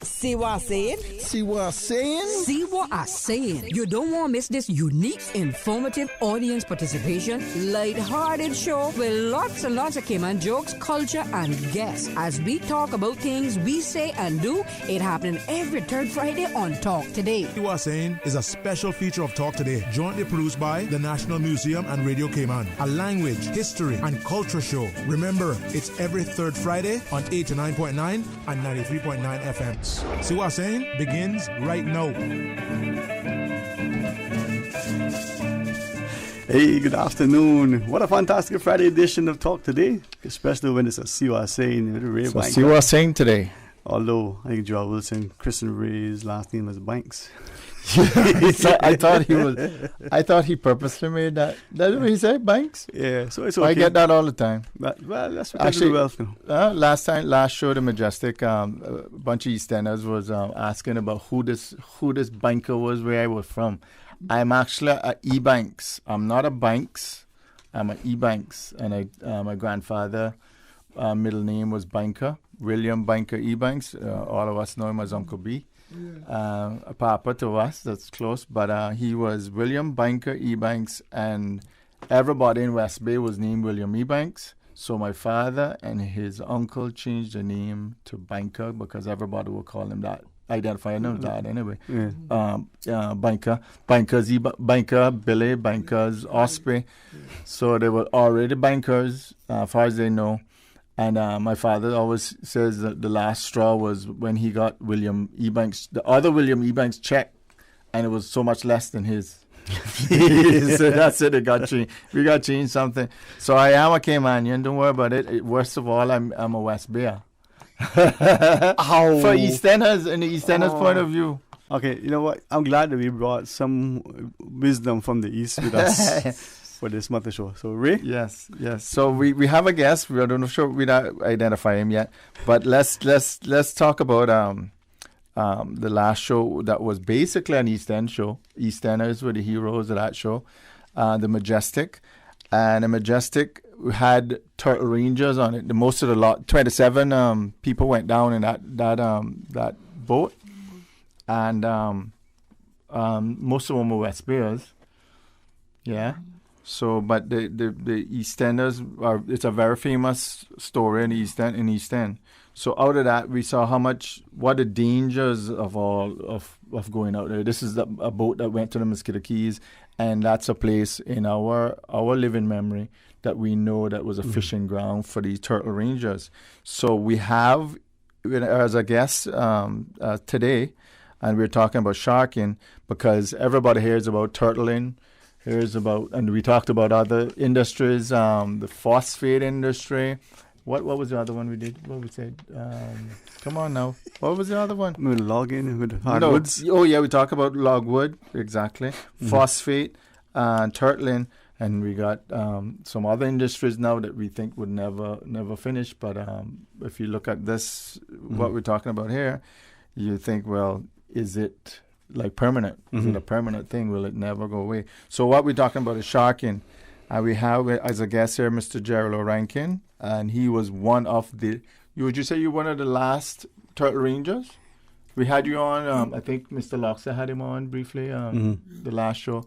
See what I said? See what I'm saying? See what I saying? You don't want to miss this unique, informative audience participation, light-hearted show with lots and lots of Cayman jokes, culture, and guests. As we talk about things we say and do, it happening every third Friday on Talk Today. See what I'm saying is a special feature of Talk Today, jointly produced by the National Museum and Radio Cayman. A language, history, and culture show. Remember, it's every third Friday on 89.9 and 93.9 FM. See what I'm saying? Begins right now. Hey, good afternoon. What a fantastic Friday edition of Talk Today, especially when it's a See what I'm saying with Ray So Banks. see what I'm saying today. Although I think Joel Wilson, Kristen Ray's last name was Banks. I thought he purposely made that. That's what he said, Banks. Yeah, so it's okay. I get that all the time. But, well, that's what Actually, I do well. last show, the Majestic, a bunch of Easterners was asking about who this banker was, where I was from. I'm actually a E-Banks. I'm not a Banks. I'm a E-Banks, and my grandfather middle name was Banker, William Banker E-Banks. All of us know him as Uncle B. A papa to us, that's close, but he was William Banker E-Banks, and everybody in West Bay was named William E-Banks. So my father and his uncle changed the name to Banker because everybody would call him that, identify him as that anyway. Banker, Banker, Billy, Bankers, Osprey. So they were already bankers, as far as they know. And my father always says that the last straw was when he got William E-Banks, the other William E-Banks check, and it was so much less than his. So that's it, it got changed. We got to change something. So I am a Caymanian, don't worry about it. Worst of all, I'm a West Bayer. For Easterners, in the Easterners point of view. Okay, you know what? I'm glad that we brought some wisdom from the East with us. For this month of show. So Ray? Yes. So we have a guest. We don't know sure we don't identify him yet. But let's talk about the last show that was basically an East End show. Easterners were the heroes of that show. The Majestic. And the Majestic had Turtle Rangers on it. Most of the lot 27 people went down in that boat. And most of them were West Bayers. Yeah. So, but the EastEnders it's a very famous story in East End. So out of that, we saw what the dangers of going out there. This is a boat that went to the Mosquito Keys, and that's a place in our living memory that we know that was a fishing ground for these turtle rangers. So we have, as a guest today, and we're talking about sharking because everybody hears about turtling. And we talked about other industries, the phosphate industry. What was the other one we did? What we said? Come on now. What was the other one? With logging, with hardwoods. Oh, yeah, we talked about logwood, exactly. Phosphate, turtling, and we got some other industries now that we think would never finish. But if you look at this, what we're talking about here, you think, well, is it like permanent? Is it a permanent thing? Will it never go away? So what we're talking about is sharking. And we have as a guest here Mr. Gerald O'Rankin, and he was one of the, would you say you're one of the last turtle rangers? We had you on, I think Mr. Loxa had him on briefly, the last show.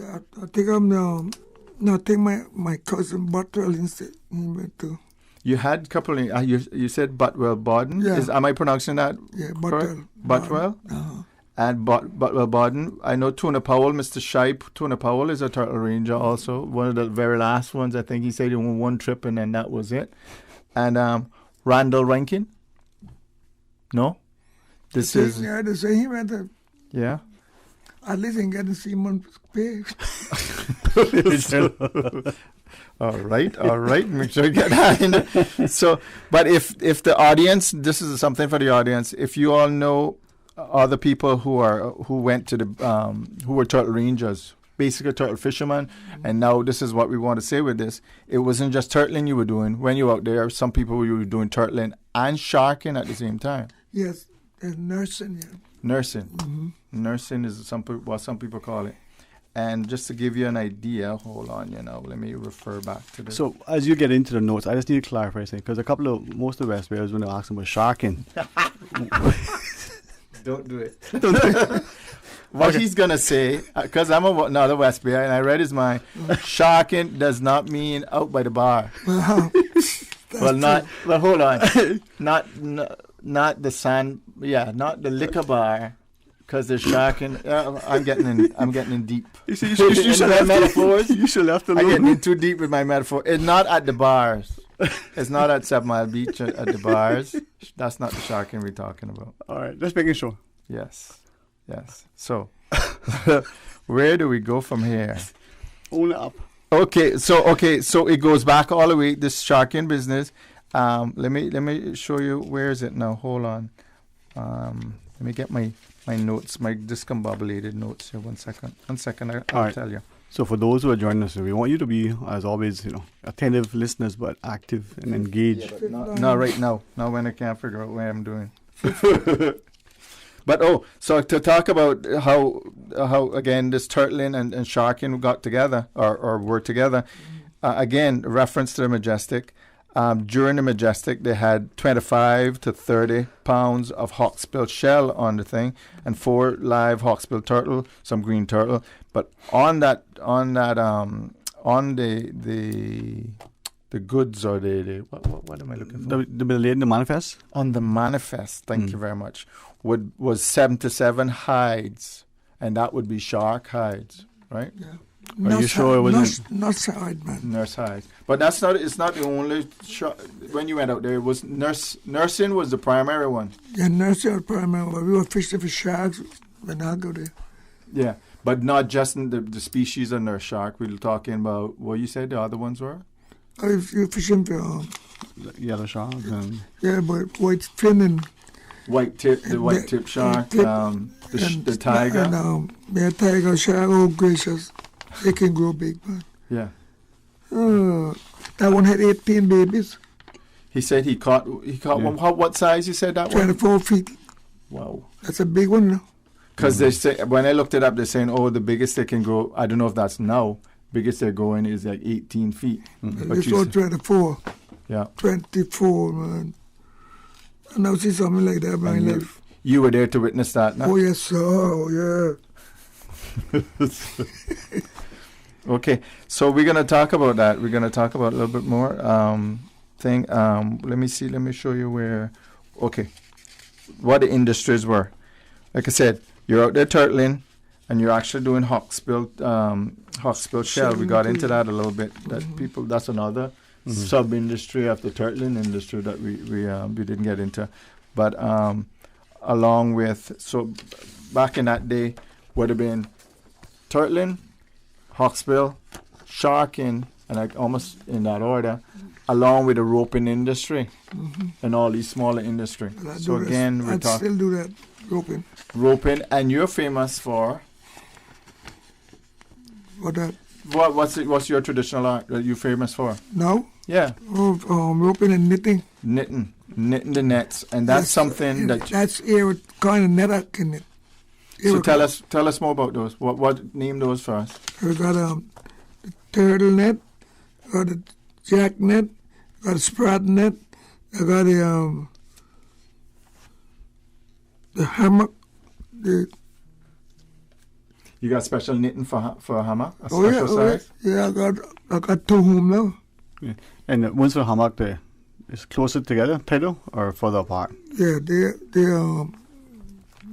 I think I think my cousin Butwell instead he went to. You had a couple of, you said Butwell Borden? Yeah. Am I pronouncing that? Yeah, Butwell. Butwell. And Butwell Borden. I know Tuna Powell, Mr. Shipe. Tuna Powell is a turtle ranger also. One of the very last ones. I think he said he won one trip and then that was it. And Randall Rankin. No? This is... Yeah, they say he went to... Yeah? At least he get to see month's pay. All right. Make sure you get that in there. So, but if the audience, this is something for the audience. If you all know other people who went to the who were turtle rangers, basically turtle fishermen, and now this is what we want to say with this. It wasn't just turtling you were doing when you were out there. Some people you were doing turtling and sharking at the same time. Yes, and nursing. Yeah. Nursing. Nursing is what some people call it. And just to give you an idea, hold on, let me refer back to this. So as you get into the notes, I just need to clarify something because most of the West Bayers when they ask them about sharking, Don't do it. What he's gonna say, because I'm another West Bay, and I read his mind. Sharking does not mean out by the bar. Well, not. Well, hold on. Not the sun. Yeah, not the liquor bar. Because they're sharking. I'm getting in deep. You should have metaphors. You should have to. I'm getting in too deep with my metaphor. It's not at the bars. It's not at 7 Mile Beach at the bars. That's not the sharking we're talking about. All right, just making sure. Yes. So, where do we go from here? Only up. Okay, so it goes back all the way. This sharking business. Let me show you. Where is it now? Hold on. Let me get my notes, my discombobulated notes here. One second. I'll tell you. So for those who are joining us, we want you to be, as always, attentive listeners, but active and engaged. Yeah, not right now. Not when I can't figure out what I'm doing. But so to talk about how again this turtling and sharking got together or were together, again reference to the Majestic. During the Majestic, they had 25 to 30 pounds of hawksbill shell on the thing, and 4 live hawksbill turtle, some green turtle. But on the goods or what am I looking for? The manifest. On the manifest, thank you very much. Was 7 to 7 hides, and that would be shark hides, right? Yeah. Are you sure it wasn't? Nurse hide, man. Nurse hide. But that's not. It's not the only. When you went out there, it was nursing was the primary one. Yeah, nursing was primary one. We were fishing for sharks when I go there. Yeah, but not just in the species of nurse shark. We were talking about what you said the other ones were. If you're fishing for Yellow shark and but white fin and white tip shark, the tiger. And tiger shark. Oh gracious. They can grow big, man. Yeah. That one had 18 babies. He said he caught one. What size you said that 24 one? 24 feet. Wow. That's a big one now. Because they say, when I looked it up, they're saying, the biggest they can go, I don't know if that's now, biggest they're going is like 18 feet. But this was 24. Yeah. 24, man. I never see something like that in my life. You were there to witness that, no? Oh, yes, sir. Oh, yeah. Okay, so we're going to talk about that. We're going to talk about a little bit more thing. Let me see. Let me show you what the industries were. Like I said, you're out there turtling, and you're actually doing hawksbill shell. We got into that a little bit. That's another sub-industry of the turtling industry that we didn't get into. But along with, so back in that day, would have been turtling, hawksbill, sharking, and almost in that order, along with the roping industry and all these smaller industry. So again, we're talking. Still do that roping. Roping, and you're famous for what that? What's your traditional art that you're famous for? No. Yeah. Roping and knitting. Knitting the nets, and that's something that. That's what kind of net I can knit. So tell us more about those. What name those for us? We got the turtle net, got the jack net, got a sprat net, I got the hammock. You got special knitting for a hammock? Size? Yeah, I got 2 home now. Yeah. And once the hammock there is closer together, tighter or further apart? Yeah, they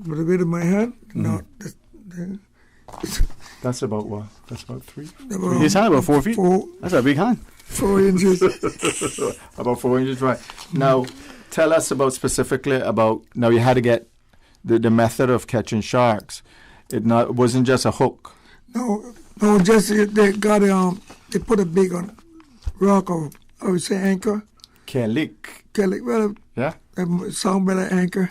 with the weight of my hand. No, that's about what? That's about 3. His hand about 4 feet. That's a big hand. 4 inches. About 4 inches, right? Now, tell us specifically about. Now, you had to get the method of catching sharks. It wasn't just a hook. No, just they got they put a big rock or I would say anchor. Kelik. Well, yeah. Sound better anchor.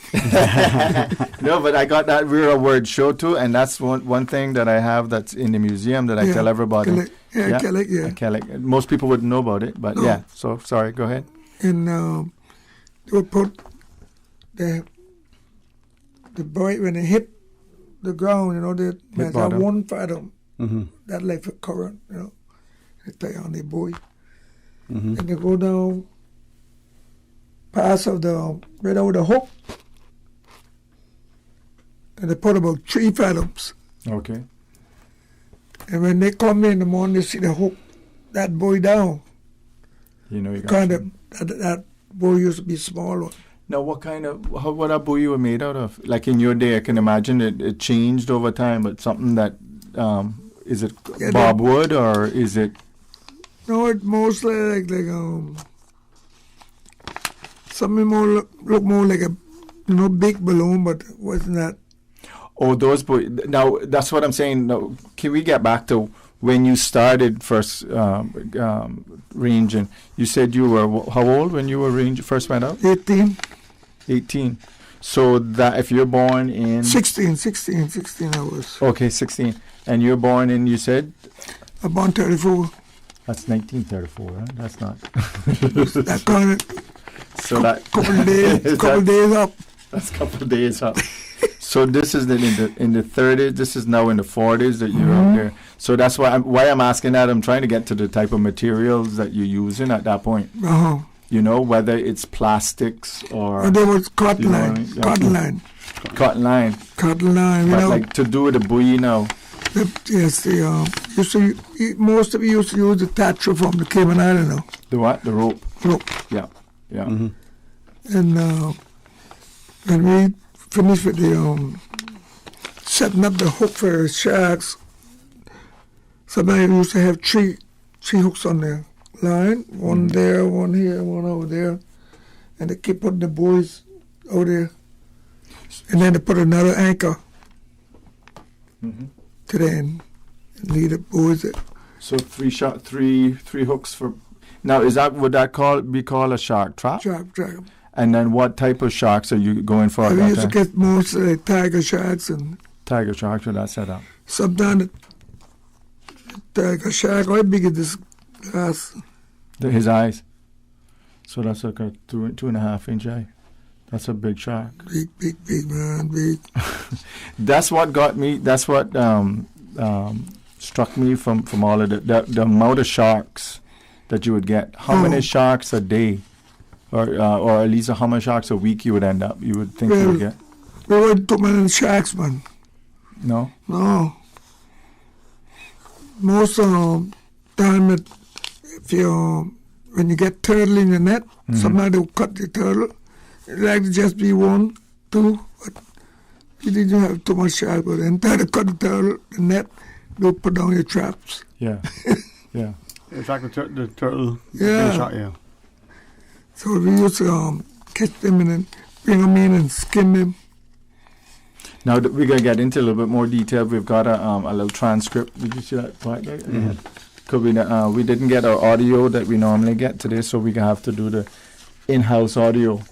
No, but I got that real word show too, and that's one thing that I have that's in the museum that I tell everybody. Kelik. Most people wouldn't know about it, but yeah. So sorry, go ahead. And they would put the boy when they hit the ground, there's that one fathom that like a current, they tie on the buoy, and they go down. Pass of right over the hook, and they put about 3 fathoms. Okay. And when they come in the morning, they see the hook, that buoy down. You know, you got Kind of, that buoy used to be small one. Now, what a buoy you were made out of? Like in your day, I can imagine it changed over time, but something that, is it bobwood or is it? No, it mostly like something more look more like a big balloon, but it wasn't that. Oh, those buoys. Now, that's what I'm saying. Now, can we get back to when you started first ranging? You said you were how old when you were first went out? 18. 18. So that if you're born in 16 I was. Okay, 16. And you're born in, you said? I'm born 34. That's 1934, right? That's not. That kind of so that couple days up. That's a couple of days up. So this is in the 30s. This is now in the 40s that you're out there. So that's why I'm asking that. I'm trying to get to the type of materials that you're using at that point. Uh-huh. You know, whether it's plastics or. There was cotton line. Yeah. Cotton line. Cotton line. Cotton line. But like to do with a buoy now. Yes, most of you used to use the thatcher from the Cayman Island now. The what? The rope. Rope. Yeah. Yeah. Mm-hmm. And when we finished with the setting up the hook for the sharks, somebody used to have three hooks on the line, one there, one here, one over there, and they keep putting the buoys over there, and then they put another anchor to the end and leave the buoys there. So three hooks for. Now would that be called a shark trap? Shark trap. And then what type of sharks are you going for? We used to get most tiger sharks and. Tiger sharks with that setup. Sometimes the tiger shark, how big is this glass? His eyes. So that's like a 2.5 inch eye. That's a big shark. Big man, big. That's what got me. That's what struck me from all of the amount of sharks that you would get. How many sharks a day, or at least how many sharks a week you would end up? You would think you would get. We weren't too many sharks, man. No. No. Most of the time, when you get turtle in the net, somebody will cut the turtle. It like to just be 1, 2, but you didn't have too much shark. But then try to cut the turtle, the net, they'll put down your traps. Yeah. Yeah. It's like the turtle. Yeah. Shot, yeah. So we used to catch them and then bring them in and skin them. Now we're gonna get into a little bit more detail. We've got a little transcript. Did you see that part there? Mm-hmm. We didn't get our audio that we normally get today, so we have to do the in-house audio.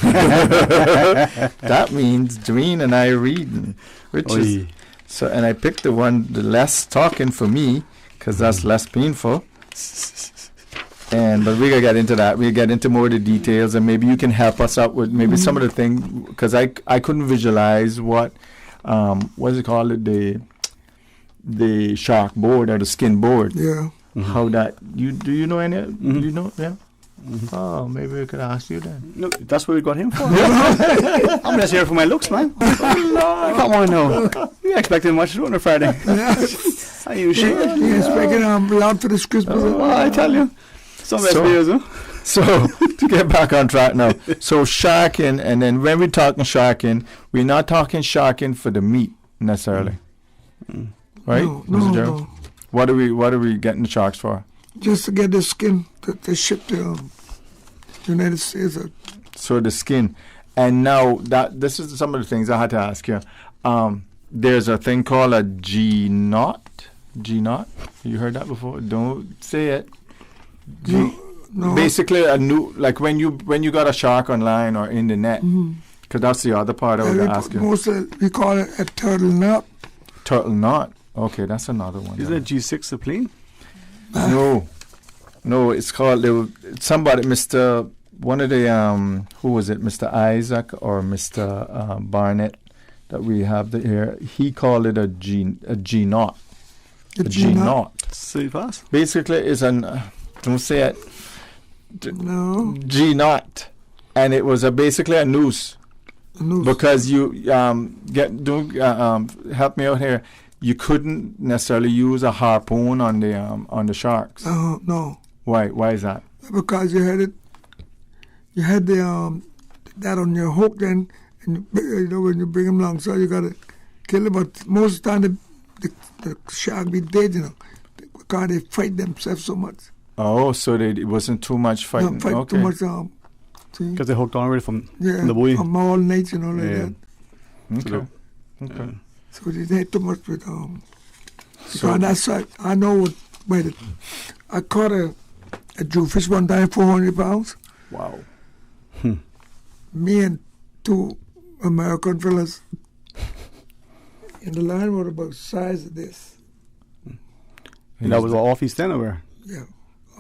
That means Dwayne and I reading, and I picked the less talking for me because that's less painful. But we're gonna get into that. We'll get into more of the details, and maybe you can help us out with maybe some of the things, because I couldn't visualize what is it called, the shark board or the skin board. Yeah. How that do you know any? Do you know? Yeah. Oh, maybe we could ask you then. No, that's what we got him for. I'm just here for my looks, man. Come on now. You're expecting much on a Friday. Are you sure? You're expecting loud for this Christmas. I tell you. So to get back on track now. So sharking, and then when we're talking sharking, we're not talking sharking for the meat necessarily. Right? No, Mr. Joe? No. What are we getting the sharks for? Just to get the skin to ship to United States. So the skin. And now this is some of the things I had to ask you. There's a thing called a G-knot. G-knot? You heard that before? Don't say it. No. Basically a new, like when you got a shark online or in the net, because that's the other part I was asking. Mostly we call it a turtle knot. Turtle knot. Okay, that's another one. Is that G6 the plane? No, it's called somebody, one of the who was it, Mr. Isaac or Mr. Barnett that we have here. He called it a G knot. A G knot. Say fast. Basically, it's don't say it. No. G knot, and it was basically a noose Because you help me out here. You couldn't necessarily use a harpoon on the sharks. No. Why? Why is that? Because you had it. You had that on your hook then, and when you bring them along, so you gotta kill them. But most of the time, the shark be dead, because they fight themselves so much. Oh, so it wasn't too much fighting. No, too much. Because they hooked on already from the buoy. From all nights, like that. Okay. So they had too much with So that's why I know I caught a jewfish one time, 400 pounds. Wow. Me and two American fellas. And the line was about the size of this. And that was off East End over? Yeah.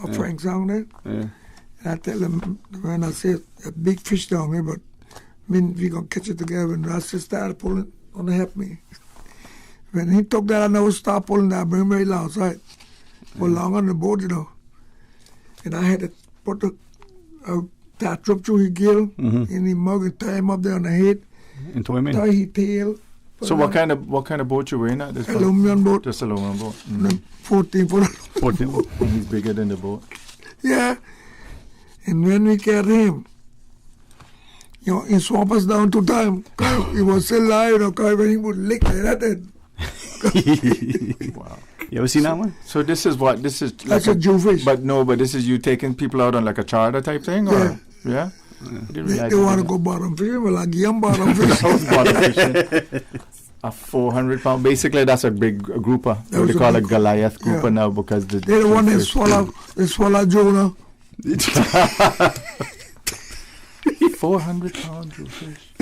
Off Frank's down there. Yeah. And I tell them, when I say a big fish down here, but we're going to catch it together. And I just started pulling on to help me. When he took that, I never stopped pulling that, bring me outside. For long on the boat, And I had to put the that drop through his gill in the mug and tie him up there on the head. And tie him in? Tie his tail. So what kind of boat you were in at this point? Aluminum boat. Just aluminum boat. 14 foot. 14. He's bigger than the boat. Yeah. And when we carried him, he swamped us down 2 times. He was still alive, when he would lick like that. Wow. You ever seen that one? So this is what? This is like a jewfish. But this is you taking people out on like a charter type thing? Or? Yeah. They want to go bottom fishing, well, I give them bottom fishing. Bottom fishing. A 400-pound. Basically, that's a big grouper. What they call a Goliath grouper now because they're the one that swallow Jonah. 400 pounds of fish.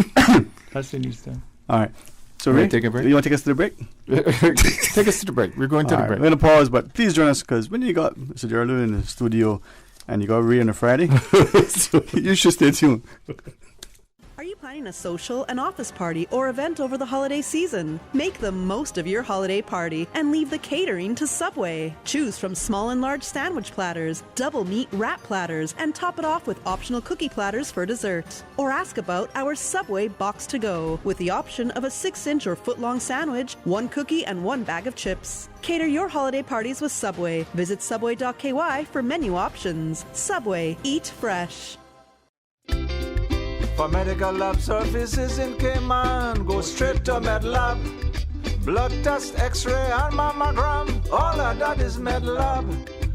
That's the new stuff. All right. So, Ray, take a break? You want to take us to the break? Take us to the break. We're going to the break. We're going to pause, but please join us because when you got Mr. Gerald in the studio and you got Ray on a Friday, so you should stay tuned. Are you planning a social, an office party, or event over the holiday season? Make the most of your holiday party and leave the catering to Subway. Choose from small and large sandwich platters, double meat wrap platters, and top it off with optional cookie platters for dessert. Or ask about our Subway Box to Go with the option of a 6-inch or foot-long sandwich, 1 cookie, and 1 bag of chips. Cater your holiday parties with Subway. Visit subway.ky for menu options. Subway, eat fresh. For medical lab services in Cayman, go straight to MedLab. Blood test, x-ray and mammogram, all of that is MedLab.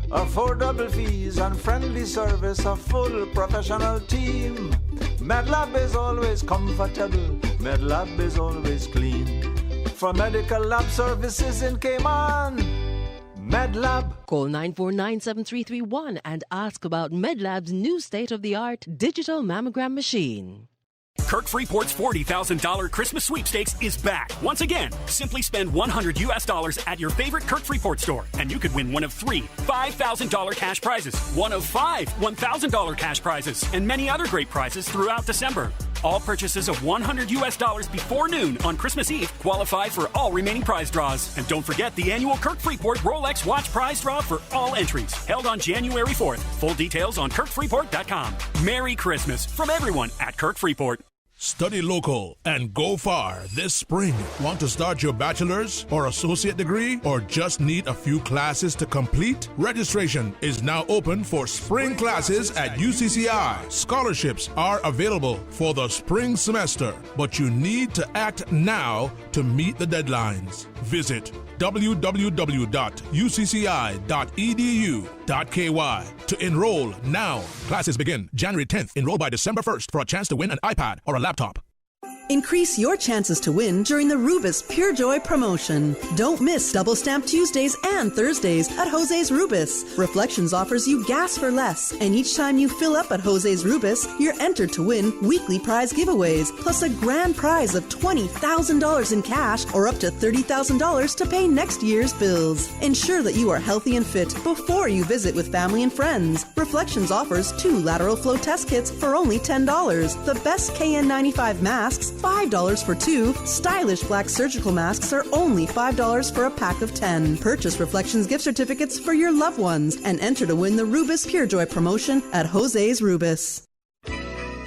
Affordable fees and friendly service, a full professional team. MedLab is always comfortable, MedLab is always clean. For medical lab services in Cayman, MedLab. Call 949-7331 and ask about MedLab's new state-of-the-art digital mammogram machine. Kirk Freeport's $40,000 Christmas sweepstakes is back. Once again, simply spend $100 at your favorite Kirk Freeport store, and you could win one of 3 $5,000 cash prizes, one of 5 $1,000 cash prizes, and many other great prizes throughout December. All purchases of $100 before noon on Christmas Eve qualify for all remaining prize draws. And don't forget the annual Kirk Freeport Rolex Watch prize draw for all entries, held on January 4th. Full details on KirkFreeport.com. Merry Christmas from everyone at Kirk Freeport. Study local and go far this spring. Want to start your bachelor's or associate degree or just need a few classes to complete? Registration is now open for spring classes at UCCI. Scholarships are available for the spring semester, but you need to act now to meet the deadlines. Visit www.ucci.edu.ky to enroll now. Classes begin January 10th. Enroll by December 1st for a chance to win an iPad or a laptop. Increase your chances to win during the Rubis Pure Joy promotion. Don't miss Double Stamp Tuesdays and Thursdays at Jose's Rubis. Reflections offers you gas for less, and each time you fill up at Jose's Rubis, you're entered to win weekly prize giveaways, plus a grand prize of $20,000 in cash or up to $30,000 to pay next year's bills. Ensure that you are healthy and fit before you visit with family and friends. Reflections offers 2 lateral flow test kits for only $10. The best KN95 masks, $5 for 2. Stylish black surgical masks are only $5 for a pack of 10. Purchase Reflections gift certificates for your loved ones and enter to win the Rubis Pure Joy promotion at Jose's Rubis.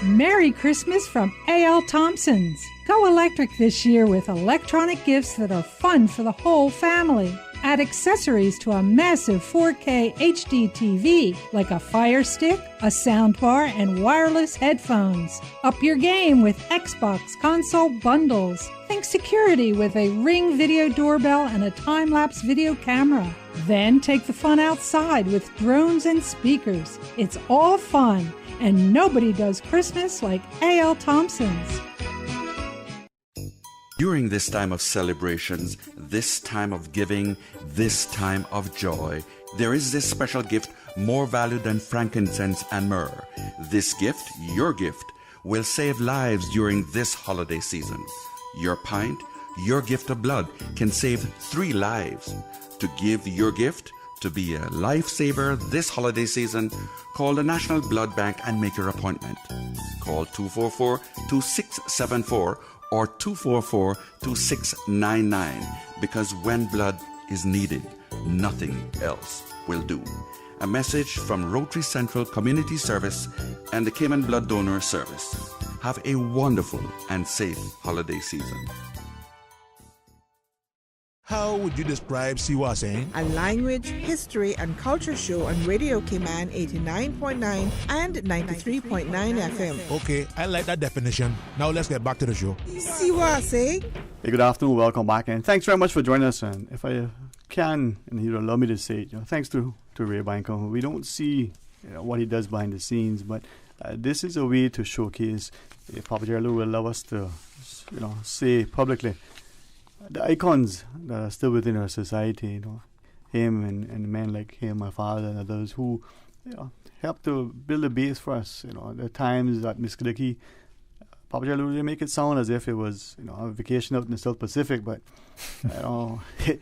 Merry Christmas from A.L. Thompson's. Go electric this year with electronic gifts that are fun for the whole family. Add accessories to a massive 4K HD TV like a Fire Stick, a soundbar, and wireless headphones. Up your game with Xbox console bundles. Think security with a Ring video doorbell and a time-lapse video camera. Then take the fun outside with drones and speakers. It's all fun, and nobody does Christmas like A.L. Thompson's. During this time of celebrations, this time of giving, this time of joy, there is this special gift more valued than frankincense and myrrh. This gift, your gift, will save lives during this holiday season. Your pint, your gift of blood, can save 3 lives. To give your gift, to be a lifesaver this holiday season, call the National Blood Bank and make your appointment. Call 244-2674 or 244-2699, because when blood is needed, nothing else will do. A message from Rotary Central Community Service and the Cayman Blood Donor Service. Have a wonderful and safe holiday season. How would you describe WHA Saying? A language, history, and culture show on Radio Cayman 89.9 and 93.9 FM. Okay, I like that definition. Now let's get back to the show. WHA Saying? Hey, good afternoon, welcome back, and thanks very much for joining us. And if I can, and you'd allow me to say it, thanks to Ray Banker. We don't see what he does behind the scenes, but this is a way to showcase. Papa Gerald will allow us to, say publicly the icons that are still within our society. Him and men like him, my father, and others who helped to build a base for us. The times at Miss Kadiki, Papa Gerald really make it sound as if it was a vacation out in the South Pacific, but it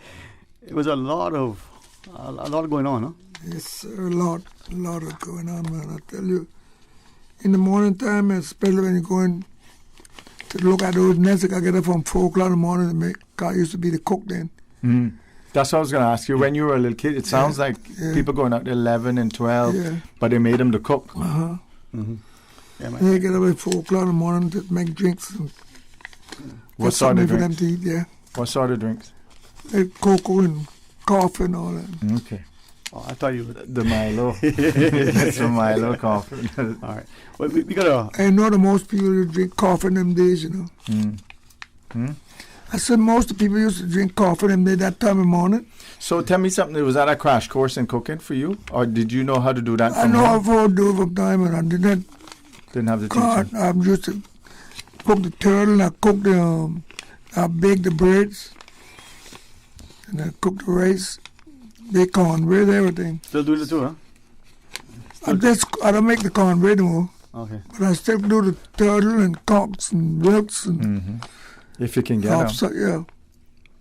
was a lot going on, huh? Yes, sir, a lot of going on, man. I tell you, in the morning time, especially when you're going to look at those nests, I get up from 4 o'clock in the morning to make. God used to be the cook then. Mm. That's what I was going to ask you. When you were a little kid, it sounds like people going out at 11 and 12, but they made him the cook. Uh-huh. Mm-hmm. Yeah, and they get up at 4 o'clock in the morning to make drinks. And what sort of drinks? Them to eat, What sort of drinks? Like cocoa and coffee and all that. Okay. Oh, I thought you were the Milo. It's a Milo coffee. All right. Well, we got I know that most people who drink coffee in them days, I said most of the people used to drink coffee in them days that time of morning. So tell me something. Was that a crash course in cooking for you? Or did you know how to do that I know how to do it from time, and I didn't have the teaching. I used to cook the turtle, I cooked I baked the breads, and I cooked the rice. Bake cornbread, everything. Still doing it too, huh? I don't make the cornbread anymore. Okay. But I still do the turtle and cocks and wilks and. If you can get them. Yeah.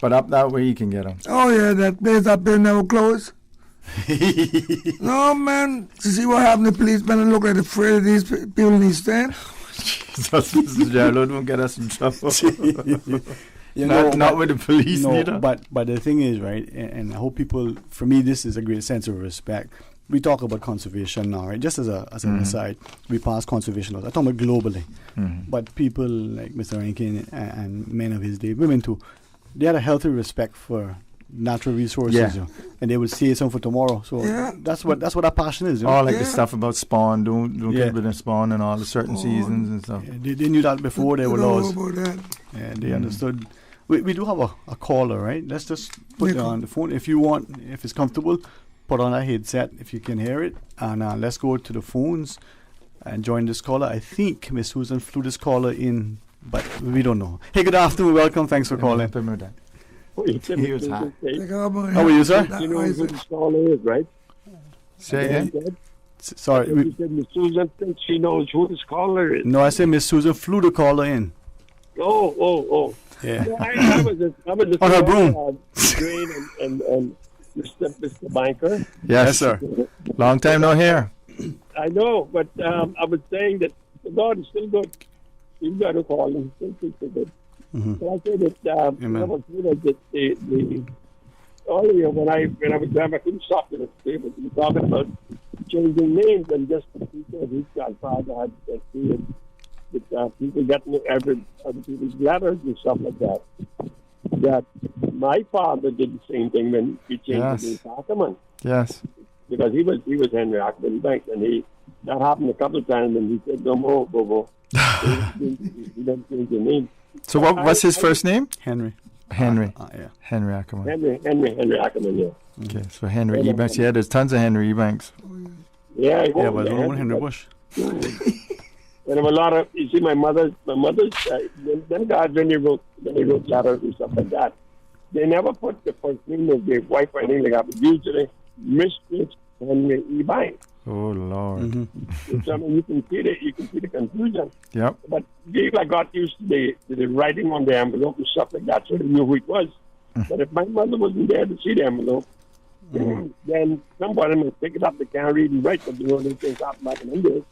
But up that way you can get them. Oh yeah, that place up there never closed. No man, to see what happened, the policemen and look like afraid of these people in East End. Jesus, Mr. Gerald won't get us in trouble. Not with the police neither. But the thing is, right, and I hope people, for me, this is a great sense of respect. We talk about conservation now, right? Just as an aside, we pass conservation laws. I talk about globally. But people like Mr. Rankin and men of his day, women too, they had a healthy respect for natural resources, and they would say something for tomorrow. So that's what our passion is. Oh, like the stuff about spawn, don't get rid of spawn and all the certain seasons and stuff. Yeah, they knew that before there were laws. About that. Yeah, they understood. We do have a caller, right? Let's just put it on the phone. If you want, if it's comfortable, put on a headset if you can hear it. And let's go to the phones and join this caller. I think Miss Susan flew this caller in, but we don't know. Hey, good afternoon. Welcome. Thanks for calling. He was hot. How are you, sir? You know who this caller is, right? Say again? Sorry. You said Miss Susan thinks she knows who this caller is. No, I said Miss Susan flew the caller in. Oh. Yeah. No, I was just on her broom. Drain and Mr. Banker. Yes, sir. Long time no hear. I know, but I was saying that God is still good. You've got to call him. Still good. So I said that I was that the earlier when I was there, I couldn't stop the table. We were talking about changing names, and just because his godfather had that with people getting other people's letters and stuff like that. That my father did the same thing when he changed to being Ackerman. Yes. Because he was Henry Ackerman Banks, and that happened a couple of times, and he said, "No more, Bobo." He doesn't change your name. So what's his first name? Henry. Henry. Yeah. Henry Ackerman. Henry Ackerman, yeah. Okay, so Henry Ebanks. Yeah, there's tons of Henry Ebanks. Yeah, but there's one Henry Bush. And there were a lot of, you see, my mother's, them guys, when they wrote letters and stuff like that, they never put the first name of their wife or anything like that, but usually Mistress Henry Ebanks. Oh, Lord. Mm-hmm. So, I mean, you can see the confusion. Yep. But people got used to the writing on the envelope and stuff like that, so they knew who it was. But if my mother wasn't there to see the envelope, then somebody must pick it up. They can't read and write, but those things happen back in India.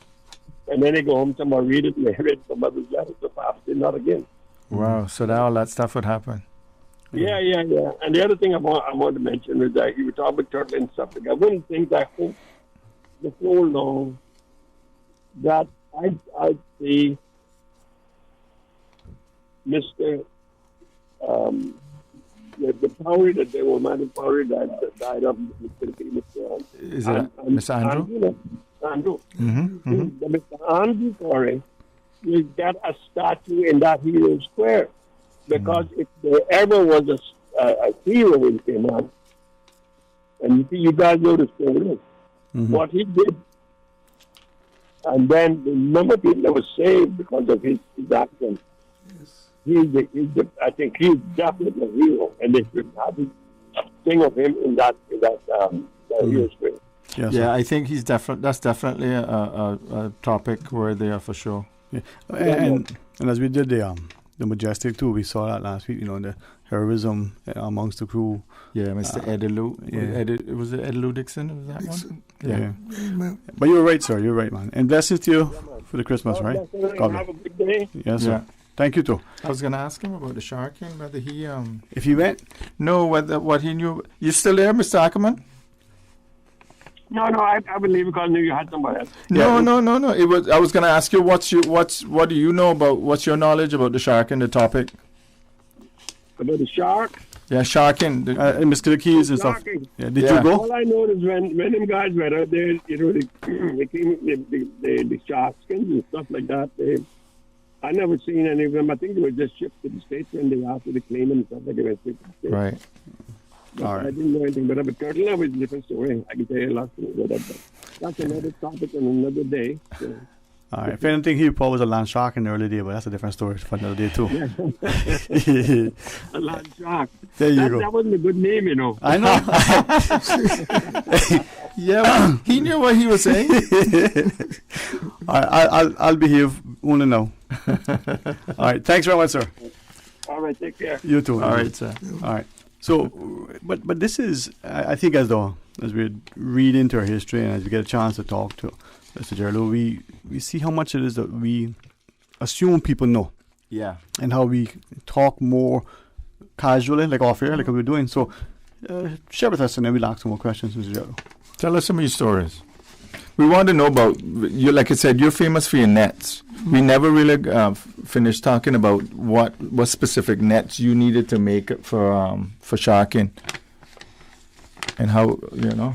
And then they go home, somebody read it, and they read somebody's letter, so perhaps they're not again. Wow, so all that stuff would happen. Yeah. And the other thing I want to mention is that you were talking about turtle and stuff like that. One of the things I hope before long that I see Mr. The Powery that they were Madam Powery that died of the Philippines. Is it Mr. Andrew? Andrew. Mm-hmm. Mr. Andrew Powery will get a statue in that Hero Square. Because if there ever was a hero in Cayman, and you guys know the story, what he did, and then the number of people that was saved because of his action. Yes. I think he's definitely a hero, and they should have a thing of him in that Hero Square. Yes, yeah, I think that's definitely a topic where they are for sure. Yeah. And as we did the Majestic too, we saw that last week, the heroism amongst the crew. Yeah, Mr. Edilou. Yeah. Was it Edilou Dixon? Was that Dixon. One? Yeah. But you're right, sir. You're right, man. And blessings to you for the Christmas, right? God have a good day. Yes, sir. Thank you, too. I was going to ask him about the sharking, whether he... If he went? No, what he knew... You still there, Mr. Ackerman? No, I believe because I knew you had somebody else. No. It was. I was going to ask you, what do you know about, what's your knowledge about the sharking, the topic? About the shark? Yeah, sharking. Mr. Keys and stuff. Yeah, did you go? All I know is when them guys went out there, they came the shark skins and stuff like that. I never seen any of them. I think they were just shipped to the States when they after the claim and stuff like that. Right. All right. I didn't know anything about it. But turtle now is a different story. I can tell you a lot about that. But that's another topic on another day. So. All right. If anything, he probably was a land shark in the early day, but that's a different story for another day too. A land shark. There you go. That wasn't a good name, I know. Yeah, well, he knew what he was saying. I'll behave only now. All right. Thanks very much, sir. All right. Take care. You too. All right, sir. All right. So, but this is, I think, as we read into our history and as we get a chance to talk to Mr. Gerlo, we see how much it is that we assume people know. Yeah. And how we talk more casually, like off air, like we're doing. So, share with us and then we'll ask some more questions, Mr. Gerlo. Tell us some of your stories. We want to know about you. Like I said, you're famous for your nets. We never really finished talking about what specific nets you needed to make for sharking, and how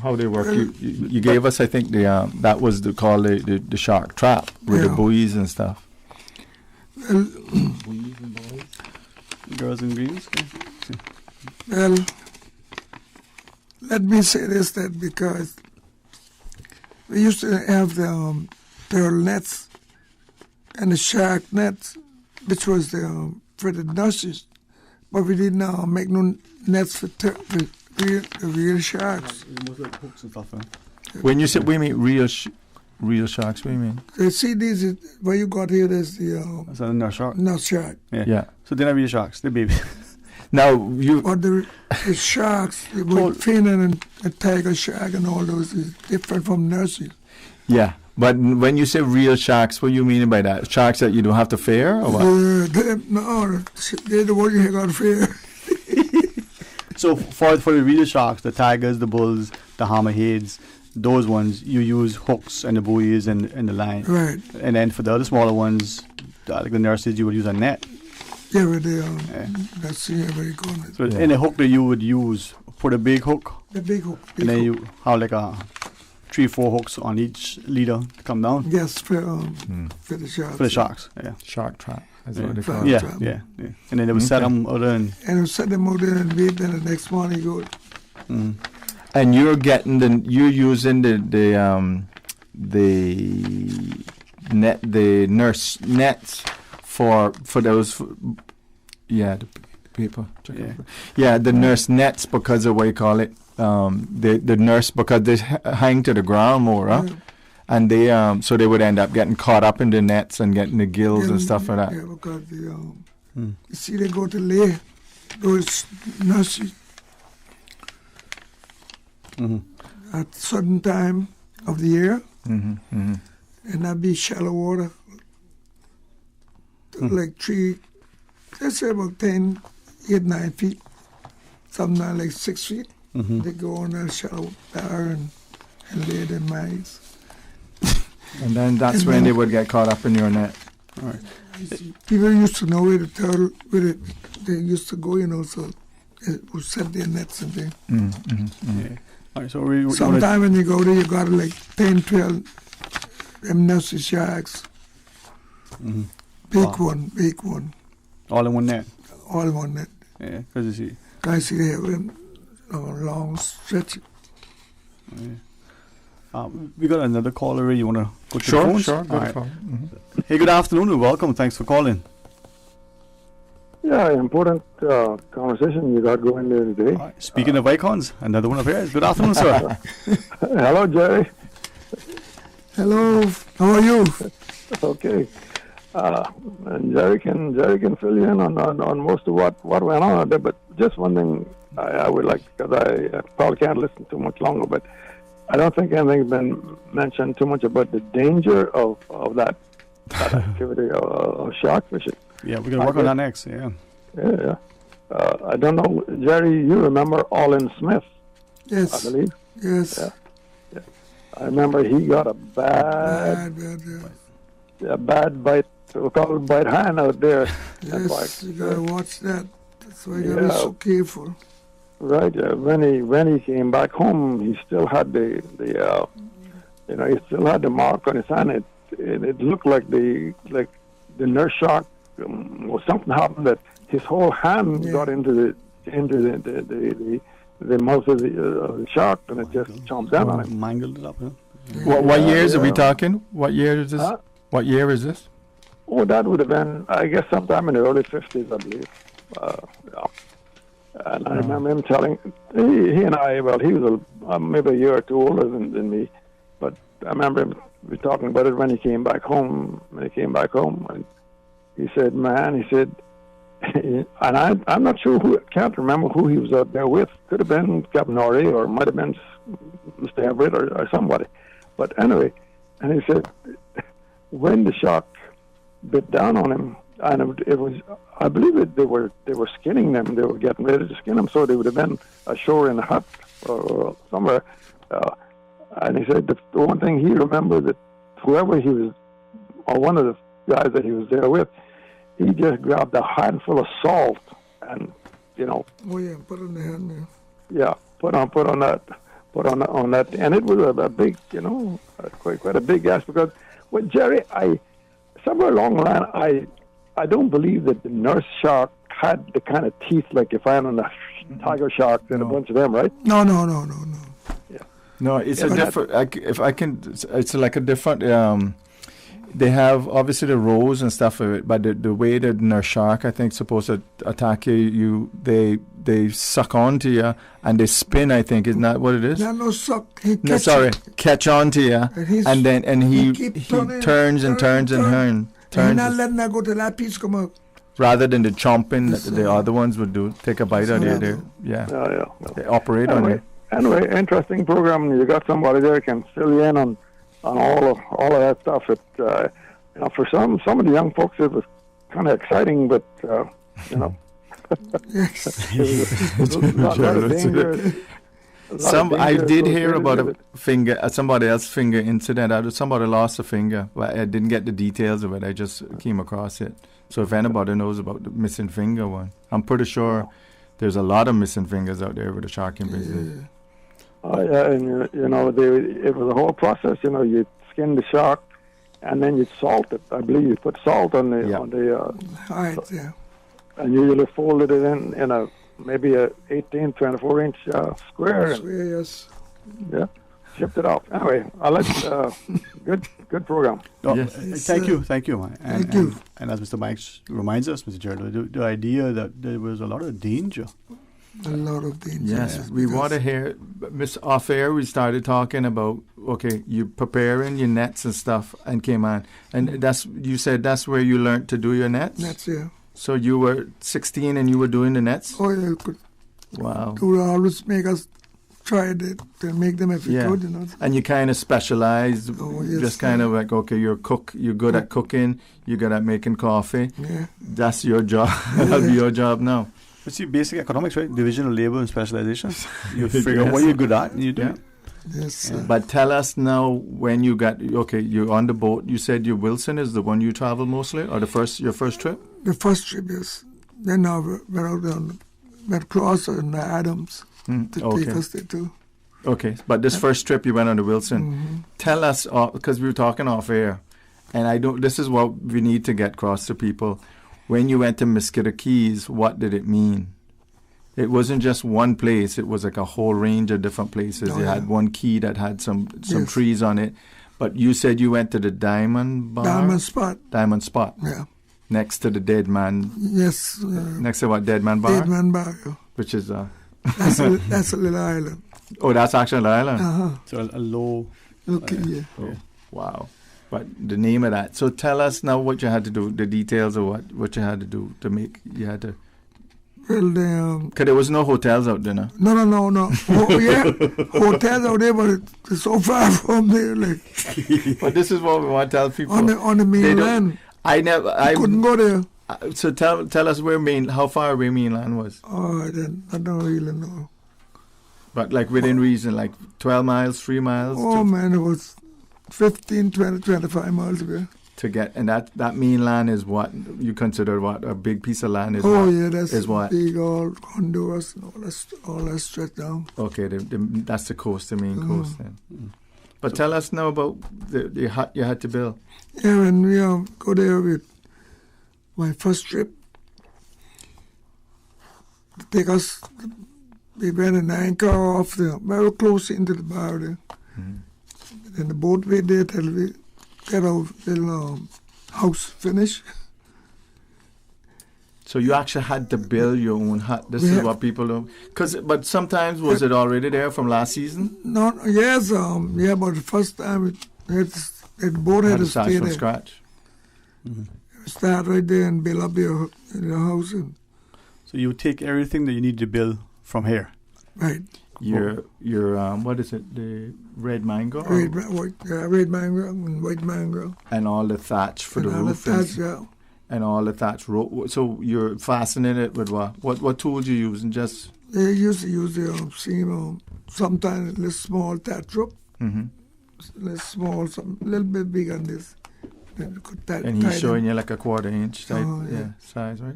how they work. You gave us, I think, that was called the shark trap with the buoys and stuff. Buoys and boys, girls in greens. Well, let me say this that because we used to have the pearl nets and the shark nets, which was for the nurses, but we didn't make no nets for real sharks. When you say we mean real sharks, what do you mean? See, these what you got here is that's a nurse shark. Nurse shark. Yeah. So they're not real sharks, they're babies. Now or the sharks with fin and a tiger shark and all those is different from nurses. Yeah. But when you say real sharks, what do you mean by that? Sharks that you don't have to fear, or what? No, they're the ones you got to fear. So for the real sharks, the tigers, the bulls, the hammerheads, those ones, you use hooks and the buoys and the line. Right. And then for the other smaller ones, like the nurses, you would use a net. Yeah, with the that's very good. So any hook that you would use, put a big hook. The big hook. And then you have like a 3-4 hooks on each leader to come down. Yes, for the sharks. For the sharks, yeah. Shark trap. That's Yeah. what they call Yeah, it. yeah, yeah. And then they would set them out there. And they would set them out there and wait. Then the next morning you go. And you're using the nurse nets for those. The people. The nurse nets because of what you call it. The nurse, because they hang to the ground more, huh? And they so they would end up getting caught up in the nets and getting the gills and stuff like that. Yeah, because you see, they go to lay those nurses at certain time of the year, and that be shallow water, like let's say about 10, 8, 9 feet, something like 6 feet. They go on a shallow bar and lay their eggs. And then that's when they would get caught up in your net. All right. People used to know where the turtle, they used to go, so it would set their nets and things. Yeah. All right, so sometime when you go there, you got like 10, 12 them nurses sharks. Big one. All in one net? All in one net. Yeah, because you see. I see they have them long stretch. Yeah. We got another caller. You want to go to the Sure. phones? All right. Hey, good afternoon and welcome. Thanks for calling. Yeah, important conversation you got going there today. Right. Speaking of icons, another one of yours. Good afternoon, sir. Hello, Jerry. Hello. How are you? Okay. And Jerry can fill you in on most of what went on out there. But just one thing I would like, because I probably can't listen too much longer, but I don't think anything's been mentioned too much about the danger of that activity of shark fishing. Yeah, we're going to work on that next, yeah. Yeah. I don't know, Jerry, you remember Olin Smith? Yes. I believe? Yes. Yeah. I remember he got a bad bite, we call it bite hand out there. Yes, you got to watch that. That's why you got to be so careful. Right. When he came back home, he still had he still had the mark on his hand. It looked like the nurse shark or something happened that his whole hand got into the mouth of the shark, and it just chomped down on him. Mangled it up. What years are we talking? What year is this? What year is this? Oh, that would have been, I guess, sometime in the early 50s, I believe. And I remember him telling, he and I, well, he was maybe a year or two older than me, but I remember him talking about it when he came back home. And he said, and I'm not sure can't remember who he was out there with. Could have been Captain Norrie, or might have been Mr. Everett or somebody. But anyway, and he said, when the shark bit down on him, and it was, I believe they were skinning them. They were getting ready to skin them, so they would have been ashore in a hut or somewhere. And he said the one thing he remembered, that whoever he was, or one of the guys that he was there with, he just grabbed a handful of salt and, Oh yeah, put it in the hand there. Yeah, put on that, and it was a big, quite a big gas, because with Jerry, somewhere along the line, I don't believe that the nurse shark had the kind of teeth like you find on the tiger shark and a bunch of them, right? No. Yeah. No, it's a different. It's like a different. They have obviously the rows and stuff of it, but the way that nurse shark, I think, supposed to attack you, they suck onto you and they spin. I think, isn't that what it is? No, suck. Catch onto you, and then he turns and turns. He's not letting that go till that piece come out. Rather than the chomping that the other ones would do, take a bite out of you. Yeah. They operate on it. Anyway, interesting program. You got somebody there who can fill you in on all of that stuff. For some of the young folks, it was kind of exciting, but Yes. it was a lot of danger. I did hear about a finger, somebody else's finger incident. Somebody lost a finger, but I didn't get the details of it. I just came across it. So if anybody knows about the missing finger one, I'm pretty sure there's a lot of missing fingers out there with the sharking business. And it was a whole process. You skin the shark, and then you salt it. I believe you put salt on the and you usually folded it in a maybe a 18, 24-inch square. Yes. Yeah, shipped it off. Anyway, I let good program. No, thank you. And as Mr. Banks reminds us, Mr. Gerald, the idea that there was a lot of danger. A lot of danger. Yes, we want to hear, Miss Off Air, we started talking about, you preparing your nets and stuff and came on. And you said that's where you learned to do your nets? Nets, yeah. So you were 16 and you were doing the nets? Oh, yeah, you could. Wow. They would always make us try to make them if you could, And you kind of specialized, just kind of like, you're a cook, you're good at cooking, you're good at making coffee. Yeah. That's your job. That'll be your job now. It's your basic economics, right? Division of labor and specialization. You figure out what you're good at and you do it. Yes. But tell us now when you got, you're on the boat. You said your Wilson is the one you travel mostly, or your first trip? The first trip, yes. Then I went out on Cross and Adams to take us there too. Okay, but this first trip you went on the Wilson. Mm-hmm. Tell us, because we were talking off air, and this is what we need to get across to people. When you went to Mosquito Keys, what did it mean? It wasn't just one place. It was like a whole range of different places. You had one key that had some trees on it. But you said you went to the Diamond Bar? Diamond Spot. Yeah. Next to the Dead Man. Yes. Next to what, Dead Man Bar? Dead Man Bar, yeah. Which is that's a little island. Oh, that's actually an island? Uh-huh. So a low... Okay, yeah. Oh, wow. But the name of that. So tell us now what you had to do, the details of what you had to do to make, you had to... Well, because there was no hotels out there, no? No. Hotels out there, but it's so far from there, like. But this is what we want to tell people. On the mainland. I couldn't go there. So tell us how far away mainland was. Oh, I don't really know. But like within reason, like 12 miles, 3 miles? Oh, man, it was 15, 20, 25 miles away. To get, and that mainland is what you consider what a big piece of land is. That's what big, all Honduras and all that stretch down. Okay, that's the coast, the main coast then. But tell us now about the hut you had to build. Yeah, when we go there with my first trip, to take us, we went in 9 car off there, very close into the bar there. Mm-hmm. Then the boat wait there till we get our little house finished. So you actually had to build your own hut. This is what people do. But sometimes was it already there from last season? No, yes, but the first time the boat had to stay from there. Scratch. Mm-hmm. Start right there and build up your house. So you take everything that you need to build from here. Right. Your what is it? The red mango? Red mango and white mango. And all the thatch for the roof. And all the thatch rope. So you're fastening it with what? What tools you using? Just they used to use the same sometimes a little small thatch rope. Mm-hmm. A little small, a little bit bigger than this. And he's showing you like a 1/4 inch type size, right?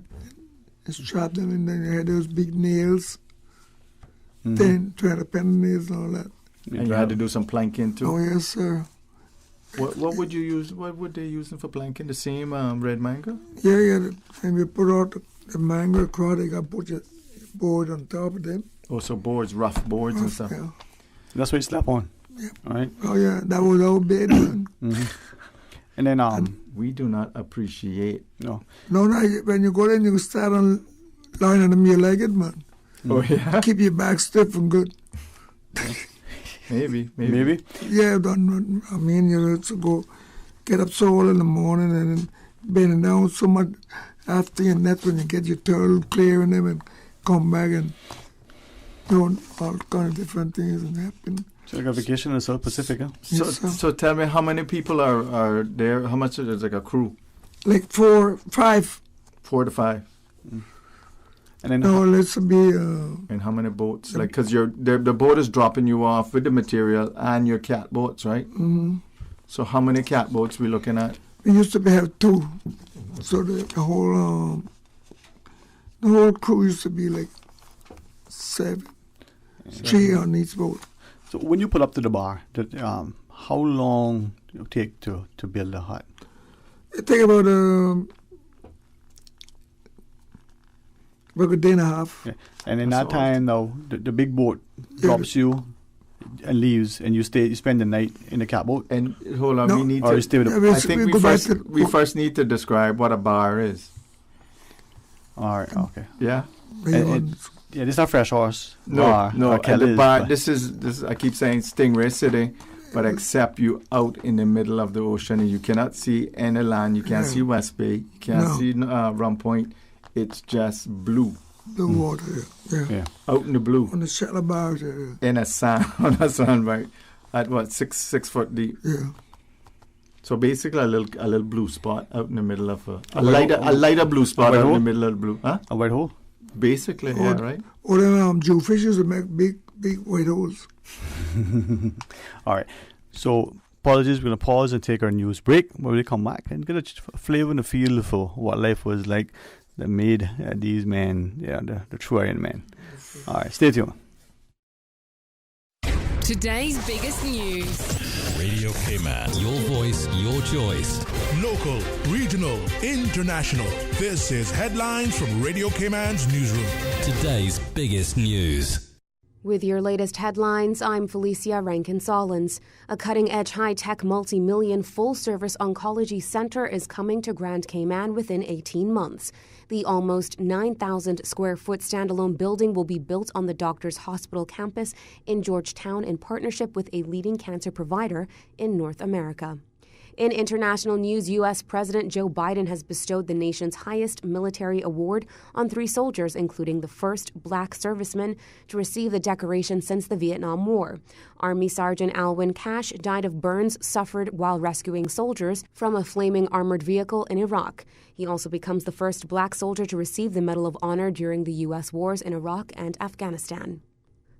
Just strap them in, then you had those big nails. 10, 20 pen nails and all that. And you had to do some planking too? Oh, yes, sir. What would you use? What would they use for planking? The same red mango? Yeah. And we put out the mango across, they got put your board on top of them. Oh, so boards, rough boards and stuff. Yeah. That's what you slap on. Yeah. All right. Oh, yeah, that was our bed, man. Mm-hmm. And then we do not appreciate. No, when you go in, you start on lining them your leg, man. Oh, yeah? Keep your back stiff and good. Maybe. Yeah, you have to go get up so early in the morning and then bending down so much after your net when you get your turtle clearing them and come back and doing all kind of different things and happen. So like a vacation in the South Pacific, huh? So tell me, how many people are there? How much is like a crew? Like 4, 5. 4 to 5. And then no, let's be. And how many boats? Like, because the boat is dropping you off with the material and your cat boats, right? Mm-hmm. So how many cat boats we looking at? We used to have 2, so the whole crew used to be like 7, 3 on each boat. So when you pull up to the bar, how long do you take to build a hut? It take about a day and a half. Yeah. And in that time, now the big boat drops you and leaves, and you spend the night in the cat boat. And hold on, we need to. I think we first need to describe what a bar is. All right. Okay. Yeah. Yeah, this is not Fresh Horse. No. The bar. But This is. I keep saying Stingray City, but except you out in the middle of the ocean, and you cannot see any land. You can't see West Bay. You can't see Rum Point. It's just blue. The water, yeah. Out in the blue. On the shallow bars, In a sand, on a sand, right? At what, 6 foot deep? Yeah. So basically a little blue spot out in the middle of a lighter blue spot out in the middle of the blue. Huh? A white hole? Basically, right? Or them jewfishes that make big white holes. All right. So apologies, we're going to pause and take our news break. When we come back and get a flavor and a feel for what life was like that made these men, the true Iron Men. All right, stay tuned. Today's biggest news. Radio Cayman. Your voice, your choice. Local, regional, international. This is Headlines from Radio Cayman's newsroom. Today's biggest news. With your latest headlines, I'm Felicia Rankin-Solins. A cutting-edge high-tech multi-million full-service oncology center is coming to Grand Cayman within 18 months. The almost 9,000-square-foot standalone building will be built on the Doctors Hospital campus in Georgetown in partnership with a leading cancer provider in North America. In international news, U.S. President Joe Biden has bestowed the nation's highest military award on 3 soldiers, including the first black serviceman to receive the decoration since the Vietnam War. Army Sergeant Alwyn Cash died of burns suffered while rescuing soldiers from a flaming armored vehicle in Iraq. He also becomes the first black soldier to receive the Medal of Honor during the U.S. wars in Iraq and Afghanistan.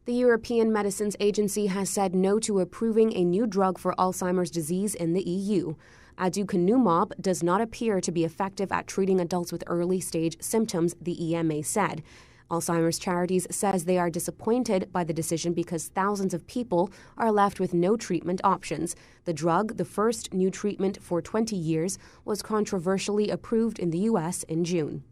The European Medicines Agency has said no to approving a new drug for Alzheimer's disease in the EU. Aducanumab does not appear to be effective at treating adults with early-stage symptoms, the EMA said. Alzheimer's Charities says they are disappointed by the decision because thousands of people are left with no treatment options. The drug, the first new treatment for 20 years, was controversially approved in the U.S. in June.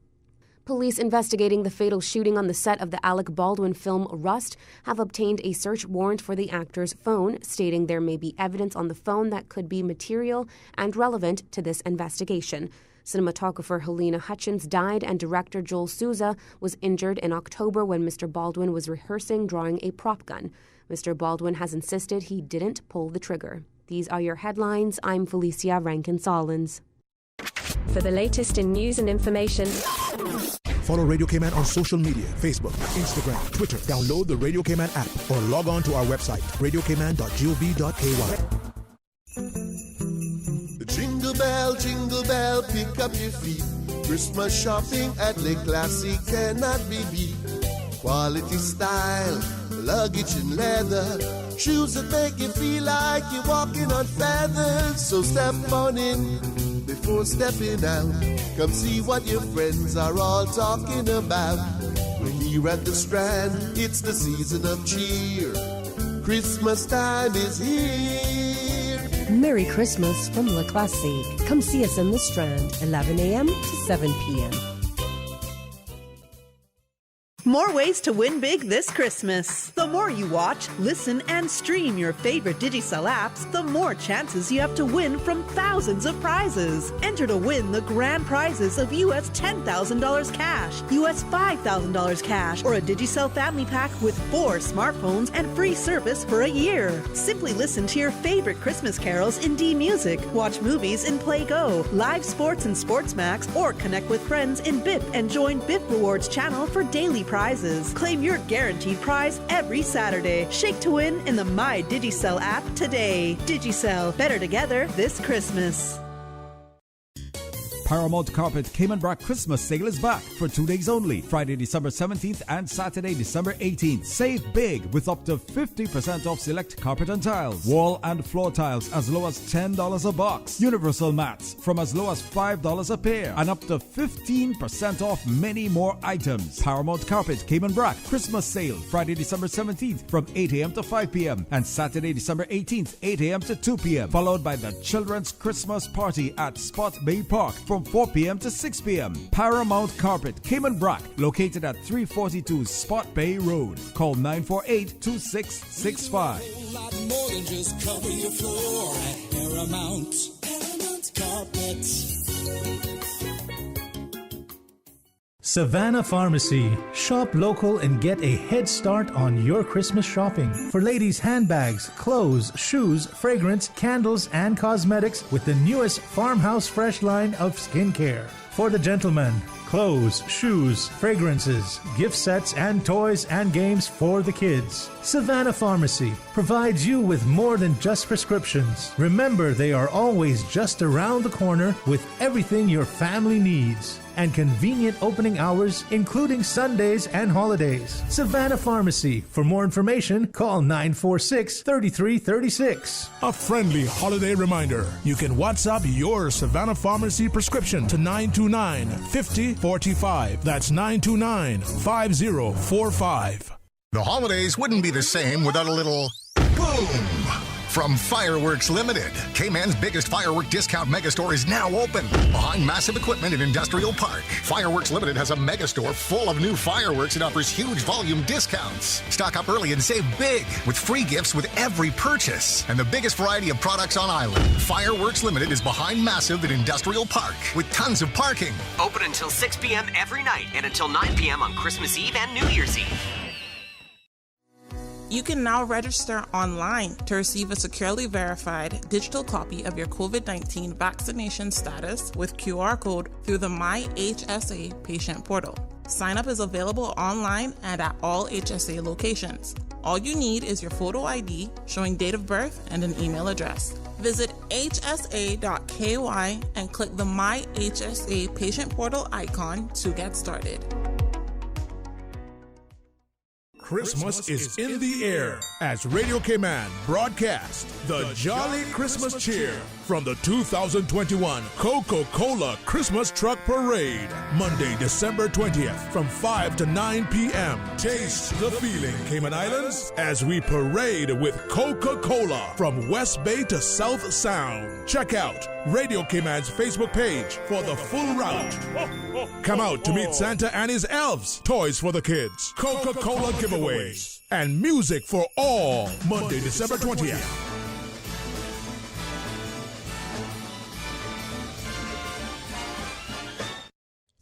Police investigating the fatal shooting on the set of the Alec Baldwin film Rust have obtained a search warrant for the actor's phone, stating there may be evidence on the phone that could be material and relevant to this investigation. Cinematographer Helena Hutchins died and director Joel Souza was injured in October when Mr. Baldwin was rehearsing drawing a prop gun. Mr. Baldwin has insisted he didn't pull the trigger. These are your headlines. I'm Felicia Rankin-Solins. For the latest in news and information, follow Radio Cayman on social media, Facebook, Instagram, Twitter. Download the Radio Cayman app or log on to our website, radiocayman.gov.ky. Jingle bell, pick up your feet. Christmas shopping at Le Classic cannot be beat. Quality style, luggage and leather, shoes that make you feel like you're walking on feathers. So step on in before stepping out. Come see what your friends are all talking about. We're here at the Strand, it's the season of cheer. Christmas time is here. Merry Christmas from Le Classique. Come see us in the Strand, 11 a.m. to 7 p.m. More ways to win big this Christmas. The more you watch, listen, and stream your favorite Digicel apps, the more chances you have to win from thousands of prizes. Enter to win the grand prizes of U.S. $10,000 cash, U.S. $5,000 cash, or a Digicel family pack with 4 smartphones and free service for a year. Simply listen to your favorite Christmas carols in D Music, watch movies in Play Go, live sports in SportsMax, or connect with friends in BIP and join BIP Rewards channel for daily prizes. Claim your guaranteed prize every Saturday. Shake to win in the My Digicel app today. Digicel, better together this Christmas. Paramount Carpet Cayman Brac Christmas sale is back for 2 days only, Friday, December 17th and Saturday, December 18th. Save big with up to 50% off select carpet and tiles, wall and floor tiles as low as $10 a box, universal mats from as low as $5 a pair, and up to 15% off many more items. Paramount Carpet Cayman Brac Christmas sale, Friday, December 17th from 8 a.m. to 5 p.m. and Saturday, December 18th, 8 a.m. to 2 p.m. Followed by the Children's Christmas Party at Spot Bay Park from 4 p.m. to 6 p.m. Paramount Carpet Cayman Brac, located at 342 Spot Bay Road. Call 948-2665. More than just cover your floor at Paramount Carpet. Savannah Pharmacy. Shop local and get a head start on your Christmas shopping. For ladies' handbags, clothes, shoes, fragrance, candles, and cosmetics with the newest Farmhouse Fresh line of skincare. For the gentlemen, clothes, shoes, fragrances, gift sets, and toys and games for the kids. Savannah Pharmacy provides you with more than just prescriptions. Remember, they are always just around the corner with everything your family needs. And convenient opening hours, including Sundays and holidays. Savannah Pharmacy. For more information, call 946-3336. A friendly holiday reminder. You can WhatsApp your Savannah Pharmacy prescription to 929-5045. That's 929-5045. The holidays wouldn't be the same without a little boom from Fireworks Limited. Cayman's biggest firework discount megastore is now open behind Massive Equipment in Industrial Park. Fireworks Limited has a megastore full of new fireworks and offers huge volume discounts. Stock up early and save big with free gifts with every purchase and the biggest variety of products on island. Fireworks Limited is behind Massive in Industrial Park with tons of parking. Open until 6 p.m. every night and until 9 p.m. on Christmas Eve and New Year's Eve. You can now register online to receive a securely verified digital copy of your COVID-19 vaccination status with QR code through the My HSA patient portal. Sign up is available online and at all HSA locations. All you need is your photo ID showing date of birth and an email address. Visit hsa.ky and click the My HSA patient portal icon to get started. Christmas is in the air as Radio Cayman broadcasts the Jolly Christmas Cheer from the 2021 Coca-Cola Christmas Truck Parade, Monday, December 20th from 5 to 9 p.m. Taste the feeling, Cayman Islands, as we parade with Coca-Cola from West Bay to South Sound. Check out Radio Cayman's Facebook page for the full route. Come out to meet Santa and his elves, toys for the kids, Coca-Cola giveaways, and music for all, Monday, December 20th.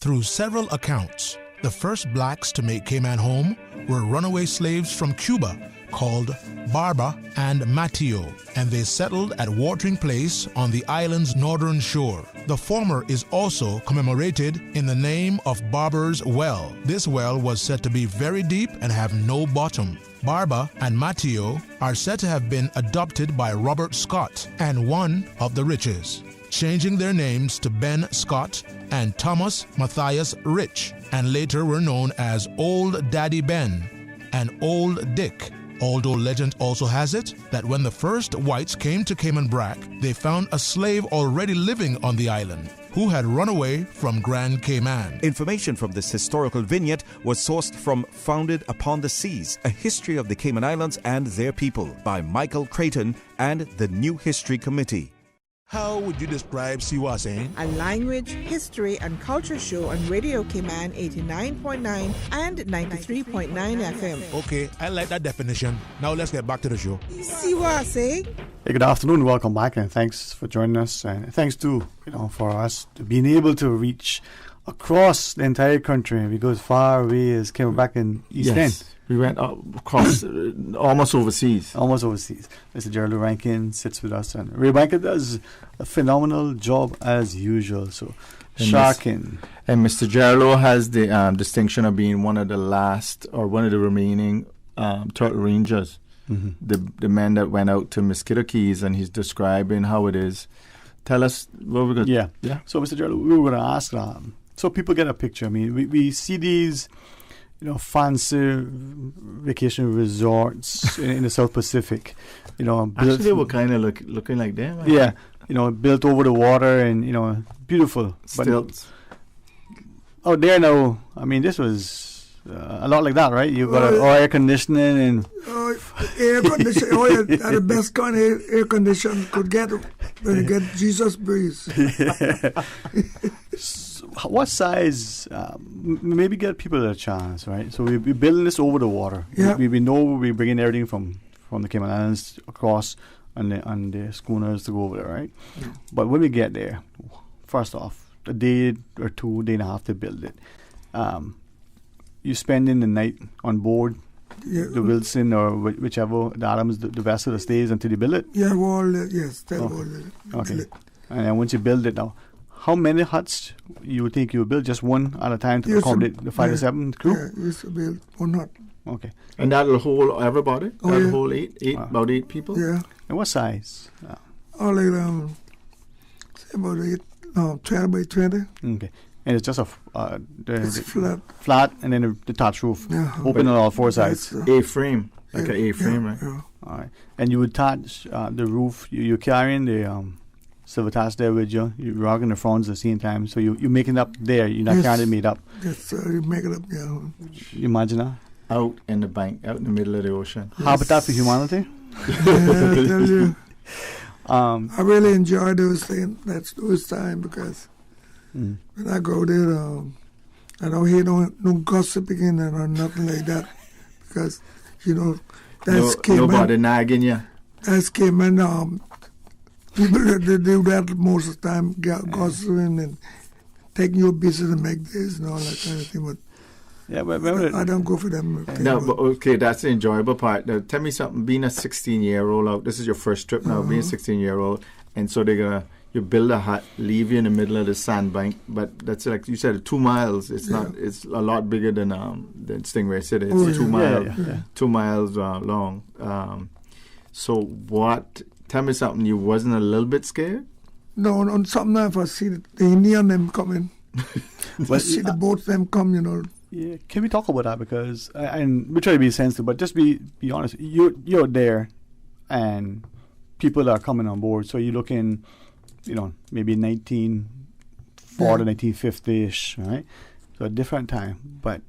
Through several accounts, the first blacks to make Cayman home were runaway slaves from Cuba called Barbara and Mateo, and they settled at Watering Place on the island's northern shore. The former is also commemorated in the name of Barbara's Well. This well was said to be very deep and have no bottom. Barbara and Mateo are said to have been adopted by Robert Scott and one of the Riches, changing their names to Ben Scott and Thomas Matthias Rich, and later were known as Old Daddy Ben and Old Dick. Although legend also has it that when the first whites came to Cayman Brac, they found a slave already living on the island who had run away from Grand Cayman. Information from this historical vignette was sourced from Founded Upon the Seas, A History of the Cayman Islands and Their People by Michael Creighton and the New History Committee. How would you describe WHA AH SAYIN? A language, history, and culture show on Radio Cayman 89.9 and 93.9 FM. Okay, I like that definition. Now let's get back to the show. WHA AH SAYIN? Hey, good afternoon, welcome back, and thanks for joining us. And thanks to for us to being able to reach across the entire country. We go as far away as Cayman Brac in East End. We went across, almost overseas. Almost overseas. Mr. Gerald Rankin sits with us, and Ray Banker does a phenomenal job as usual. So, shocking. And Mr. Gerald has the distinction of being one of the last, or one of the remaining turtle rangers. Mm-hmm. The men that went out to Mosquito Keys, and he's describing how it is tell us what we're going to... Yeah. So, Mr. Gerald, we were going to ask, so people get a picture. I mean, we see these, fancy vacation resorts in the South Pacific. Actually, they were kind of looking like them. Yeah. Built over the water and, beautiful. Stilts. But out there now, I mean, this was a lot like that, right? You've got air conditioning and... air conditioning. That's the best kind of air conditioning could get when you get Jesus breeze. So what size? Maybe get people a chance, right? So we're building this over the water. Yeah. We know we're bringing everything from the Cayman Islands across on the schooners to go over there, right? Yeah. But when we get there, first off, a day or two, day and a half to build it. You spending the night on board the Wilson or whichever the Adams, the vessel that stays until you build it? Yeah, Okay. And then once you build it now, how many huts you would think you would build? Just one at a time to accommodate the 5 to 7 crew? Yeah, used to build one hut. Okay. And that'll hold everybody? Oh, that'll yeah. hold about 8 people? Yeah. And what size? Say about 20 by 20. Okay. And it's just it's flat. Flat, and then the thatch roof. Yeah. Open on all 4 sides. A-frame. Like an A-frame, right? Yeah. All right. And you would attach the roof. You're carrying the silver thatch there with you. You're rocking the fronds at the same time. So you're making it up there. You're not carrying it made up. Yes, you make it up, yeah. You imagine that? Out in the bank, out in the middle of the ocean. Yes. Habitat for Humanity? Yeah, I tell you. I really enjoy those things. That's those times because when I go there, I don't hear no gossiping or nothing like that because that's Cayman. Nobody nagging you. That's Cayman. People they do that most of the time, gossiping and taking your business and make this and all that kind of thing. But yeah, but I don't go for them. No, but okay, that's the enjoyable part. Now, tell me something. Being a 16-year-old out, this is your first trip now. Being a 16-year-old, and so you build a hut, leave you in the middle of the sandbank. But that's like you said, 2 miles. It's not. It's a lot bigger than Stingray City. It's 2 miles. 2 miles long. So what? Tell me something. You wasn't a little bit scared? No. Sometimes I see the Indian them coming. I see the boats them come. Yeah, can we talk about that? Because and we try to be sensitive, but just be honest. You're there, and people are coming on board. So you're looking, maybe 1940, 1950-ish, right? So a different time. But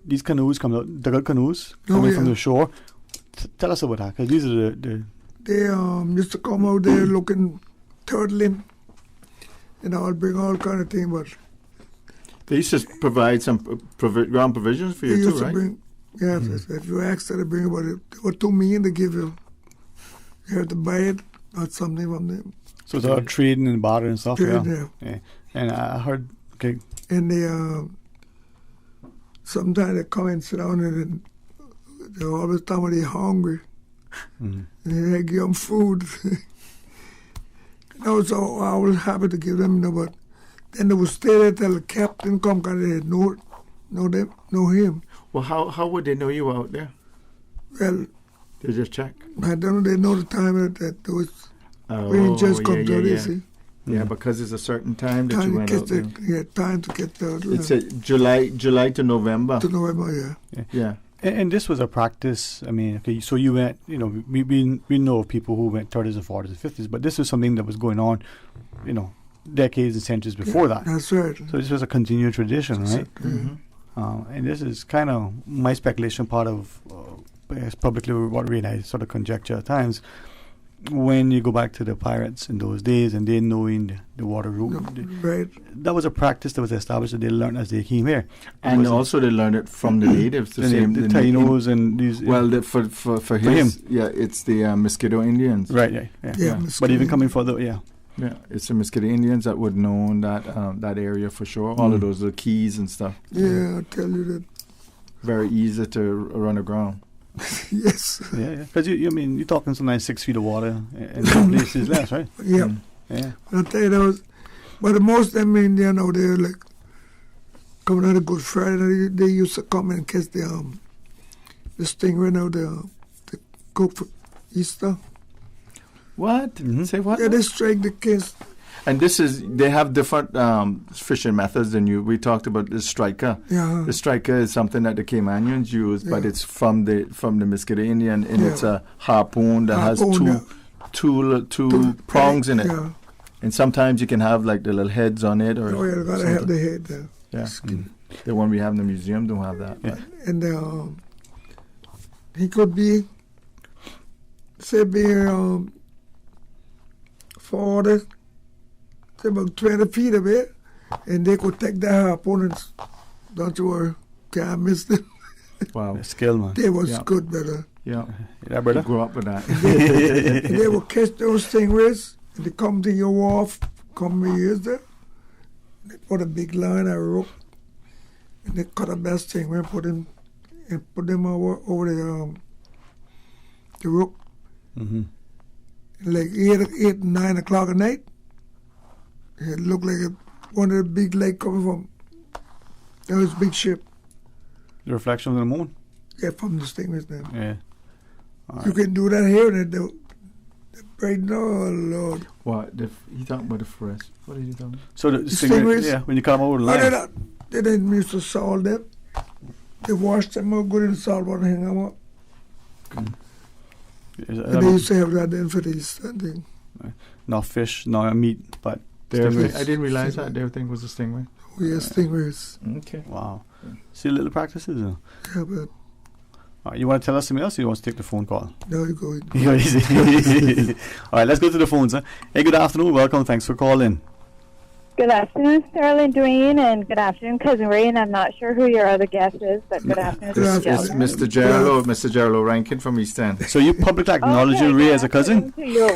these canoes come out, the good canoes coming from the shore. Tell us about that, because these are the. They used to come out there looking turtling, I'll bring all kind of things, but. They used to provide some ground provisions for you too, right? If you asked them to bring about it, they were $2 million to give you. You have to buy it, not something from them. So it's all trading and barter and stuff, yeah. And I heard, okay. And they, sometimes they come and sit down and they always tell me they're hungry. And they give them food. So I was happy to give them, but then they would stay there till the captain come because they know him. Well, how would they know you were out there? Well, they just check. I don't know. They know the time that there was. When you just come to this. Yeah, because it's a certain time that you went out there. Yeah, time to get there. It's July to November. To November, yeah. And this was a practice. I mean, okay, so you went. We know of people who went 30s and 40s and 50s, but this was something that was going on. Decades and centuries before that. That's right. So this was a continued tradition, right? Mm-hmm. And this is kind of my speculation, part of publicly what we and I sort of conjecture at times. When you go back to the pirates in those days and they knowing the water route, right. That was a practice that was established that they learned as they came here. And also they learned it from the natives. The Tainos and these. Well, for him, it's the Mosquito Indians. Right, yeah. But even coming further, Yeah, it's the Mosquito Indians that would know that area for sure. All of those little keys and stuff. Yeah, I'll tell you that. Very easy to run aground. Yes. Yeah. Because you're talking sometimes 6 feet of water and some places less, right? Yeah. I'll tell you but most of them Indian out there, like coming out of Good Friday, they used to come and catch the stingray now, the cook for Easter. What? Mm-hmm. Say what? Yeah, they strike the kids. And they have different fishing methods than you. We talked about the striker. Yeah. The striker is something that the Caymanians use, but it's from the Muscatine Indian, and it's a harpoon that has two prongs in it. Yeah. And sometimes you can have like the little heads on it, or you gotta have the head there. Yeah. The one we have in the museum don't have that. Yeah. And he could be, say, 40, say about 20 feet of it, and they could take that harpoon and, don't you worry, can't miss them. Wow. Skill, man. They was good, brother. Yeah. Yeah, brother. You grew up with that. And they would catch those stingrays, and they come to your wharf, come where you is there. They put a big line, a rope, and they cut up that stingray and put them over the rope. Mm-hmm. Like 8, 9 o'clock at night, it looked like one of the big lights coming from, that was a big ship. The reflection of the moon? Yeah, from the stingrays then. Yeah. You can do that here, and the bright, oh Lord. What? He talking about the forest. What did he talking about? So the stingrays, yeah, when you come over the line. They didn't use to salt them. They washed them out good in salt water and hang them up. And they used to have that then for these thing. No fish, no meat, but stingrays. I didn't realize that everything was a stingray. Oh, yeah, stingrays. Okay. Wow. See little practices? Yeah, but. You want to tell us something else, or you want to take the phone call? No, you go. All right, let's go to the phones. Huh? Hey, good afternoon. Welcome. Thanks for calling. Good afternoon, Sterling Dwayne, and good afternoon, Cousin Ray. And I'm not sure who your other guest is, but good afternoon. It's Mr. Gerald Rankin from East End. So you publicly acknowledge Ray as a cousin? To you,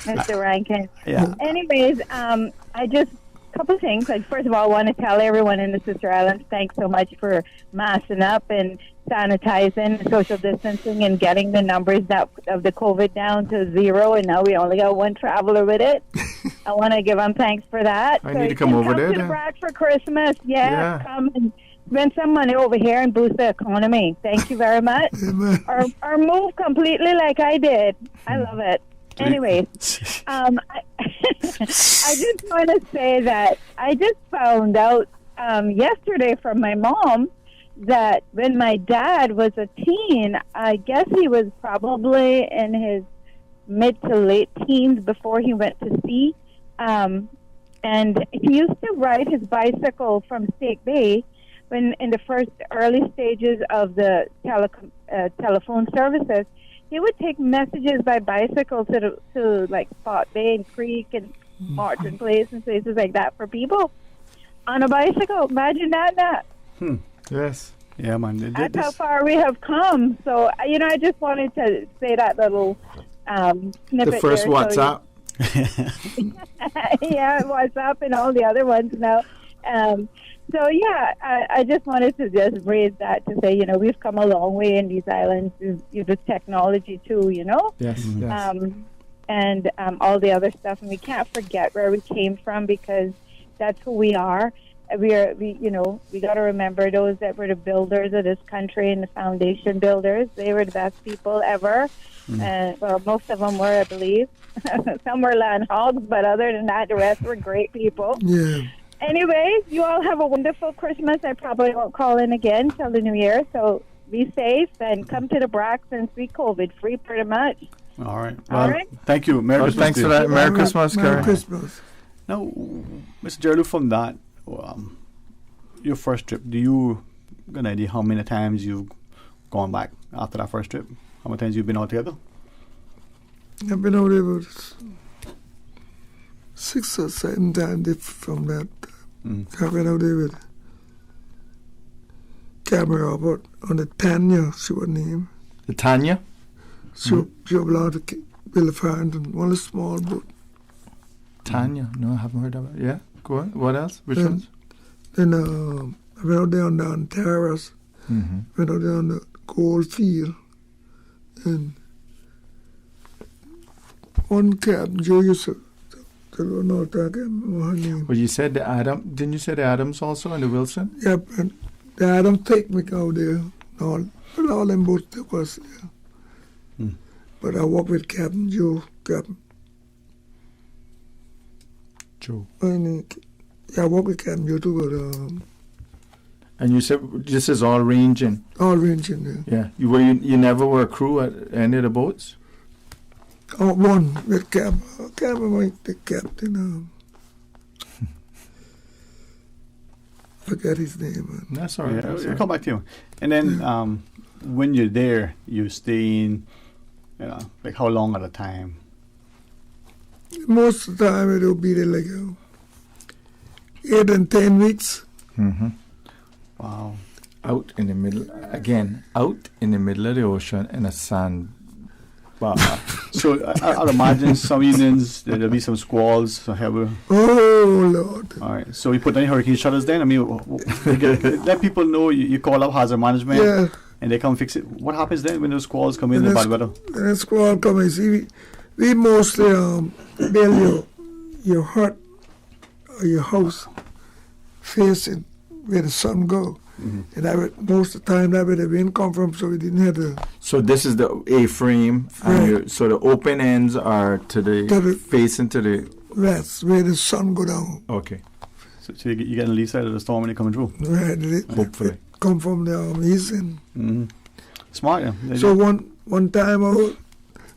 Mr. Rankin. Yeah. Anyways, I just couple of things. Like, first of all, I want to tell everyone in the Sister Islands, thanks so much for masking up and sanitizing, social distancing, and getting the numbers of the COVID down to 0. And now we only got one traveler with it. I want to give them thanks for that. I need to come over there. Come to the Brack for Christmas. Yeah, come and spend some money over here and boost the economy. Thank you very much. or move completely like I did. I love it. Anyways, I just want to say that I just found out yesterday from my mom that when my dad was a teen, I guess he was probably in his mid to late teens before he went to sea. And he used to ride his bicycle from Stake Bay when in the first early stages of the telephone services. He would take messages by bicycle to like Spot Bay and Creek and Martin Place and places like that for people on a bicycle. Imagine that. Yes. Yeah, man. That's how far we have come. So, I just wanted to say that little snippet. The first there, WhatsApp. Yeah, WhatsApp and all the other ones now. So, yeah, I just wanted to just raise that to say, we've come a long way in these islands with technology too, Yes, yes. And all the other stuff. And we can't forget where we came from because that's who we are. We got to remember those that were the builders of this country and the foundation builders. They were the best people ever. Well, most of them were, I believe. Some were land hogs, but other than that, the rest were great people. Yeah. Anyways, you all have a wonderful Christmas. I probably won't call in again till the new year, so be safe and come to the Brack since we COVID-free pretty much. All right. All right. Thank you. Merry Christmas. Thanks for that. Merry Christmas, Merry Christmas. Now, Mr. Gerald, from that, your first trip, do you got an idea how many times you've gone back after that first trip? How many times you've been out together? I've been out there about 6 or 7 times from that. I've been out there with camera about on the Tanya, she was named. The Tanya? She belonged to Billy Farrington, one of the small boat. Tanya? No, I haven't heard of it. Yeah, go on. What else? Which ones? Then I went out there on the terrace. Went out there on the gold field. And one Captain Joe used to know that I can't remember her name. Well, you said the Adam. Didn't you say the Adams also and the Wilson? Yep, and the Adams take me out there. All them boats took us there. But I walked with Captain Joe. Joe. I work with Captain Joe too, And you said this is all ranging? All ranging, yeah. You never were a crew at any of the boats? One with the captain. Forget his name. That's all right. We'll come back to you. And then when you're there, you're staying, like how long at a time? Most of the time it'll be there like 8 and 10 weeks. Mm-hmm. Wow. Out in the middle of the ocean in a sand. Wow. So I'd imagine some evenings there'll be some squalls, some heavy. Oh Lord! All right. So you put any hurricane shutters then? I mean, let people know you call up hazard management. Yeah. And they come fix it. What happens then when those squalls come in the bad weather? When the squall comes, we mostly build your hut or your house facing where the sun go. Mm-hmm. And most of the time that where the wind come from, so we didn't have to. So this is the A-frame, and so the open ends are facing to the west, where the sun go down. Okay. So you get on the lee side of the storm when you're coming through. Right. Hopefully. Come from the east end. Mm-hmm. Smart, yeah. So one time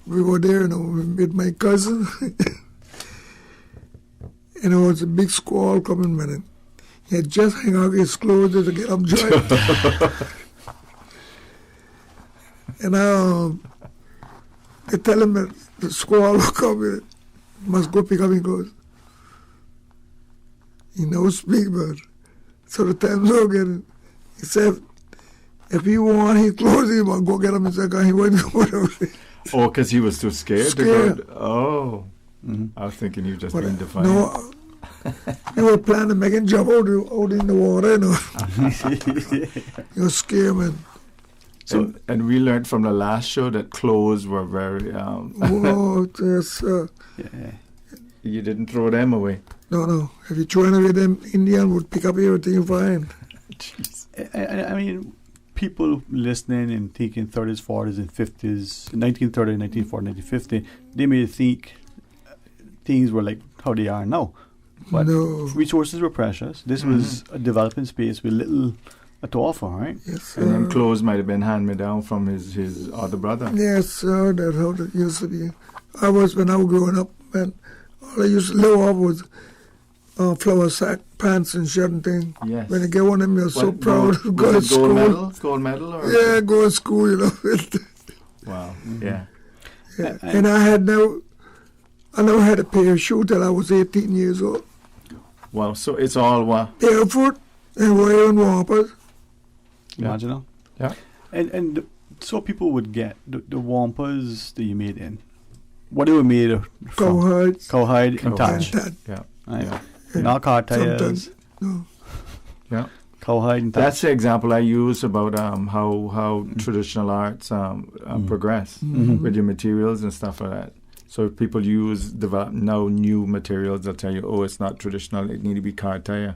we were there, with my cousin, and there was a big squall coming, man. He had just hang out his clothes to get up dry. And they tell him that the squall will come, must go pick up his clothes. He knows speak, but so the time's all getting. He said, if he want his clothes, he must go get them in second. He went to go. Oh, because he was too scared? Scared. To go? Oh. Mm-hmm. I was thinking you just been defiant. No, you were planning to make him jump out in the water, You're scared, man. So, and we learned from the last show that clothes were very... oh, yes, yeah. You didn't throw them away? No. If you throw away them, Indian would pick up everything you find. Jeez. I mean, people listening and thinking 30s, 40s, and 50s, 1930, 1940, 1950, they may think things were like how they are now. But resources were precious. This was a developing space with little to offer, right? Yes, sir. And then clothes might have been hand-me-down from his other brother. Yes, sir. That's how it used to be. When I was growing up, man, all I used to live off was flour sack, pants and shirt and thing. Yes. When I get one of them, you're so proud to go to school. Gold medal? Or? Yeah, go to school, Wow. Mm-hmm. Yeah. And I never had a pair of shoes till I was 18 years old. Wow, so it's all what? Barefoot and wearing wampers. Imagine. Yeah. And so people would get the wampers that you made in. What they were made of? Cowhide and thatch. Yeah. Right. Not car tires. No. Yeah. Cowhide and thatch. That's the example I use about how traditional arts progress with your materials and stuff like that. So if people develop now new materials, they'll tell you, oh, it's not traditional, it need to be car tire.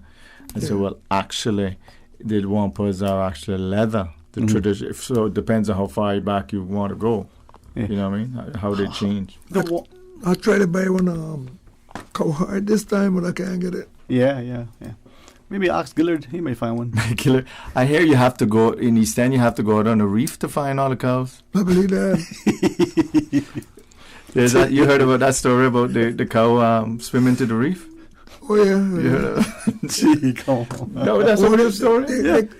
And so, well, actually, the wampers are actually leather. The tradition. So it depends on how far back you want to go. Yeah. You know what I mean? How they change. I tried to buy one cowhide this time, but I can't get it. Yeah. Maybe ask Gillard. He may find one. Gillard. I hear you have to go in East End. You have to go out on a reef to find all the cows. I believe that. You heard about that story about the cow swimming to the reef? Oh, yeah. You heard of that? No, that's a real story?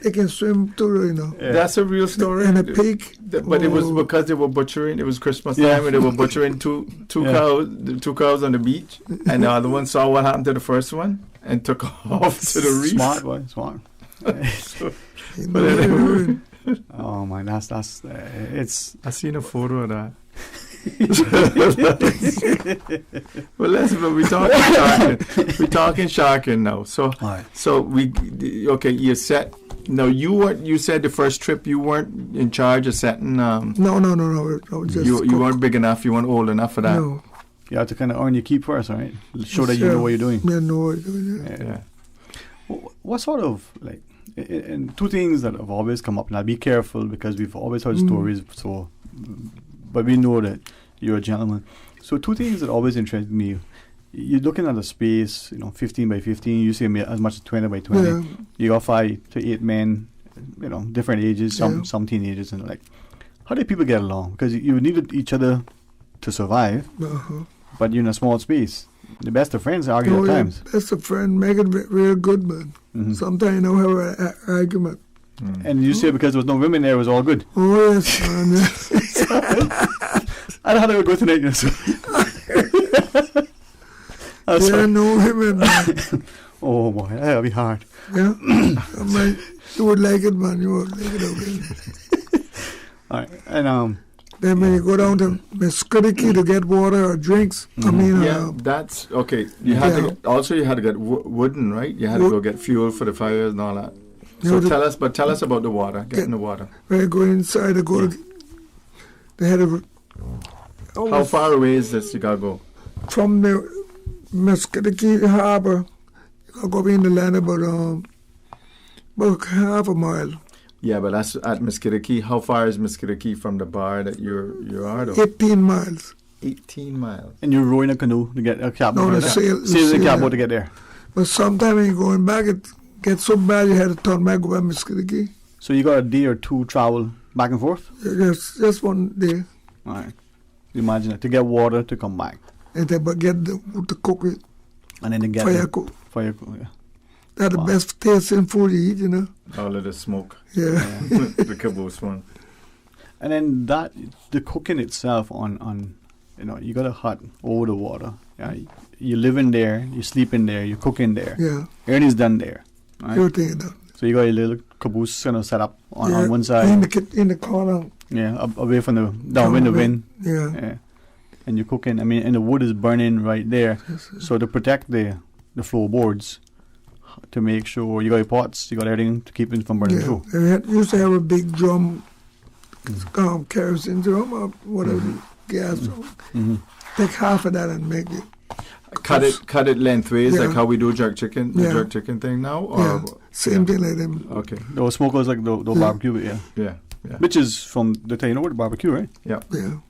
They can swim too, Yeah. That's a real story? And a pig. But it was because they were butchering. It was Christmas time and they were butchering two cows on the beach. And the other one saw what happened to the first one and took off to the reef. Smart, boy. Smart. But anyway. Oh, my. That's it's... I seen a photo of that. Well, we're talking sharking now. So you set. No, you said the first trip you weren't in charge of setting. No. You weren't big enough. You weren't old enough for that. No. You have to kind of earn your keep first, right? Show that you know what you're doing. Yeah, know what you're doing. Yeah. What sort of and two things that have always come up. Now, be careful because we've always heard stories. But we know that you're a gentleman. So two things that always interested me you're looking at a space, 15 by 15. You see as much as 20 by 20. Yeah. You got 5 to 8 men, different ages, some teenagers, and like, how do people get along? Because you needed each other to survive, but you're in a small space. The best of friends argue at times. Best of friend make it real good, man. Sometimes you don't have an argument. And you say because there was no women there, it was all good. Oh yes, man. I don't know how to go tonight. No women, man. Oh boy, that'll be hard. Yeah, you would like it, man. You would like it, okay. All right, and then when you go down to Mesquite to get water or drinks, that's okay. You had to get wooden, right? You had to go get fuel for the fires and all that. So tell us about the water. Getting the water. When you go inside, they had a. How far away is this? You gotta go from the Mesquite Harbor. You gotta go in the land about half a mile. Yeah, but that's at Mesquite. How far is Mesquite from the bar that you're at? 18 miles. 18 miles. And you're rowing a canoe to get a cab. No, sail the cab to get there. But sometimes when you're going back, it gets so bad you had to turn back over Mesquite. So you got a day or two travel back and forth? Yes, just one day. All right. Imagine it, to get water to come back. And then get the wood to cook it. And then to get fire cook, yeah. That's the best tasting food you eat, All of the smoke. Yeah. The caboose one. And then the cooking itself on you got a hut over the water. Yeah. You live in there, you sleep in there, you cook in there. Yeah. Everything's done there. Right? Everything is done. So you got a little caboose set up on one side. In the corner. Yeah, away from the downwind, the wind. Yeah. And you're cooking. I mean, and the wood is burning right there. Yes. So to protect the floorboards, to make sure you got your pots, you got everything to keep it from burning through. They used to have a big drum, kerosene drum or whatever, gas drum. Take half of that and make it. Cut it lengthways, like how we do jerk chicken, the jerk chicken thing now? Or same thing like them. Okay. Those smokers like the barbecue, Yeah. Which is from the Taino barbecue, right? Yeah.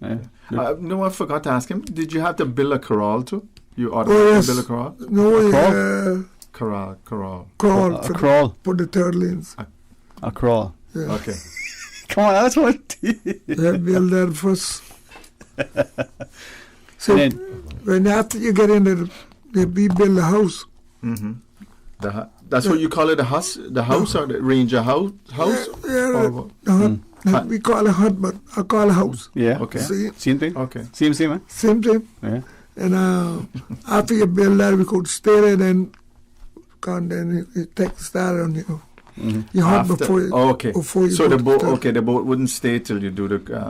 Yeah. I forgot to ask him. Did you have to build a corral too? You yes. build a corral? No, Corral. Crawl. For the turtlings. A crawl. Yeah. Okay. Come on, that's what. They build that first. So when after you get in there, we build a house. Mm-hmm. That's what you call it, the house or the ranger house? Yeah, the hut. We call it a hut, but I call it a house. Yeah. Okay. Same thing? Okay. Same, eh? Same thing. Yeah. And after you build that, we could stay there, then you take the start on you. You hut before you. Oh, okay. Before you so the boat, the boat wouldn't stay till you do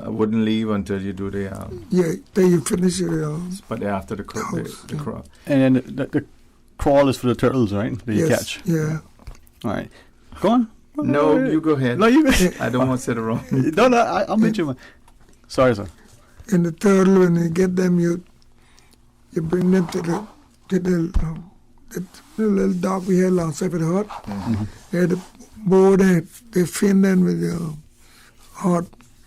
wouldn't leave until you do the. Yeah, till you finish it. But after the crawl. And then the crawl is for the turtles, right? That you catch. Yeah. All right. Go on. No, you go ahead. No, you go ahead. I don't want to say it wrong. No, I'll meet you. Sorry, sir. And the turtle, when you get them, you bring them to the little dock we had alongside of the hut. Mm-hmm. They had the board and they fin them with the hot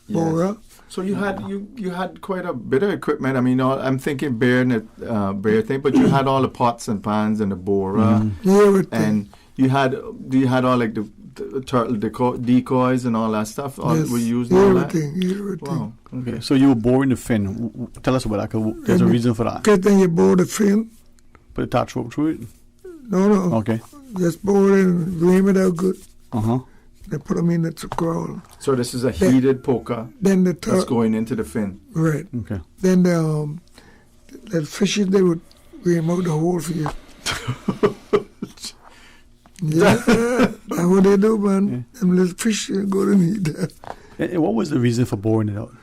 board. So you had quite a bit of equipment. I mean, I'm thinking bear thing, but you had all the pots and pans and the bora, and you had all like the turtle decoys and all that stuff. Yes, were you using all that? Everything. Wow. Okay. So you were boring the fin. Tell us about that. There's a reason for that. Okay, then you bore the fin. Put a touch rope through it. No. Okay. Just bore it and lame it out good. They put them in the crawl. So this is a heated poker. Then that's going into the fin. Right. Okay. Then the fishes, they would ream out the hole for you. Yeah, that's what they do, man. Yeah. Them little fish go and eat that. And what was the reason for boring it out?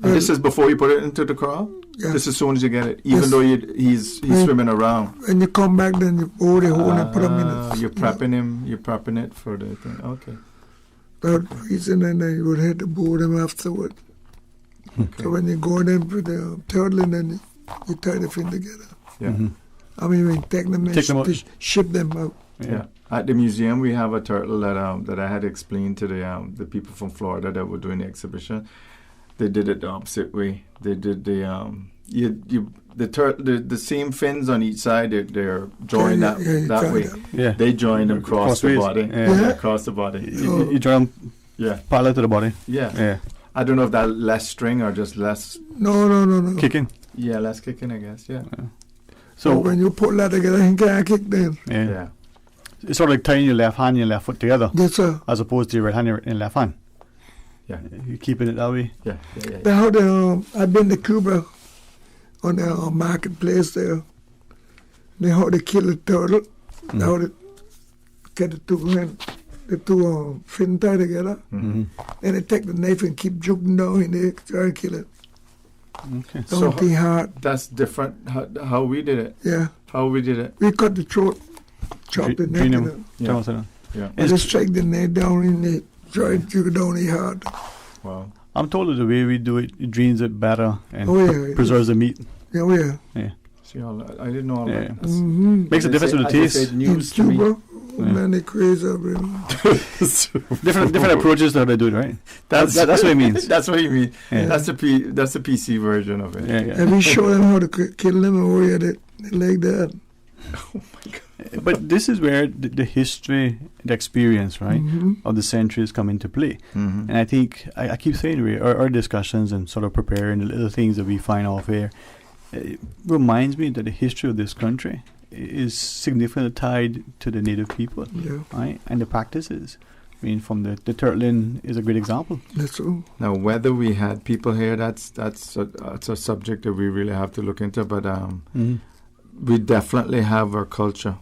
And this is before you put it into the crawl? Yes. Just as soon as you get it, even though he's swimming around. When you come back, then you bore the hole and put him in it. You're prepping it for the thing. Okay. That reason, and then you would have to bore them afterward. Okay. So when you go in for the turtle, and then you tie the fin together. Yeah. Mm-hmm. I mean, when you take them and ship them out. Yeah. At the museum, we have a turtle that I had explained to the people from Florida that were doing the exhibition. They did it the opposite way. They did the same fins on each side, they're joined that way. Yeah. They join them across the body. Across the body. You join them parallel to the body. Yeah. I don't know if that's less string or just less... No. Kicking? Yeah, less kicking, I guess, yeah. So when you put that together, you can't kick then. Yeah. It's sort of like tying your left hand and your left foot together. Yes, sir. As opposed to your right hand and left hand. Yeah. You're keeping it that way. Yeah. I've been to Cuba on the marketplace there. How they kill a turtle. How they get the two fin tied together. And they take the knife and keep jumping down and they try and kill it. Okay. Don't be hard. That's different how we did it. Yeah. How we did it. We cut the throat, chop the neck. And just strike the neck down and they try to chew it down hard. Wow. I'm told that the way we do it, it drains it better and preserves the meat. Yeah. See, all that. I didn't know all that. Makes a difference with the taste. News in Cuba, man, they crazy over different approaches to how they do it, right? That's what it means. That's what you mean. Yeah. That's the PC version of it. And we show them how to kill them over they like that. Oh my God. But this is where the history, the experience, right, of the centuries come into play. And I think, I keep saying our discussions and sort of preparing the little things that we find off here, it reminds me that the history of this country is significantly tied to the native people, right, and the practices. I mean, from the turtling is a great example. That's true. Now, whether we had people here, that's a subject that we really have to look into. But we definitely have our culture,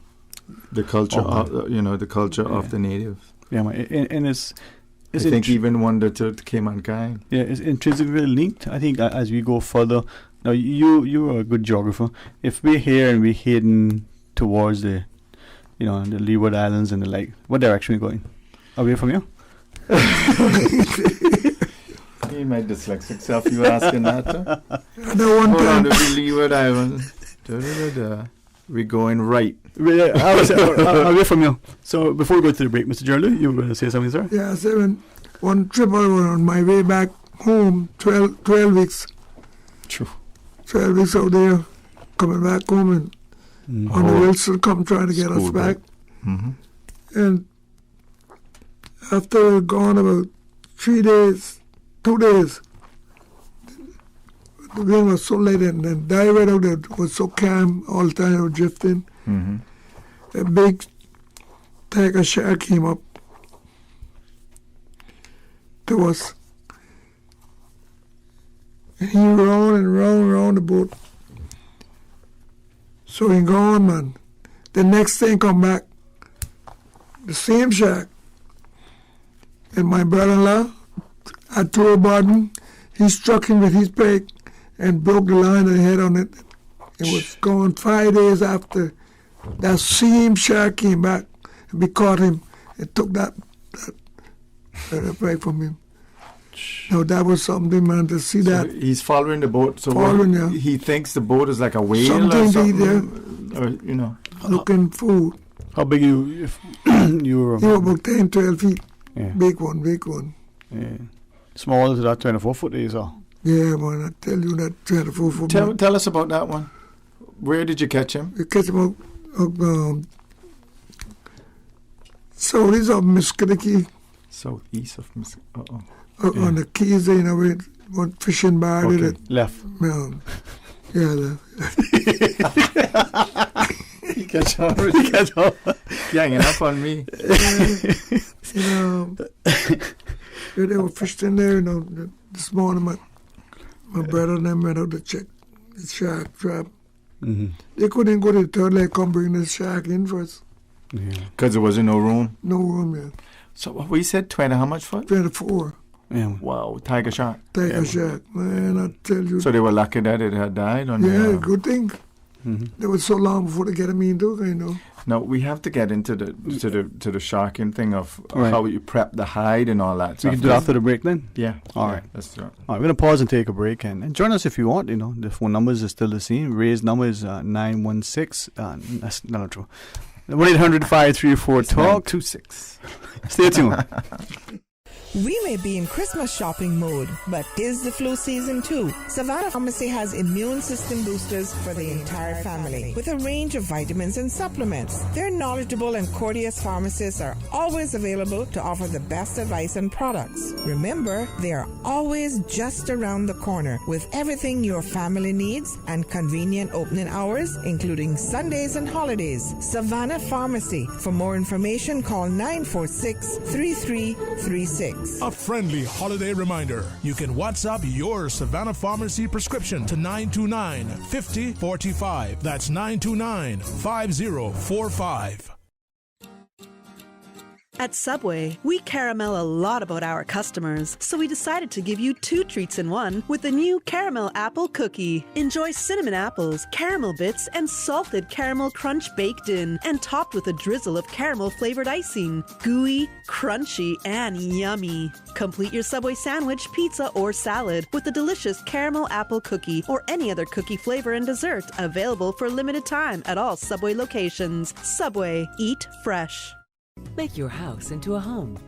the culture of the culture of the natives. Yeah, and it's I think even wonder to Caymankind. Yeah, it's intrinsically linked. I think as we go further. Now, you are a good geographer. If we're here and we're heading towards the Leeward Islands and the like, what direction are we going? Away from you? You my dyslexic self, you were asking that, huh? Hold on to the Leeward Islands. We're going right. Away from you. So, before we go to the break, Mr. Gerlu, you were going to say something, sir? Yeah, one trip I went on my way back home, 12 weeks. True. 12 weeks out there, coming back home, and on the Wilson come trying to get us back. And after gone about 2 days, the wind was so light and the dive right out there was so calm all the time, it was drifting. A big tiger shark came up to us. And he round and round the boat. So he gone, man. The next thing come back, the same shark. And my brother-in-law, I threw a button. He struck him with his pike and broke the line of the head on it. It was gone 5 days after. That same shark came back and we caught him and took that pike from him. No, that was something, man, to see so that. He's following the boat. So he thinks the boat is like a whale or looking food. How big you were? You were about 10, 12 feet. Yeah. Big one. Yeah. Smaller than that 24-foot is all. Yeah, man, I tell you that 24-foot. Tell us about that one. Where did you catch him? We catch him southeast of Mesquite. Southeast of Mesquite. On the keys, with one fishing bar. Okay. Left. Left. You catch on. Ganging up on me. They were fishing there, this morning my brother and them went out to check the shark trap. They couldn't go to the third leg, come bring the shark in first. Because there wasn't no room? No room, yeah. So what we said, 20, how much for it? 24. Yeah. Wow, tiger shark. Shark, man, I tell you. So they were lucky that it had died? Good thing. They were so long before they get him into, Now we have to get into the sharking thing of how you prep the hide and all that. So you can do after the break then? Yeah. All right. Let's do it. All right, we're going to pause and take a break and join us if you want. The phone numbers are still the same. Ray's number is 916. That's not true. 1-800-534-TALK. 926. Stay tuned. We may be in Christmas shopping mode, but is the flu season too. Savannah Pharmacy has immune system boosters for the entire family with a range of vitamins and supplements. Their knowledgeable and courteous pharmacists are always available to offer the best advice and products. Remember, they are always just around the corner with everything your family needs and convenient opening hours, including Sundays and holidays. Savannah Pharmacy. For more information, call 946-3336. A friendly holiday reminder. You can WhatsApp your Savannah Pharmacy prescription to 929-5045. That's 929-5045. At Subway, we caramel a lot about our customers, so we decided to give you 2 treats in one with the new Caramel Apple Cookie. Enjoy cinnamon apples, caramel bits, and salted caramel crunch baked in, and topped with a drizzle of caramel-flavored icing. Gooey, crunchy, and yummy. Complete your Subway sandwich, pizza, or salad with the delicious Caramel Apple Cookie or any other cookie flavor and dessert, available for a limited time at all Subway locations. Subway. Eat fresh. Make your house into a home.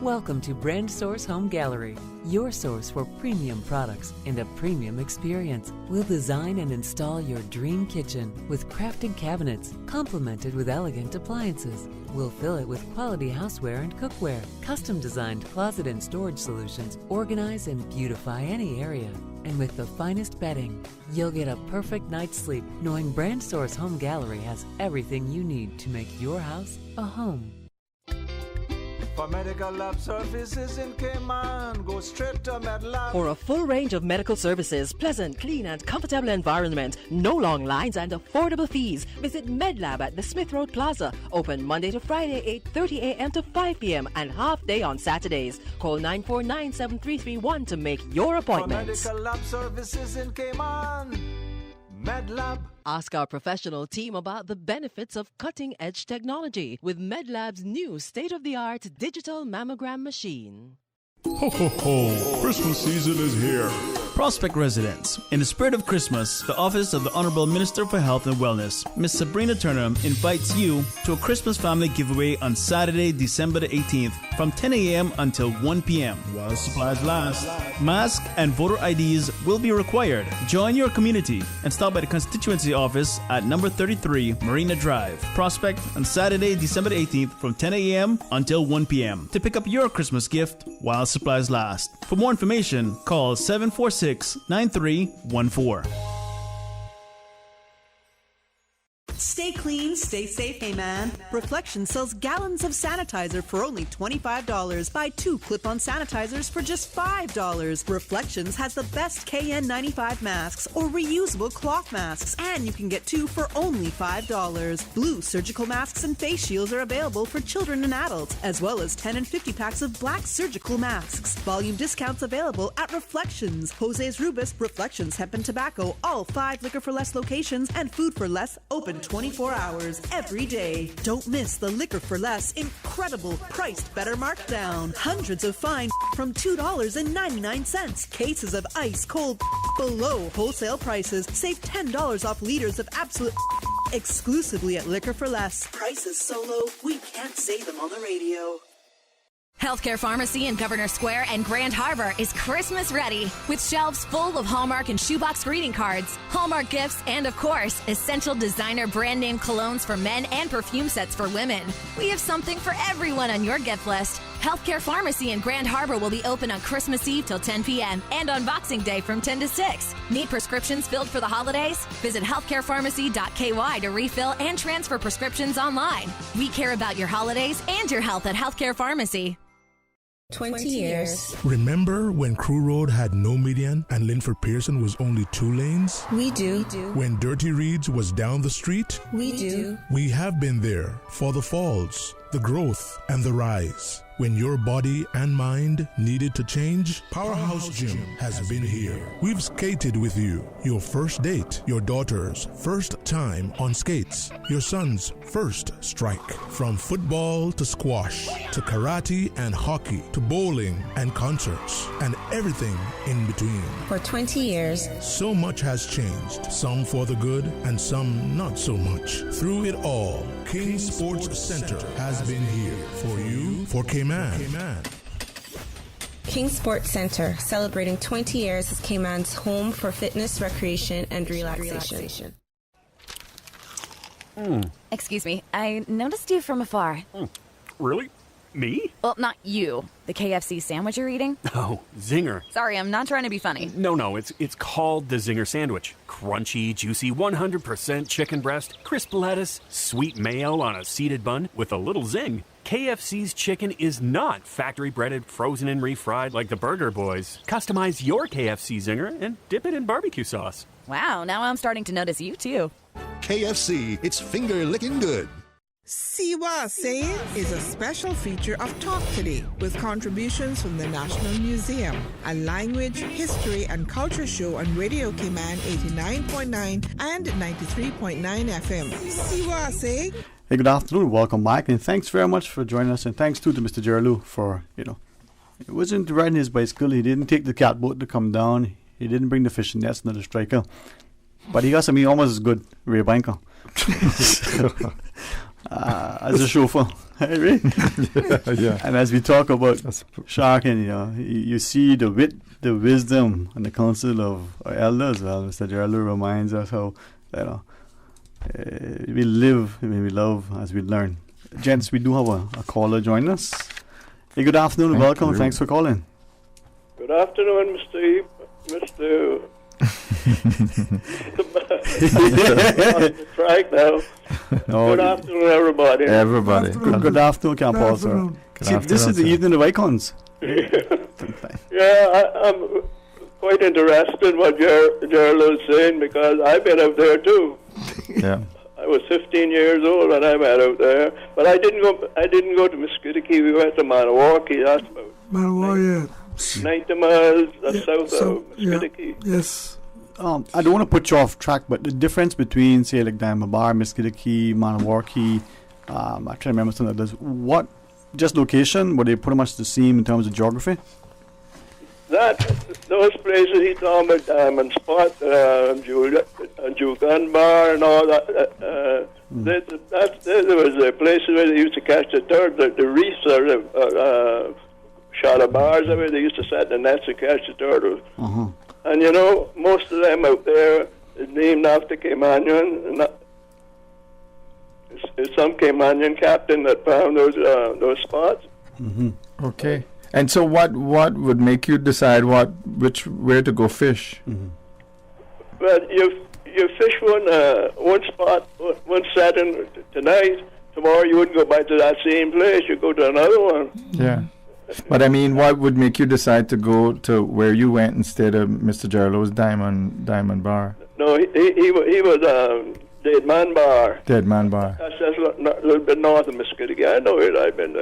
Welcome to Brand Source Home Gallery, your source for premium products and a premium experience. We'll design and install your dream kitchen with crafted cabinets, complemented with elegant appliances. We'll fill it with quality houseware and cookware. Custom-designed closet and storage solutions organize and beautify any area. And with the finest bedding, you'll get a perfect night's sleep knowing Brand Source Home Gallery has everything you need to make your house a home. For medical lab services in Cayman, go straight to MedLab. For a full range of medical services, pleasant, clean and comfortable environment, no long lines and affordable fees, visit MedLab at the Smith Road Plaza. Open Monday to Friday, 8:30 a.m. to 5 p.m. and half day on Saturdays. Call 949-7331 to make your appointments. For medical lab services in Cayman, MedLab. Ask our professional team about the benefits of cutting-edge technology with MedLab's new state-of-the-art digital mammogram machine. Ho, ho, ho! Christmas season is here. Prospect residents, in the spirit of Christmas, the Office of the Honorable Minister for Health and Wellness, Ms. Sabrina Turner, invites you to a Christmas family giveaway on Saturday, December the 18th from 10 a.m. until 1 p.m. while supplies last. Mask and voter IDs will be required. Join your community and stop by the constituency office at number 33 Marina Drive, Prospect, on Saturday, December the 18th from 10 a.m. until 1 p.m. to pick up your Christmas gift while supplies last. For more information, call 746-9314. Stay clean, stay safe, hey man. Reflection sells gallons of sanitizer for only $25. Buy 2 clip-on sanitizers for just $5. Reflections has the best KN95 masks or reusable cloth masks, and you can get 2 for only $5. Blue surgical masks and face shields are available for children and adults, as well as 10 and 50 packs of black surgical masks. Volume discounts available at Reflections, Jose's Rubis, Reflections Hemp and Tobacco, all 5 Liquor for Less locations, and Food for Less, open 24 hours every day. Don't miss the Liquor for Less incredible priced better markdown. Hundreds of fine from $2.99. Cases of ice cold below wholesale prices. Save $10 off liters of absolute exclusively at Liquor for Less. Prices so low we can't say them on the radio. Healthcare Pharmacy in Governor Square and Grand Harbor is Christmas ready with shelves full of Hallmark and shoebox greeting cards, Hallmark gifts, and of course, essential designer brand name colognes for men and perfume sets for women. We have something for everyone on your gift list. Healthcare Pharmacy in Grand Harbor will be open on Christmas Eve till 10 p.m. and on Boxing Day from 10 to 6. Need prescriptions filled for the holidays? Visit healthcarepharmacy.ky to refill and transfer prescriptions online. We care about your holidays and your health at Healthcare Pharmacy. 20 years. Remember when Crew Road had no median and Linford Pearson was only 2 lanes? We do. When Dirty Reeds was down the street? We do. We have been there for the falls, the growth, and the rise. When your body and mind needed to change, Powerhouse Gym has been here. We've skated with you. Your first date, your daughter's first time on skates, your son's first strike. From football to squash, to karate and hockey, to bowling and concerts, and everything in between. For 20 years, so much has changed, some for the good and some not so much. Through it all, King Sports Center has been here for you, for Cayman. King Sports Center, celebrating 20 years as Cayman's home for fitness, recreation, and relaxation. Excuse me, I noticed you from afar. Really? Me? Well, not you. The KFC sandwich you're eating? Oh, Zinger. Sorry, I'm not trying to be funny. No, it's called the Zinger Sandwich. Crunchy, juicy, 100% chicken breast, crisp lettuce, sweet mayo on a seeded bun with a little zing. KFC's chicken is not factory breaded, frozen, and refried like the Burger Boys. Customize your KFC Zinger and dip it in barbecue sauce. Wow, now I'm starting to notice you too. KFC, it's finger licking good. WHA AH Saying is a special feature of Talk Today with contributions from the National Museum, a language, history, and culture show on Radio Cayman 89.9 and 93.9 FM. WHA AH Saying. Hey, good afternoon. Welcome back, and thanks very much for joining us. And thanks too to Mr. Geralou for, it wasn't riding his bicycle. He didn't take the catboat to come down. He didn't bring the fishing nets, nor the striker. But he got something almost as good, Ray Banker. As a chauffeur, right? Yeah. And as we talk about sharking, you see the wit, the wisdom, and the counsel of our elders. Well, Mr. Geralou reminds us how we live, we love as we learn. Gents, we do have a caller join us. Hey, good afternoon, welcome. Thanks for calling. Good afternoon, Mr. Track now. Good afternoon, everybody. Good afternoon, Camp Paul, sir. See, this is the evening of icons. Yeah, I'm quite interested in what Gerald is saying because I've been out there too. Yeah. I was 15 years old when I went out there, but I didn't go to Musketaquay. We went to Maniwaki. That's about 90 miles south of Musketaquay. Yeah. Yes. I don't want to put you off track, but the difference between, say, like Diamond Bar, Musketaquay, Maniwaki, I try to remember some of those. What, just location, were they pretty much the same in terms of geography? Those places he told me, Diamond Spot, Jugan Bar, and all that. There was places where they used to catch the turtle, the reefs or the shallow bars, where they used to set the nets to catch the turtles. And most of them out there is named after Caymanian. It's some Caymanian captain that found those spots. Okay. And so what would make you decide where to go fish? Well, you fish one spot, one setting tonight. Tomorrow you wouldn't go back to that same place. You go to another one. Yeah. But I mean, what would make you decide to go to where you went instead of Mr. Gerallou's Diamond Bar? No, he was Dead Man Bar. Dead Man Bar. That's just a little bit north of Musketaquay. I know it. I've been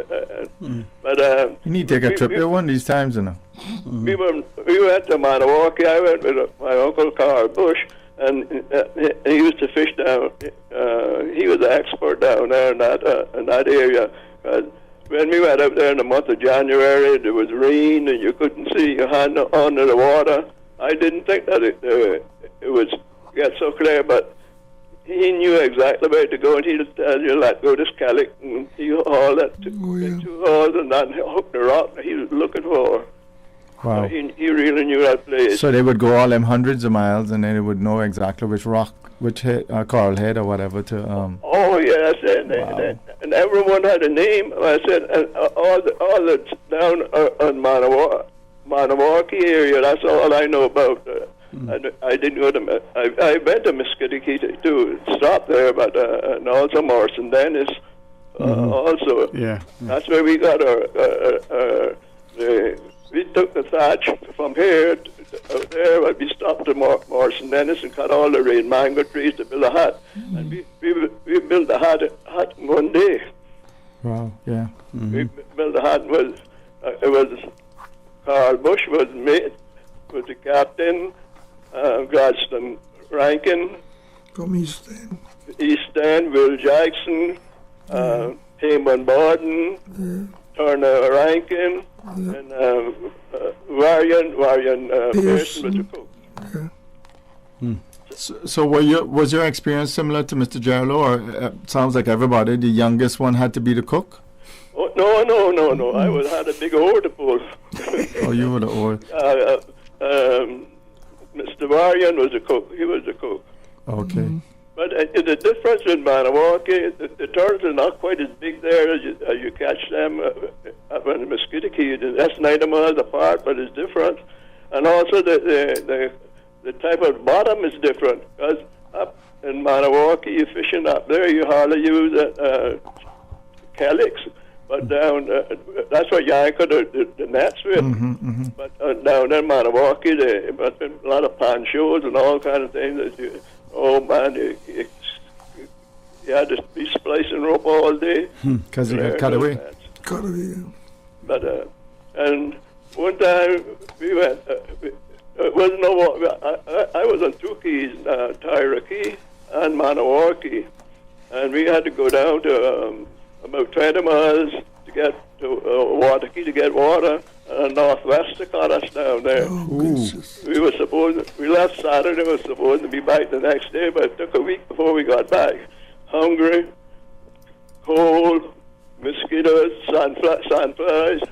but you need to take a trip there one of these times, We went to Maniwaki. I went with my uncle Carl Bush, and he used to fish down. He was an expert down there in that area. When we went up there in the month of January, there was rain and you couldn't see your hand under the water. I didn't think that it would get so clear, but he knew exactly where to go, and he'd tell you, let go this calic, and he hauled that two hauls, and then hooked the rock that he was looking for. Wow. So he really knew that place. So they would go all them hundreds of miles, and then they would know exactly which rock, which coral head or whatever to... Oh, yes, and everyone had a name. I said, and all the down on Maniwaki area, that's all I know about. I didn't go to... I went to Musketaquay to stop there, but and also Morrison Dennis also. Yeah. That's where we got we took the thatch from here out there, but we stopped at Morrison Dennis and cut all the red mango trees to build a hut. And we built a hut in one day. Wow, yeah. We built a hut. It was Carl Bush was the captain, Gladstone Rankin, from East End, Will Jackson, Heyman Borden, Turner Rankin, and Varian Pearson was the cook. So was your experience similar to Mr. Geralou, or it sounds like everybody, the youngest one had to be the cook? Oh, no. I had a big oar to pull. Oh, you were the oar. Mr. Varian was a cook. He was a cook. Okay. But the difference in Maniwaki, the turtles are not quite as big there as you catch them on the Mosquito Key. That's 90 miles apart, but it's different. And also the type of bottom is different. Because up in Maniwaki, you're fishing up there, you hardly use calyx. But down, that's what you anchor the nets with. But down in Maniwaki, there's been a lot of ponchos and all kind of things that you... Oh man, you had to be splicing rope all day. Because you got cut away. Cut away, yeah. But, and one time we went, it wasn't no water. I was on two keys, Tyra Key and Maniwaki. And we had to go down to about 20 miles to get to Water Key to get water. And Northwest caught us down there. We left Saturday, we were supposed to be back the next day, but it took a week before we got back. Hungry, cold, mosquitoes, sandflies.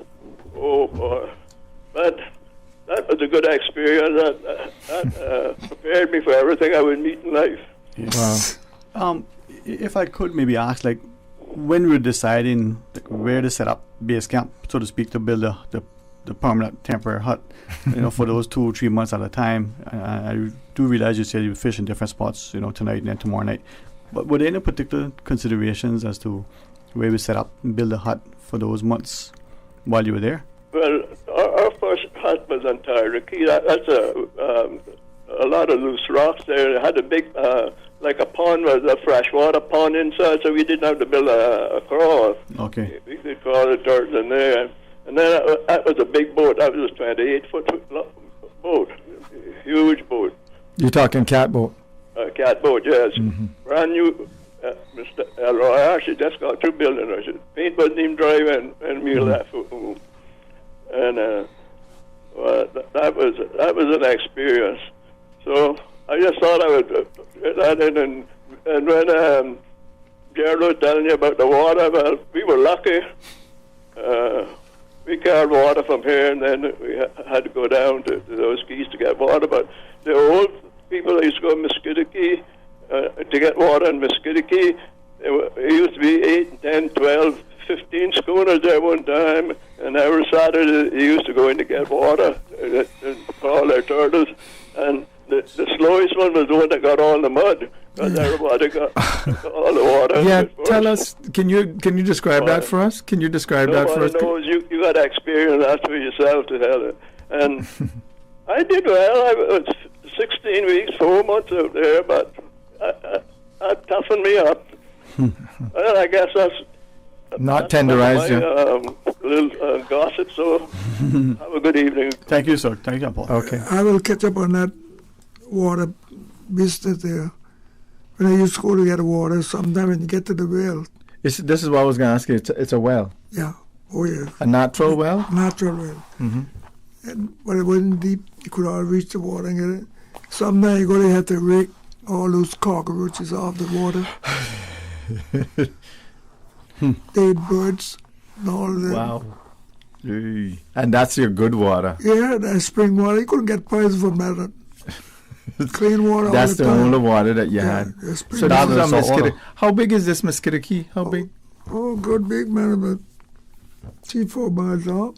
Oh boy. But that was a good experience. That prepared me for everything I would meet in life. Yes. Wow. If I could maybe ask, like, when we were deciding where to set up base camp, so to speak, to build the permanent temporary hut, for those 2 or 3 months at a time. I do realize you said you fish in different spots, tonight and then tomorrow night. But were there any particular considerations as to where we set up and build a hut for those months while you were there? Well, our first hut was on Tyra Key. That's a lot of loose rocks there. It had a big, like a pond, was a freshwater pond inside, so we didn't have to build a crawl. Okay. We could crawl the dirt in there. And then that was a big boat. That was a 28-foot boat, huge boat. You're talking catboat? Catboat, yes. Brand new. Mr. Elroy actually just got through building it. Paint wasn't even dry when we left. And that was an experience. So I just thought I would get that in. And when Jared was telling you about the water, well, we were lucky. We carried water from here, and then we had to go down to those keys to get water. But the old people that used to go to Mosquito Key to get water in Mosquito Key, it used to be 8, 10, 12, 15 schooners there one time, and every Saturday they used to go in to get water for all their turtles. And the slowest one was the one that got all the mud, because everybody got all the water. Yeah, tell us, can you describe that for us? Can you describe that for us? Knows. You got to experience that for yourself to tell it. And I did well. I was 16 weeks, 4 months out there, but that toughened me up. Well, I guess that's not tenderized you. Little gossip, so have a good evening. Thank you, sir. Thank you, Paul. Okay. I will catch up on that water business there. When I used to go to get water, sometimes when you get to the well. This is what I was going to ask you. It's a well. Yeah. Oh, yeah. A natural well? Natural well. But it wasn't deep. You could all reach the water and get it. Sometimes you go to have to rake all those cockroaches off the water. Dead birds and all that. Wow. And that's your good water. Yeah, that's spring water. You couldn't get poison from that. Clean water. That's all the the time. only water that you had. So that was a mosquito. How big is this Mosquito Key? How big? Oh, good big, man. About 3-4 miles long.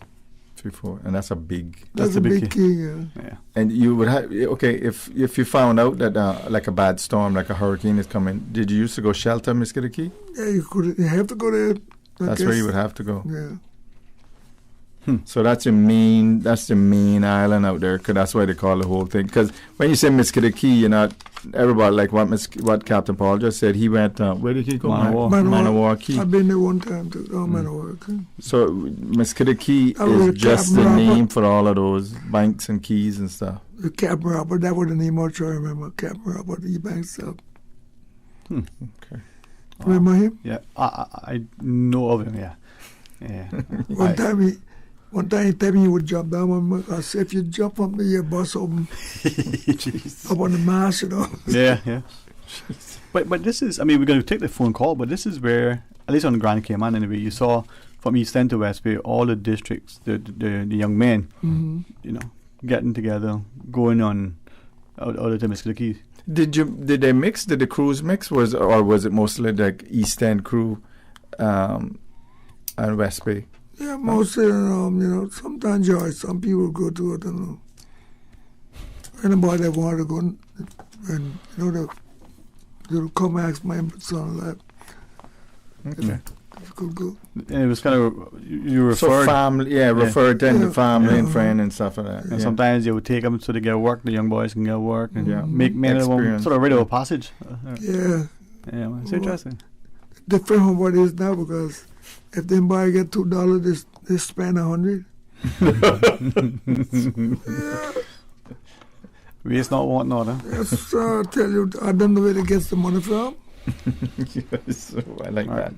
3-4, and that's a big. That's a big key. Yeah. And you would have if you found out that like a bad storm, like a hurricane is coming, did you used to go shelter Mosquito Key? Yeah, you could. You have to go there. That's where you would have to go. Yeah. So that's the main island out there, cause that's why they call the whole thing. Because when you say Mosquito Key, you're not everybody like what Captain Paul just said. He went where did he go? Maniwaki. I've been there one time too. Maniwaki. So Mosquito Key is just the name for all of those banks and keys and stuff. The Cap Robert, that was the name I remember. Cap Robert, the bank stuff. Okay. Remember him? Yeah, I know of him. Yeah. One time he told me he would jump down on me. I said, if you jump up me, your bus open. Up on the mast, Yeah. But this is, I mean, we're going to take the phone call, but this is where, at least on the Grand Cayman anyway, you saw from East End to West Bay, all the districts, the young men, getting together, going on out of Temiskaming. Did they mix? Did the crews mix? Was it mostly like East End crew and West Bay? Yeah, mostly. Sometimes some people go to it. Anybody that wanted to go, and they'll come ask my son that. Okay. And it was kind of you referred family, referred to the family and friend and stuff like that. And sometimes you would take them so they get work. The young boys can get work and make men of them sort of rite of passage. It's interesting. Different from what it is now, because if they buy get $2, they spend $100. Waste not, want not, huh? Yes, I tell you, I don't know where they get the money from. Yes, I like that.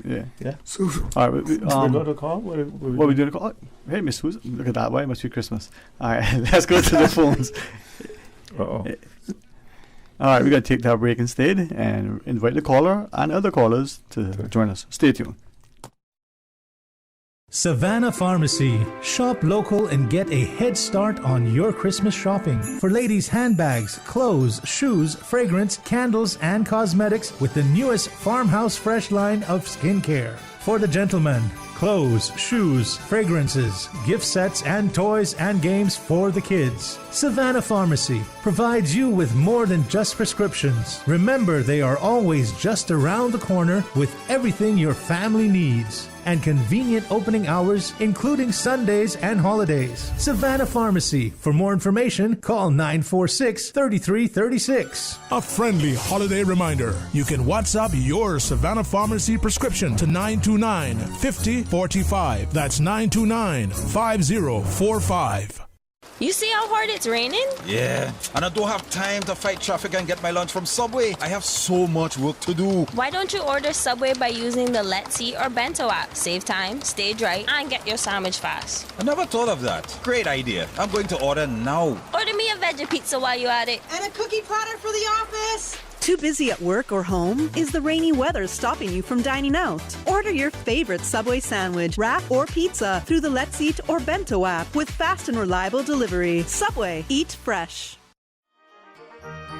Yeah. So, all right, we go to call. What are we doing? Call? Hey, Miss Who's? Look at that. Why it must be Christmas? All right, let's go to the phones. All right, we're gonna take that break instead and invite the caller and other callers to join us. Stay tuned. Savannah Pharmacy. Shop local and get a head start on your Christmas shopping. For ladies' handbags, clothes, shoes, fragrance, candles, and cosmetics with the newest Farmhouse Fresh line of skincare. For the gentlemen, clothes, shoes, fragrances, gift sets, and toys and games for the kids. Savannah Pharmacy provides you with more than just prescriptions. Remember, they are always just around the corner with everything your family needs. And convenient opening hours, including Sundays and holidays. Savannah Pharmacy. For more information, call 946-3336. A friendly holiday reminder. You can WhatsApp your Savannah Pharmacy prescription to 929-5045. That's 929-5045. You see how hard it's raining? Yeah, and I don't have time to fight traffic and get my lunch from Subway. I have so much work to do. Why don't you order Subway by using the Let's Eat or Bento app? Save time, stay dry, and get your sandwich fast. I never thought of that. Great idea. I'm going to order now. Order me a veggie pizza while you're at it. And a cookie platter for the office. Too busy at work or home? Is the rainy weather stopping you from dining out? Order your favorite Subway sandwich, wrap, or pizza through the Let's Eat or Bento app with fast and reliable delivery. Subway, eat fresh.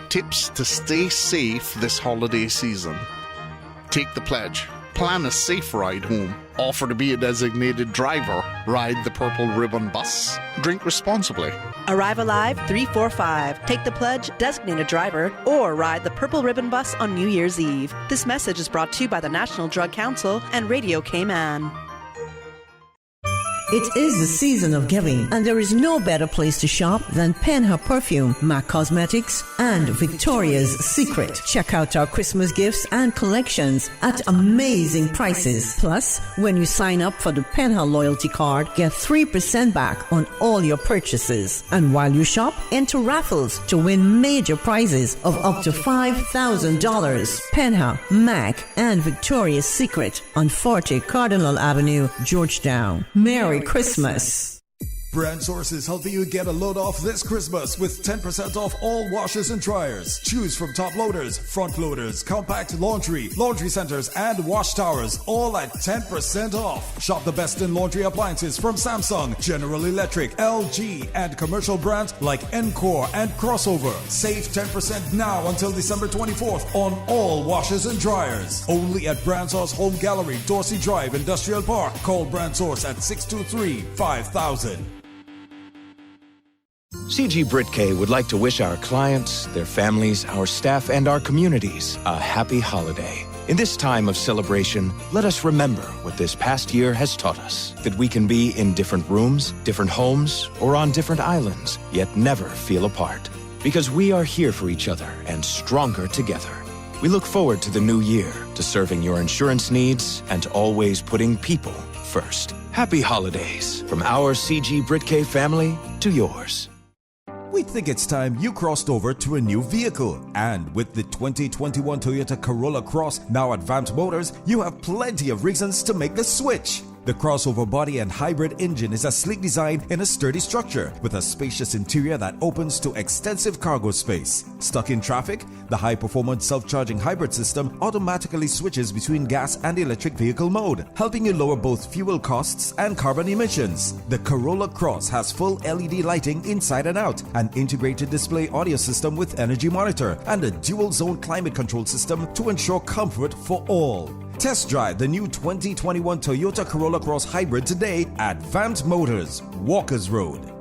Tips to stay safe this holiday season. Take the pledge. Plan a safe ride home. Offer to be a designated driver. Ride the Purple Ribbon Bus. Drink responsibly. Arrive Alive 345. Take the pledge, designate a driver, or ride the Purple Ribbon Bus on New Year's Eve. This message is brought to you by the National Drug Council and Radio Cayman. It is the season of giving, and there is no better place to shop than Penha Perfume, MAC Cosmetics, and Victoria's Secret. Check out our Christmas gifts and collections at amazing prices. Plus, when you sign up for the Penha loyalty card, get 3% back on all your purchases. And while you shop, enter raffles to win major prizes of up to $5,000. Penha, MAC, and Victoria's Secret on 40 Cardinal Avenue, Georgetown. Merry Christmas. Brand Source is helping you get a load off this Christmas with 10% off all washers and dryers. Choose from top loaders, front loaders, compact laundry centers, and wash towers, all at 10% off. Shop the best in laundry appliances from Samsung, General Electric, LG, and commercial brands like Encore and Crossover. Save 10% now until December 24th on all washers and dryers. Only at Brand Source Home Gallery, Dorsey Drive, Industrial Park. Call Brand Source at 623-5000. CG Britcay would like to wish our clients, their families, our staff, and our communities a happy holiday. In this time of celebration, let us remember what this past year has taught us. That we can be in different rooms, different homes, or on different islands, yet never feel apart. Because we are here for each other and stronger together. We look forward to the new year, to serving your insurance needs, and always putting people first. Happy holidays from our CG Britcay family to yours. We think it's time you crossed over to a new vehicle. And with the 2021 Toyota Corolla Cross now at Vamp Motors, you have plenty of reasons to make the switch. The crossover body and hybrid engine is a sleek design in a sturdy structure with a spacious interior that opens to extensive cargo space. Stuck in traffic? The high-performance self-charging hybrid system automatically switches between gas and electric vehicle mode, helping you lower both fuel costs and carbon emissions. The Corolla Cross has full LED lighting inside and out, an integrated display audio system with energy monitor, and a dual-zone climate control system to ensure comfort for all. Test drive the new 2021 Toyota Corolla Cross Hybrid today at Vant Motors, Walkers Road.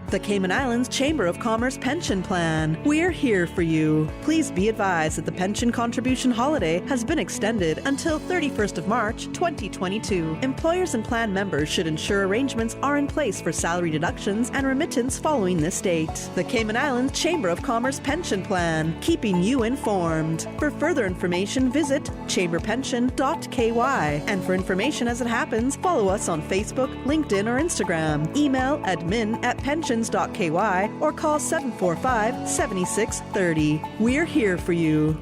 The Cayman Islands Chamber of Commerce Pension Plan. We're here for you. Please be advised that the pension contribution holiday has been extended until 31st of March, 2022. Employers and plan members should ensure arrangements are in place for salary deductions and remittance following this date. The Cayman Islands Chamber of Commerce Pension Plan, keeping you informed. For further information, visit chamberpension.ky. And for information as it happens, follow us on Facebook, LinkedIn, or Instagram. Email admin@pensions.ky or call 745-7630. We're here for you.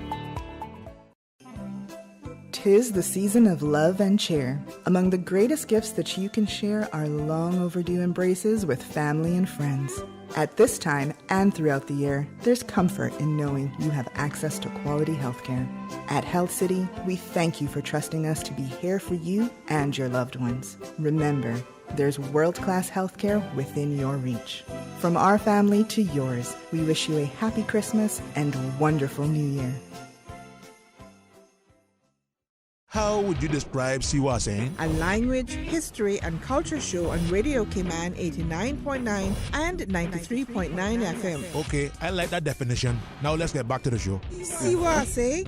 'Tis the season of love and cheer. Among the greatest gifts that you can share are long overdue embraces with family and friends. At this time and throughout the year, there's comfort in knowing you have access to quality healthcare. At Health City, we thank you for trusting us to be here for you and your loved ones. Remember, there's world-class healthcare within your reach. From our family to yours, we wish you a happy Christmas and wonderful New Year. How would you describe WHA Saying? A language, history, and culture show on Radio Cayman 89.9 and 93.9 FM. Okay, I like that definition. Now let's get back to the show. WHA Saying?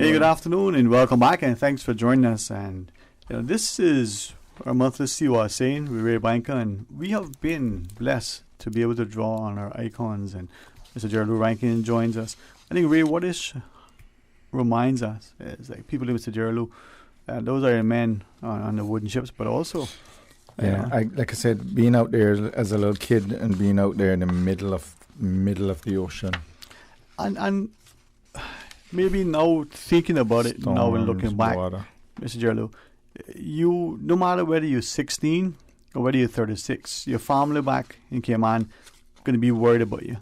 Hey, good afternoon and welcome back, and thanks for joining us. And this is our monthly WHA Saying with Ray Banker, and we have been blessed to be able to draw on our icons, and Mr. Gerald Rankin joins us. I think, Ray, what this reminds us is like people like Mr. Gerald, those are men on the wooden ships, but also like I said, being out there as a little kid and being out there in the middle of the ocean, and maybe now thinking about it, storms, now and looking back, water. Mr. Gerald, you, no matter whether you're 16 or whether you're 36, your family back in Cayman going to be worried about you.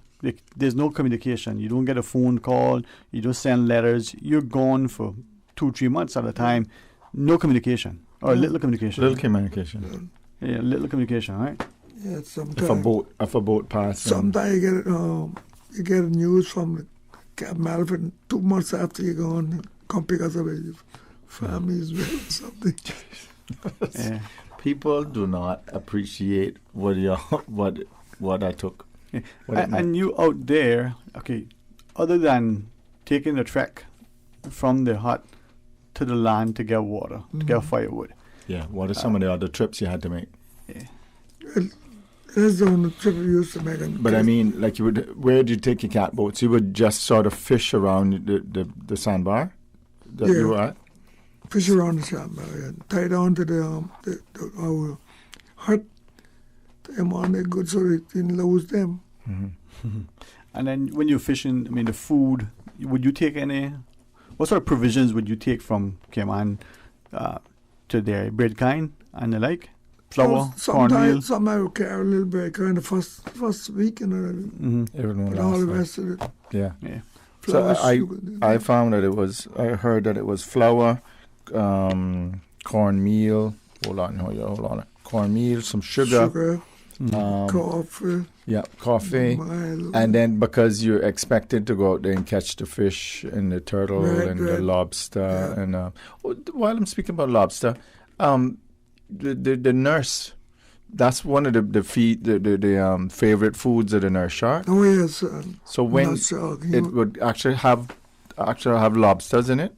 There's no communication. You don't get a phone call. You don't send letters. You're gone for 2-3 months at a time. No communication, or little communication. Little communication. Yeah, little communication, right? Yeah, sometimes. If a boat passes. Sometimes you get news from the Cap Malvern 2 months after you're gone. Come pick us up. Your family is well or something. Yeah. People do not appreciate what I took. Yeah. And you out there, okay, other than taking the trek from the hut to the land to get water, to get firewood. Yeah, what are some of the other trips you had to make? Yeah. That's the only trip we used to make. But I mean, like where did you take your catboats? You would just sort of fish around the sandbar that you were at? Fish around the sandbar, tie down to our hut. Them on there good so they didn't lose them. Mm-hmm. And then when you're fishing, I mean, the food, would you take what sort of provisions would you take from Cayman to their bread kind and the like? Flour, cornmeal? Sometimes I would carry a little bread kind of first week and everyone all the rest of it. Yeah. Flour, so I found that I heard that it was flour, cornmeal, hold on. Cornmeal, some sugar. Coffee. Yeah, coffee. And then because you're expected to go out there and catch the fish and the turtle and the lobster. And while I'm speaking about lobster, the nurse, that's one of the favorite foods of the nurse shark. Oh yes. So when it would actually have lobsters in it.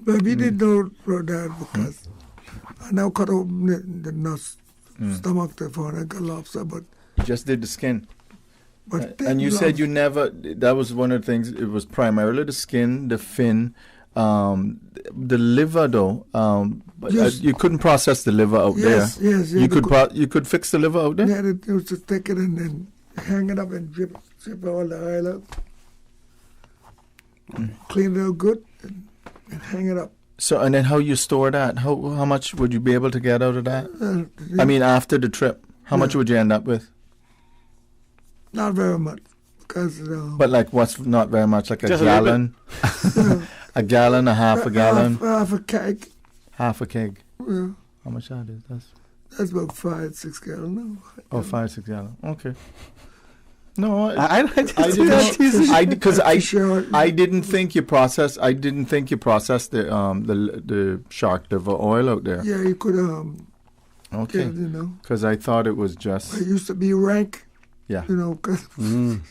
But we didn't know that because I now cut open the nurse stomach for a lobster, but you just did the skin. But and you said you never. That was one of the things. It was primarily the skin, the fin, the liver, though. But you couldn't process the liver out there. Yes. You could fix the liver out there. Yeah, it was to take it and then hang it up and drip all the oil out. Clean it out good and hang it up. So, and then how you store that? How much would you be able to get out of that? I mean, after the trip, how much would you end up with? Not very much. Because, but like, what's not very much? Like a gallon? A gallon, a half a gallon? Half a keg. Half a keg? Yeah. How much that is? That's about 5-6 gallons now. Oh, 5-6 gallons. Okay. No, I didn't think you processed. I didn't think you processed the shark liver oil out there. Yeah, you could okay. Get, you know. Because I thought it was just. It used to be rank. Yeah. You know.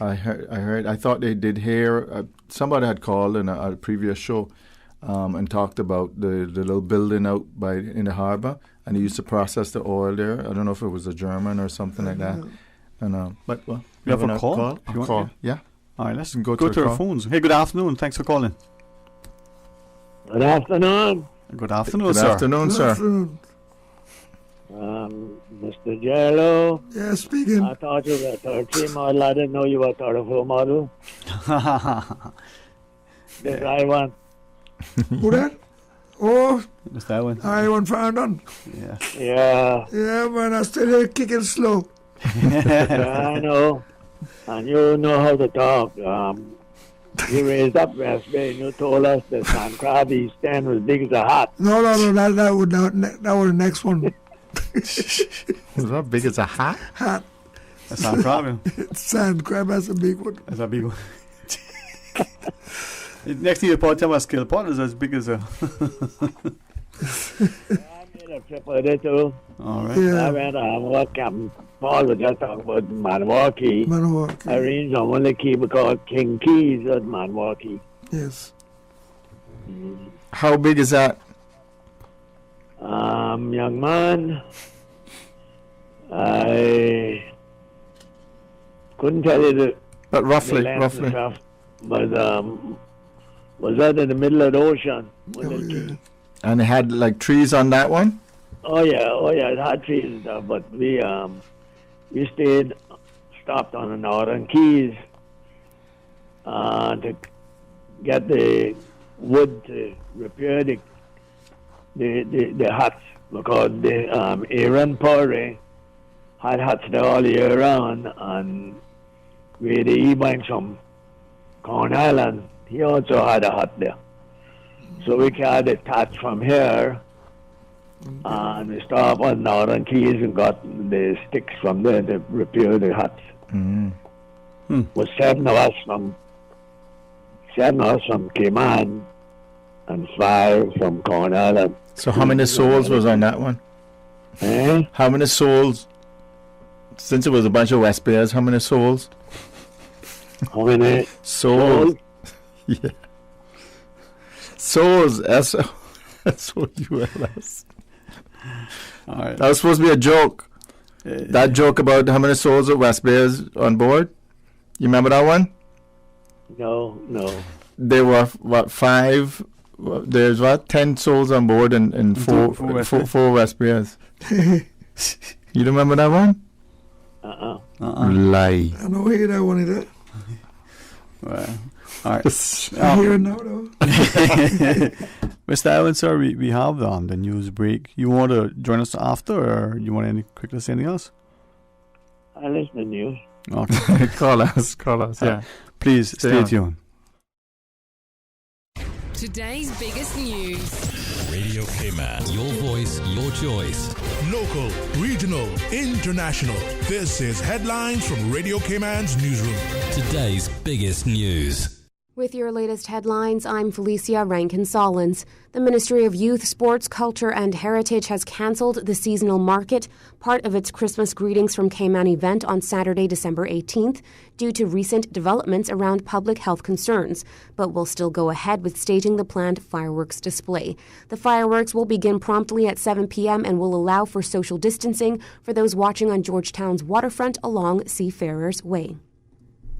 I heard. I thought they did hear. Somebody had called in a previous show, and talked about the little building out in the harbor, and they used to process the oil there. I don't know if it was a German or something like that. And but well. You have a call? Yeah. All right, let's go to our phones. Hey, good afternoon. Thanks for calling. Good afternoon. Good afternoon, sir. Good afternoon, sir. Mr. Jello. Yeah, speaking. I thought you were a 13 model. I didn't know you were a 34 model. This I want. Who that? Oh. Just that one. I want found on. Yeah. Yeah. Yeah, man, I still here kicking slow. Yeah, I know. And you know how to talk. You raised up West Bay and you told us that San Crabby's stand was big as a hat. No, that was the next one. Was that big as a hat? Hat. That's San Crab. San Crab, that's a big one. That's a big one. Next to your pot, my skill pot is as big as a. I made a trip with it too. All right. Yeah. I went what Captain Paul was just talking about Manawaki. I arranged on one of the key called King Keys at Manawaki. Yes. How big is that? Young man, I couldn't tell you the. But roughly. But was that in the middle of the ocean? And it had like trees on that one? Oh yeah, it had trees and stuff, but we stopped on the Northern Keys to get the wood to repair the huts, because the Aaron Puri had huts there all year round, and we had the E-Banks from Corn Island, he also had a hut there. So we carried it attached from here, and we stopped on Northern Keys and got the sticks from there to repair the huts. Was seven of us from Cayman and 5 from Corn Island. So how many souls was on that one? How many souls? Since it was a bunch of West Bears, how many souls? How many souls? Yeah. Souls. S-O-U-L-S. All right. That was supposed to be a joke. That joke about how many souls of West Bears on board. You remember that one? No. There were, 5? There's 10 souls on board and 4 West Bears. You remember that one? Lie. I don't hear that one either. Well, all right. I hear it now, though. Mr. Allen, sir, we have the news break. You want to join us after, or you want quickly say anything else? I listen to news. Okay. Call us. Yeah. Please stay tuned. Today's biggest news. Radio Cayman. Your voice, your choice. Local, regional, international. This is Headlines from Radio Cayman's newsroom. Today's biggest news. With your latest headlines, I'm Felicia Rankin-Solins. The Ministry of Youth, Sports, Culture and Heritage has cancelled the seasonal market, part of its Christmas Greetings from Cayman event on Saturday, December 18th, due to recent developments around public health concerns, but will still go ahead with staging the planned fireworks display. The fireworks will begin promptly at 7 p.m. and will allow for social distancing for those watching on Georgetown's waterfront along Seafarers Way.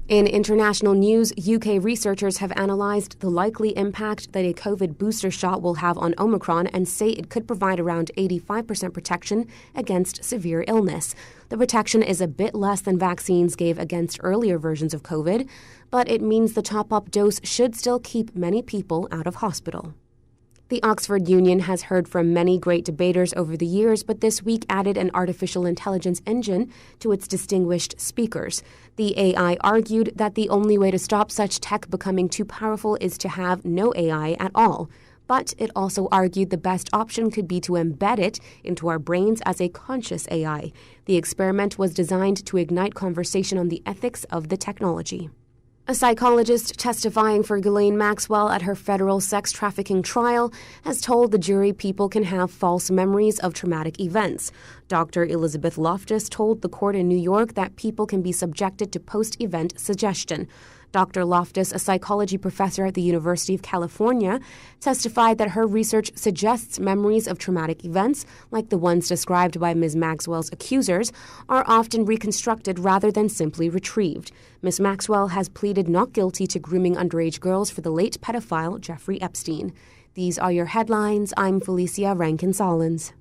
In international news, UK researchers have analysed the likely impact that a COVID booster shot will have on Omicron and say it could provide around 85% protection against severe illness. The protection is a bit less than vaccines gave against earlier versions of COVID, but it means the top-up dose should still keep many people out of hospital. The Oxford Union has heard from many great debaters over the years, but this week added an artificial intelligence engine to its distinguished speakers. The AI argued that the only way to stop such tech becoming too powerful is to have no AI at all. But it also argued the best option could be to embed it into our brains as a conscious AI. The experiment was designed to ignite conversation on the ethics of the technology. A psychologist testifying for Ghislaine Maxwell at her federal sex trafficking trial has told the jury people can have false memories of traumatic events. Dr. Elizabeth Loftus told the court in New York that people can be subjected to post-event suggestion. Dr. Loftus, a psychology professor at the University of California, testified that her research suggests memories of traumatic events, like the ones described by Ms. Maxwell's accusers, are often reconstructed rather than simply retrieved. Ms. Maxwell has pleaded not guilty to grooming underage girls for the late pedophile Jeffrey Epstein. These are your headlines. I'm Felicia Rankin-Solins.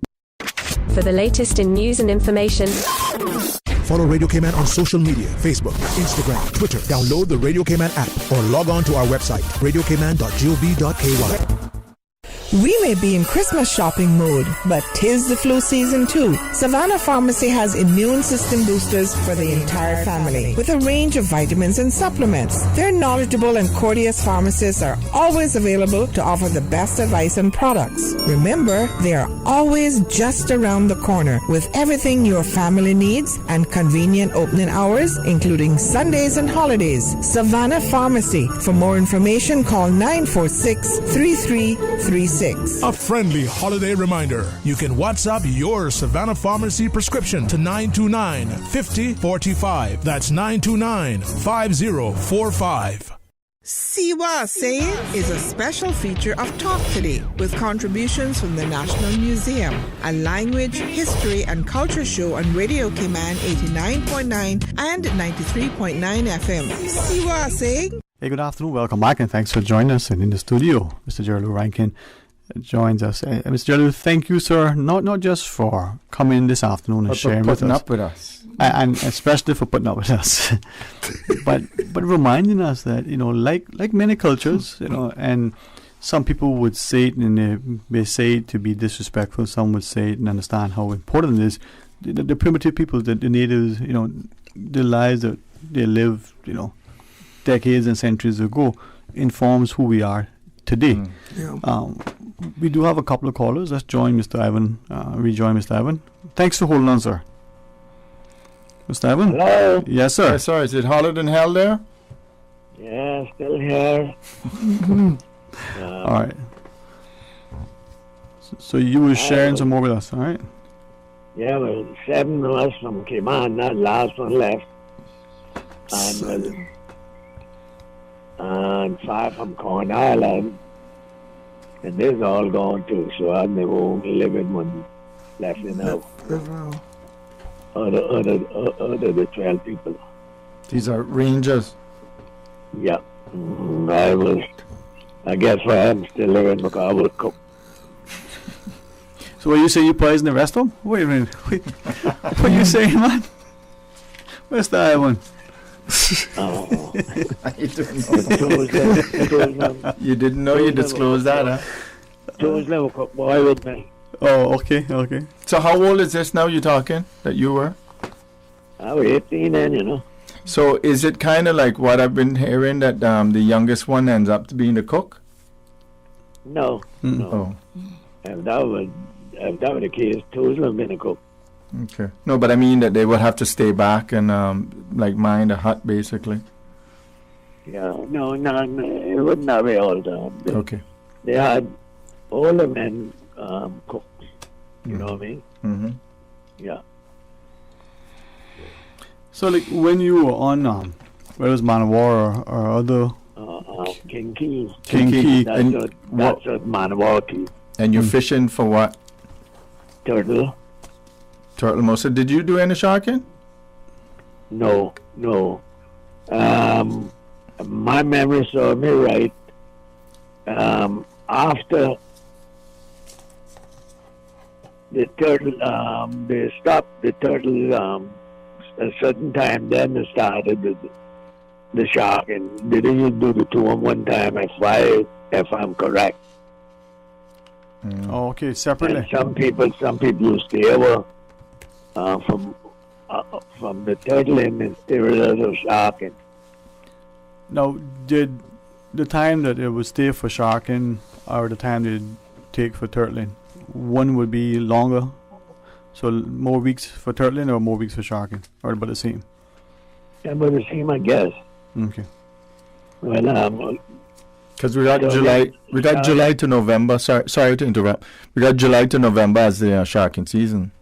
For the latest in news and information, follow Radio Cayman on social media, Facebook, Instagram, Twitter. Download the Radio Cayman app or log on to our website, radiocayman.gov.ky. We may be in Christmas shopping mode, but 'tis the flu season too. Savannah Pharmacy has immune system boosters for the entire family with a range of vitamins and supplements. Their knowledgeable and courteous pharmacists are always available to offer the best advice and products. Remember, they are always just around the corner with everything your family needs and convenient opening hours, including Sundays and holidays. Savannah Pharmacy. For more information, call 946-3336. A friendly holiday reminder. You can WhatsApp your Savannah Pharmacy prescription to 929-5045. That's 929-5045. See What I Saying is a special feature of Talk Today with contributions from the National Museum, a language, history, and culture show on Radio Cayman 89.9 and 93.9 FM. See What I Saying? Hey, good afternoon. Welcome back, and thanks for joining us. And in the studio, Mr. Gerald Rankin joins us. Mr. Gerald, thank you, sir, not just for coming in this afternoon and sharing with us. Putting up with us. And especially for putting up with us. but reminding us that, like many cultures, and some people would say it and they say it to be disrespectful. Some would say it and understand how important it is. The primitive people, the natives, the lives that they lived, decades and centuries ago, informs who we are today. We do have a couple of callers. Let's join Mr. Ivan. Rejoin Mr. Ivan. Thanks for holding on, sir. Mr. Ivan? Hello? Yes, sir. Yes, sir. Is it hotter than hell there? Yeah, still here. All right. So you were sharing some more with us, all right? Yeah, well, 7 of us from Cayman, that last one left. And 5 from Corn Island. And this all gone too, so I never only living one left in the other the 12 people. These are rangers. Yeah. I guess why I'm still living because I will cook. So what you say you poisoned the rest of them? Wait a minute. What are you saying, man? Where's the Ivan? Oh. You didn't know you disclosed that, huh? George never cooked boy with me. Oh, okay. So how old is this now you're talking, that you were? I was 18 then, So is it kind of like what I've been hearing, that the youngest one ends up being the cook? No. Oh. If that was the case, two would have been a cook. Okay. No, but I mean that they would have to stay back and mind a hut, basically. Yeah, no, it would not be all the time. Okay. They had older men cook. You know what I mean? Mm-hmm. Yeah. So, like, when you were on, where was Man of War or other? King Key. King Key. That's what Man of War Key. And you're fishing for what? Turtle most. Did you do any sharking? No. My memory serves me right. After the turtle, they stopped the turtle a certain time. Then they started the sharking. They didn't do the two on one time. If I'm correct. Oh, okay, separately. And some people stay over from the turtling and stay with the sharking. Now, did the time that it would stay for sharking or the time they take for turtling, one would be longer? So more weeks for turtling or more weeks for sharking? Or about the same? Yeah, about the same, I guess. Okay. Well, because we got July to November. Sorry to interrupt. We got July to November as the sharking season.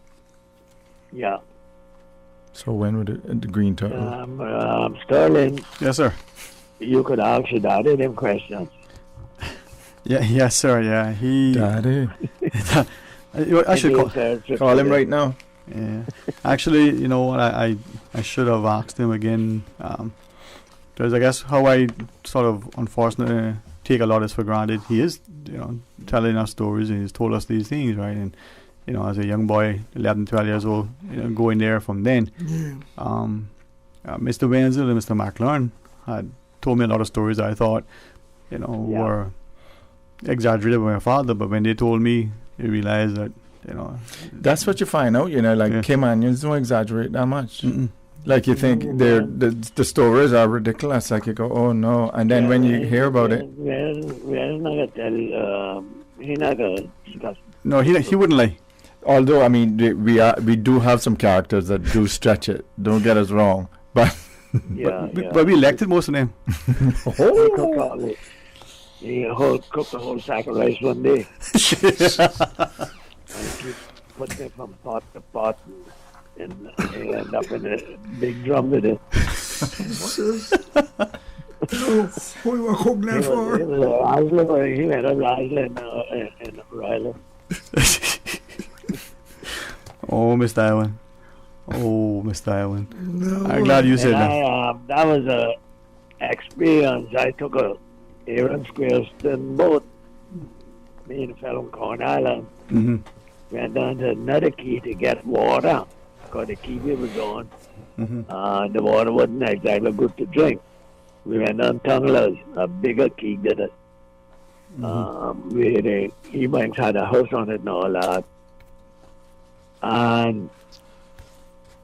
Yeah. So when would the green turtle? Sterling. Yes, sir. You could ask your daddy them questions. Yeah, yes, sir. Yeah, Daddy. I should call him right now. Yeah. Actually, you know what? I should have asked him again. Because I guess how I sort of unfortunately take a lot of this for granted. He is, telling us stories and he's told us these things, right? And as a young boy, 11, 12 years old, going there from then. Yeah. Mr. Wenzel and Mr. McLaren had told me a lot of stories that I thought, were exaggerated by my father. But when they told me, I realized that, that's what you find out, Caymanians don't exaggerate that much. Mm-mm. Like you think the stories are ridiculous. Like you go, oh no, and then when you hear about it, we're not gonna tell you. He's not gonna discuss. No, he wouldn't lie. Although I mean, we do have some characters that do stretch it. Don't get us wrong, but but we elected most of them. He cooked the whole sack of rice one day. And he put them from pot to pot. And he ended up in a big drum with it. Who you were cooking that for? He went up Iceland in Riley. Oh, Mr. Iwan. Oh, Mr. Iwan. No. I'm glad you said that. That was a experience. I took a Aaron Squareston boat. Me and a fellow from Corn Island. Mm-hmm. Went down to another key to get water. Because the key we was on. Mm-hmm. The water wasn't exactly good to drink. We went on Tunglers, a bigger key did it. Mm-hmm. Where the E-Banks had a house on it and all that. And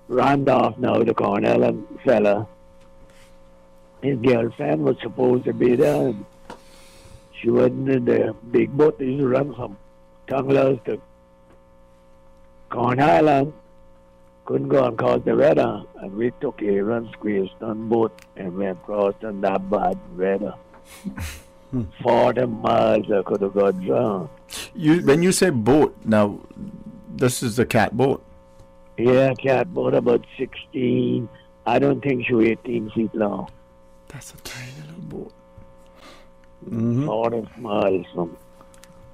Randolph, now the Corn Island fella, his girlfriend was supposed to be there. And she wasn't in the big boat. They used to run from Tunglers to Corn Island. Couldn't go and cause the weather, and we took a run squeezed on boat and went across in that bad weather. 40 miles I could have got drowned. When you say boat, now this is a cat boat. Yeah, cat boat about 16. I don't think she was 18 feet long. That's a tiny little boat. 40 miles from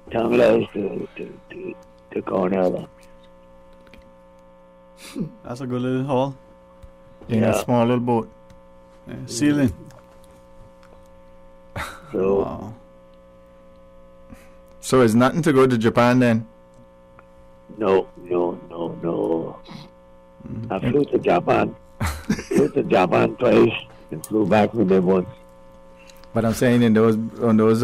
Tunglers to Cornell. That's a good little haul. In a small little boat. Yeah. Sealing. So, so it's nothing to go to Japan then? No. I flew to Japan. Twice and flew back with them once. But I'm saying on those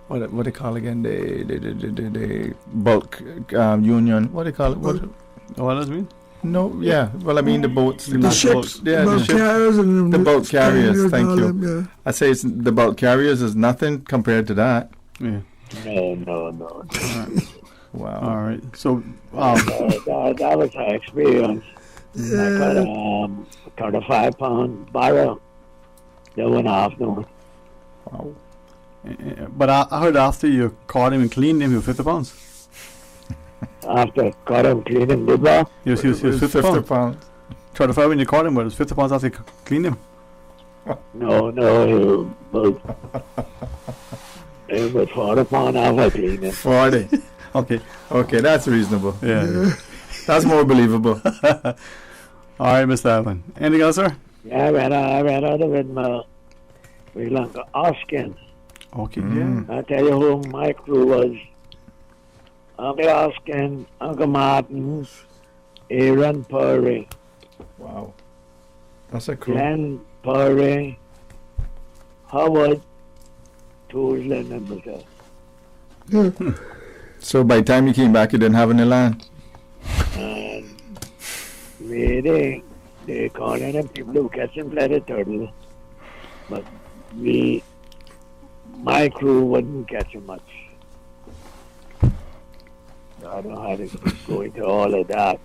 what they call again, the bulk union, what they call it? What does it mean? No, yeah. Well, I mean the boats, the ships, the bulk carriers, and the bulk carriers. Thank you. Yeah. I say the bulk carriers is nothing compared to that. Yeah. No. Wow. All right. So that was our experience. Yeah. I got a 35-pound barrel. That went off now. Wow. But I heard after you caught him and cleaned him, you were 50 pounds. After caught him, cleaned him, did that? He was 50 pounds. 35 when you caught him, but it was 50 pounds after you cleaned him. No, it was 40 pounds after I cleaned him. 40. Okay, that's reasonable. Yeah. That's more believable. All right, Mr. Allen. Anything else, sir? Yeah, I ran out of it with Uncle Oskin. Okay, yeah. I tell you who my crew was. Uncle Oskin, Uncle Martin, Aaron Perry. Wow. That's a cool. Glenn Perry, Howard, Toosland, and myself. So by the time you came back, you didn't have any land? And they call in and people who catch and play the turtle. But my crew wouldn't catch them much. So I don't know how to go into all of that.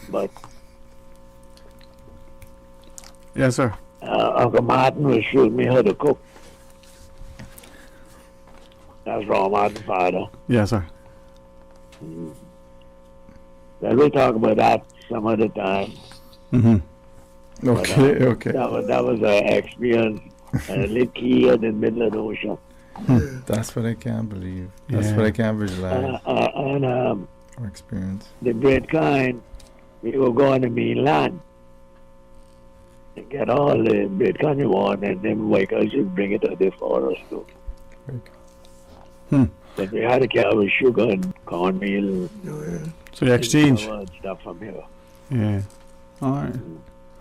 But yes, sir. Uncle Martin was showing me how to cook. That's Ron Martin's father. Yes, sir. Well, we'll talk about that some other time. Mm-hmm. Okay, But, okay. That was an experience. A little key in the middle of the ocean. That's what I can't believe. That's Yeah. what I can't visualize. And or experience. the bread kind, we will go on the mainland and get all the bread kind you want, and then Wakers just bring it to the forest too. Then we had to carry sugar and cornmeal. So you exchange. And stuff from here. Yeah. All right.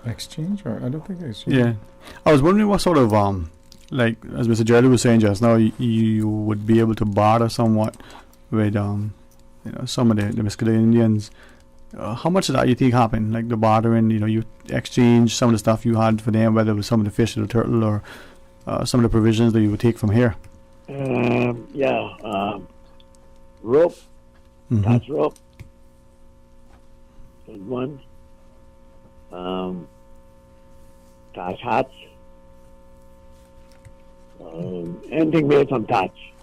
Exchange? Or I don't think exchange. Yeah. I was wondering what sort of like as Mr. Jerry was saying just now, you would be able to barter somewhat with some of the Muscatine Indians. How much of that you think happened? Like the bartering, you exchange some of the stuff you had for them, whether it was some of the fish or the turtle or some of the provisions that you would take from here. Rope. Mm-hmm. That's rope. There's one. Thatch hats. Anything made from thatch.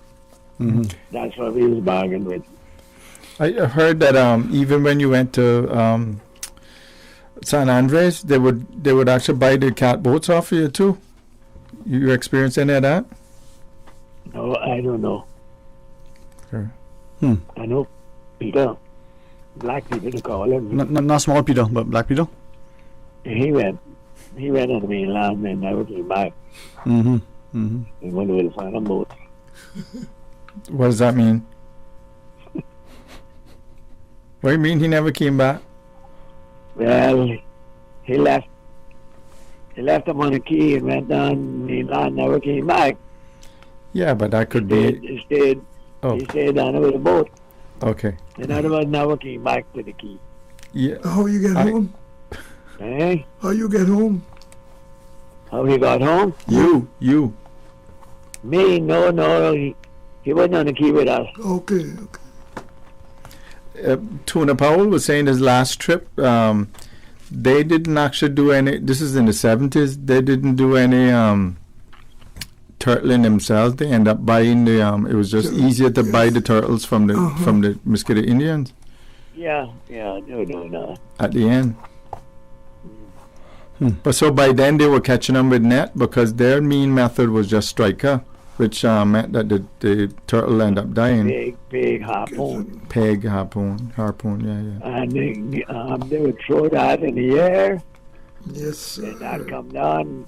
Mm-hmm. That's what we was bargained with. I heard that even when you went to San Andres, they would actually buy the catboats off of you too. You experienced any of that? No, I don't know. Sure. I know Peter, Black Peter to call him. Not small Peter, but Black Peter. He went on the mainland and never came back. Mm-hmm. Mm-hmm. He went to find a boat. What does that mean? What do you mean he never came back? Well, he left him on the key and went down the mainland, never came back. Yeah, but that could He stayed down there with a boat. Okay. In other words, never came back to the key. Yeah. How you get home? Eh? How you get home? How he got home? You. Me? No. He wasn't on the key with us. Okay. Tuna Powell was saying his last trip, they didn't actually do any. This is in the 70s. They didn't do any turtling themselves. They end up buying the. It was just easier to buy the turtles from the Muscatine Indians. Yeah. No. At the end. But so by then they were catching them with net because their main method was just striker, which meant that the turtle ended up dying. Big harpoon. Peg harpoon, yeah. And they would throw that in the air. Yes, sir. And that come down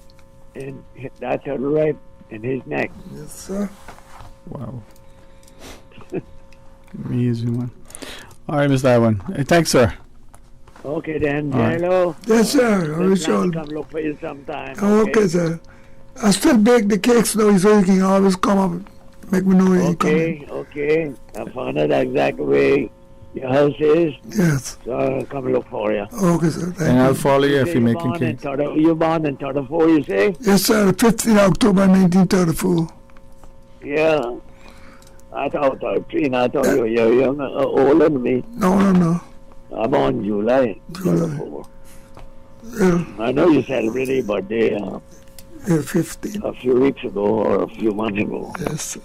and hit that turtle right in his neck. Yes, sir. Wow. Amazing one. All right, Mr. Ivan. Thanks, sir. Okay then, All right. Jello. Yes, sir. I wish I'll I'll come look for you sometime. Okay, sir. I still bake the cakes though, so you can always come up and make me know you coming. Okay. I found out exactly where your house is. Yes. So I'll come look for you. Okay, sir. Thank And you. I'll follow you if you're making cakes. You're born in 34, you say? Yes, sir. 15 October 1934. Yeah. I thought 13. I thought you were younger, older than me. No. I'm born July 34. Yeah. I know you celebrated your birthday 15. a few weeks ago or a few months ago. Yes, sir.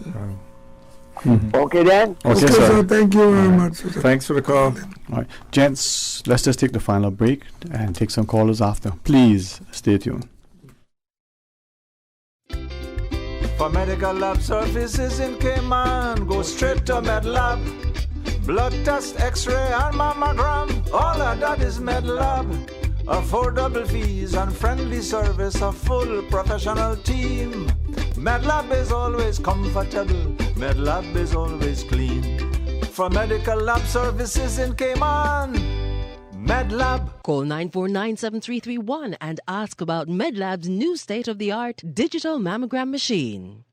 Okay then? Okay, sir. Thank you very much. Sir. Thanks for the call. All right, gents, let's just take the final break and take some callers after. Please stay tuned. For medical lab services in Cayman, go straight to MedLab. Blood test, x-ray and mammogram, all of that is MedLab. Affordable fees and friendly service, a full professional team. MedLab is always comfortable, MedLab is always clean. For medical lab services in Cayman, MedLab. Call 949-7331 and ask about MedLab's new state-of-the-art digital mammogram machine.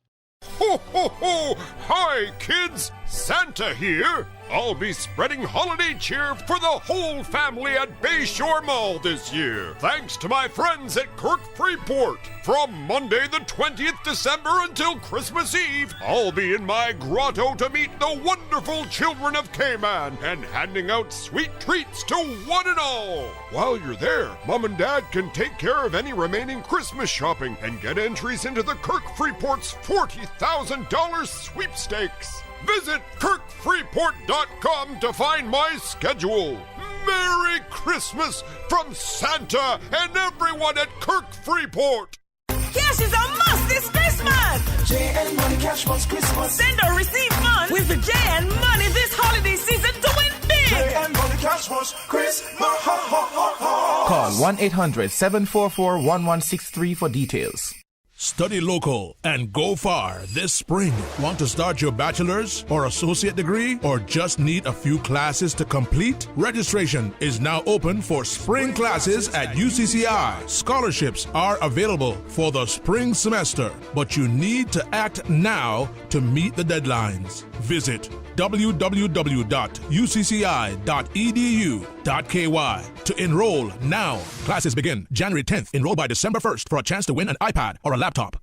Ho, ho, ho! Hi, kids! Santa here. I'll be spreading holiday cheer for the whole family at Bayshore Mall this year, thanks to my friends at Kirk Freeport. From Monday the 20th December until Christmas Eve, I'll be in my grotto to meet the wonderful children of Cayman and handing out sweet treats to one and all. While you're there, Mom and Dad can take care of any remaining Christmas shopping and get entries into the Kirk Freeport's $40,000 sweepstakes. Visit KirkFreeport.com to find my schedule. Merry Christmas from Santa and everyone at Kirk Freeport. Cash is a must this Christmas. J&M Money Cash Month Christmas. Send or receive funds with the J&M Money this holiday season to win big. J&M Money Cash Month Christmas. Call 1-800-744-1163 for details. Study local and go far this spring. Want to start your bachelor's or associate degree or just need a few classes to complete? Registration is now open for spring classes at UCCI. Scholarships are available for the spring semester, but you need to act now to meet the deadlines. Visit www.ucci.edu.ky to enroll now. Classes begin January 10th. Enroll by December 1st for a chance to win an iPad or a laptop.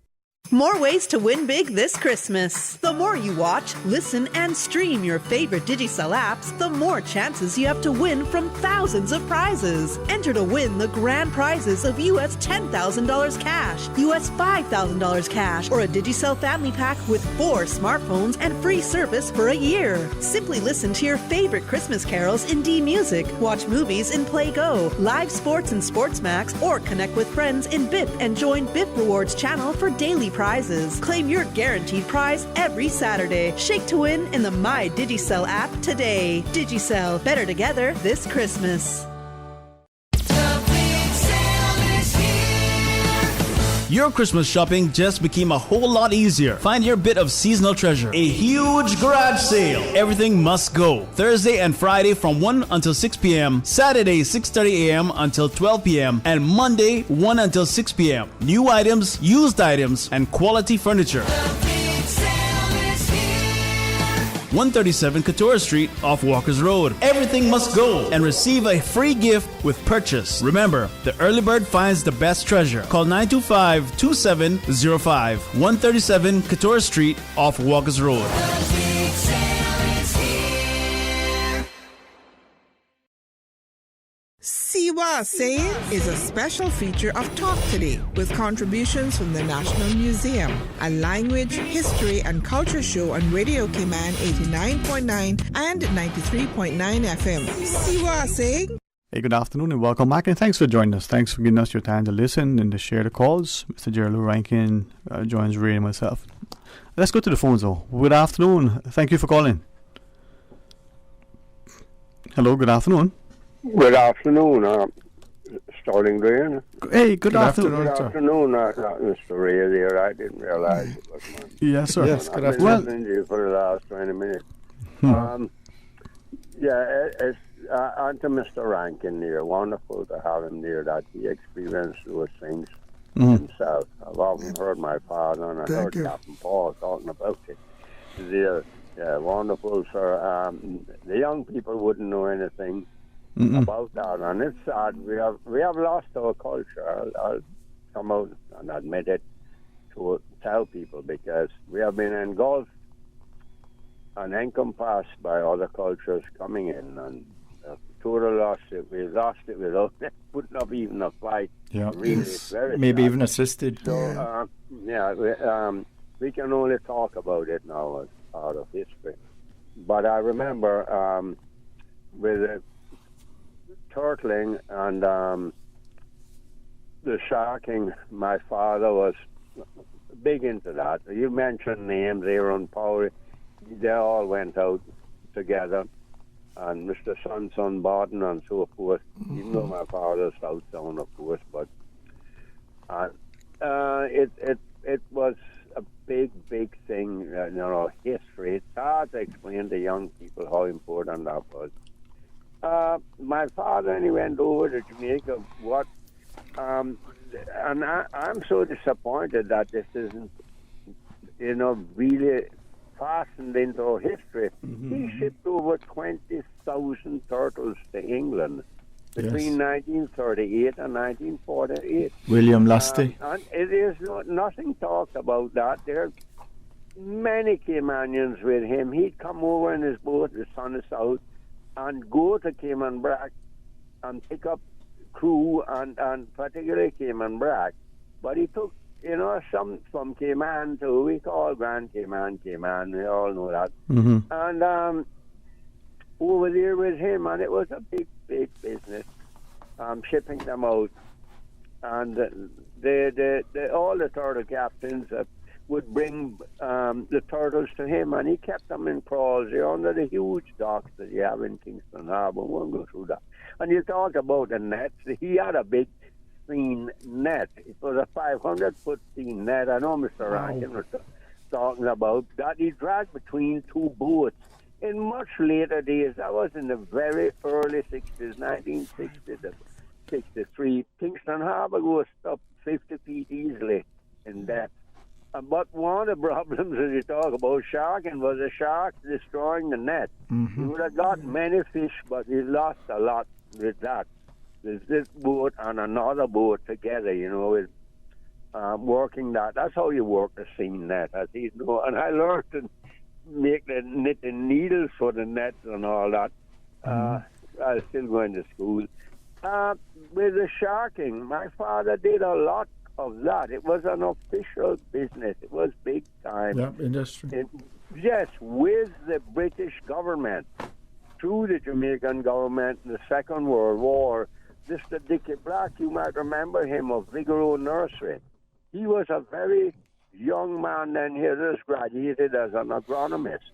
More ways to win big this Christmas. The more you watch, listen, and stream your favorite Digicel apps, the more chances you have to win from thousands of prizes. Enter to win the grand prizes of US $10,000 cash, US $5,000 cash, or a Digicel family pack with 4 smartphones and free service for a year. Simply listen to your favorite Christmas carols in D Music, watch movies in Play Go, live sports in Sportsmax, or connect with friends in BIP and join BIP Rewards channel for daily prizes. Claim your guaranteed prize every Saturday. Shake to win in the My Digicel app today. Digicel, better together this Christmas. Your Christmas shopping just became a whole lot easier. Find your bit of seasonal treasure. A huge garage sale. Everything must go. Thursday and Friday from 1 until 6 p.m. Saturday 6:30 a.m. until 12 p.m. And Monday 1 until 6 p.m. New items, used items, and quality furniture. 137 Couture Street off Walker's Road. Everything must go and receive a free gift with purchase. Remember, the early bird finds the best treasure. Call 925-2705. 137 Couture Street off Walker's Road. See What I Saying is a special feature of Talk Today with contributions from the National Museum, a language, history, and culture show on Radio Cayman 89.9 and 93.9 FM. See What I Saying? Hey, good afternoon and welcome back, and thanks for joining us. Thanks for giving us your time to listen and to share the calls. Mr. Gerald Rankin joins Ray and myself. Let's go to the phones though. Good afternoon. Thank you for calling. Hello, good afternoon. Good afternoon, Sterling Green. Hey, good afternoon. Good afternoon, Mr. Ray there. I didn't realize it was mine. Yes, sir. Yes, good afternoon. I've been listening to you for the last 20 minutes. It's and to Mr. Rankin there. Wonderful to have him there, that he experienced those things himself. I've often heard my father and I heard Captain Paul talking about it. Yeah, wonderful, sir. The young people wouldn't know anything about that, and it's sad. We have lost our culture. I'll come out and admit it to tell people, because we have been engulfed and encompassed by other cultures coming in, and total lost it. We lost it without putting up even a fight. Yeah, really, it's very maybe sad. even assisted. So we can only talk about it now as part of history. But I remember with turtling and the sharking, my father was big into that. You mentioned names, Aaron Powell, they all went out together, and Mr. Son Barton and so forth, even though my father's South Town, of course, but it was a big thing, history. It's hard to explain to young people how important that was. My father, and he went over to Jamaica. And I'm so disappointed that this isn't, really fastened into our history. He shipped over 20,000 turtles to England between 1938 and 1948. William Lusty. And it is nothing talked about that. There are many Caymanians with him. He'd come over in his boat, the Son of South, and go to Cayman Brack and pick up crew and particularly Cayman Brack. But he took, some from Cayman too. We call Grand Cayman. We all know that. And over there with him, and it was a big business, shipping them out. And all the turtle captains would bring the turtles to him, and he kept them in crawls. They're under the huge docks that you have in Kingston Harbour. We won't go through that. And you talk about the nets. He had a big seine net. It was a 500-foot seine net. I know Mr. Rankin was talking about that. He dragged between two boats. In much later days, that was in the very early 60s, 1960 to 63. Kingston Harbour goes up 50 feet easily in depth. But one of the problems that you talk about sharking was the sharks destroying the net. He would have got many fish, but he lost a lot with that. There's this boat and another boat together, with working that. That's how you work the seine net, as you know. And I learned to make the knitting needles for the nets and all that. I was still going to school. With the sharking, my father did a lot of that. It was an official business. It was big time. Industry. Yes, with the British government, through the Jamaican government in the Second World War. Mr. Dickie Black, you might remember him of Vigoro Nursery. He was a very young man then. He just graduated as an agronomist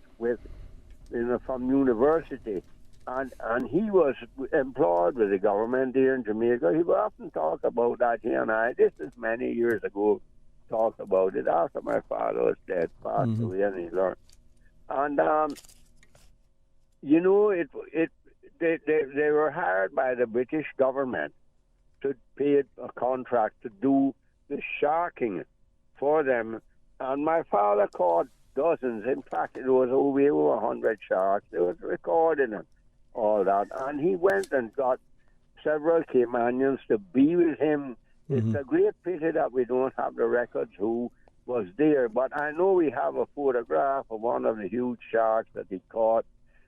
from university. And he was employed with the government here in Jamaica. He would often talk about that, he and I. This is many years ago, talked about it after my father was dead, passed away, and he learned. And, they were hired by the British government to pay a contract to do the sharking for them. And my father caught dozens. In fact, it was over 100 sharks. They was recording them. All that, and he went and got several Caymanians to be with him. It's a great pity that we don't have the records who was there, but I know we have a photograph of one of the huge sharks that he caught,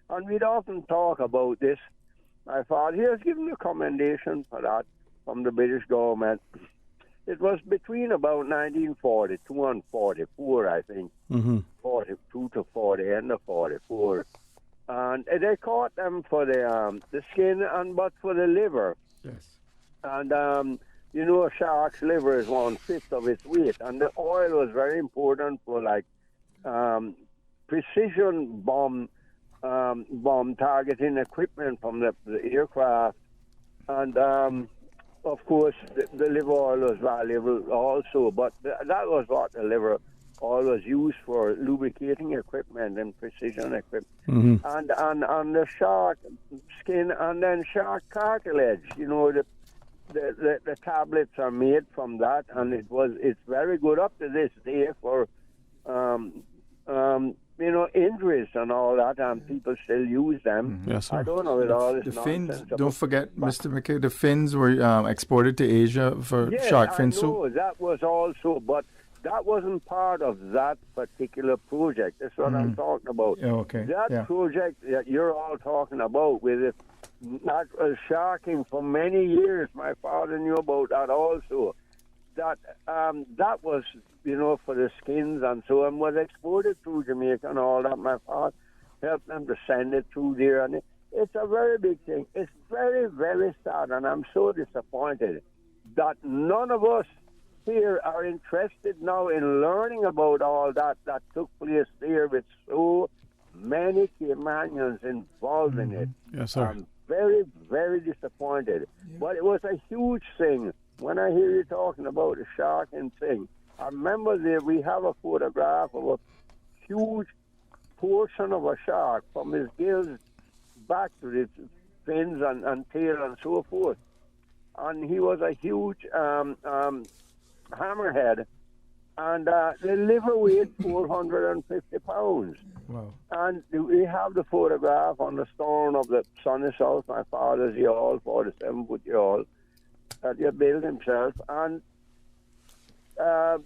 and we'd often talk about this. My father, he was given a commendation for that from the British government. It was between about 1942 and 44, I think, 42 to 40, end of 44. And they caught them for the skin but for the liver. Yes. And, a shark's liver is 1/5 of its weight. And the oil was very important for, precision bomb targeting equipment from the aircraft. And, of course, the liver oil was valuable also. But that was what the liver oil was used for, lubricating equipment and precision equipment. And the shark skin and then shark cartilage, the tablets are made from that, and it's very good up to this day for injuries and all that, and people still use them. Yes, sir. I don't know with all this the nonsense. fins, don't forget, Mr. McKay, the fins were exported to Asia for shark fin soup. That was also, but that wasn't part of that particular project. That's what I'm talking about. That project that you're all talking about with it, that was sharking for many years. My father knew about that also. That was, for the skins and so on, was exported through Jamaica and all that. My father helped them to send it through there. And it's a very big thing. It's very, very sad, and I'm so disappointed that none of us here are interested now in learning about all that took place there with so many Caymanians involved in it. Yes, sir. I'm very, very disappointed. But it was a huge thing. When I hear you talking about the sharking thing, I remember we have a photograph of a huge portion of a shark from his gills back to his fins and tail and so forth. And he was a huge hammerhead, And the liver weighed 450 pounds. Wow. And we have the photograph on the stone of the son's house, my father's yawl, 47-foot yawl, that he built himself. And, the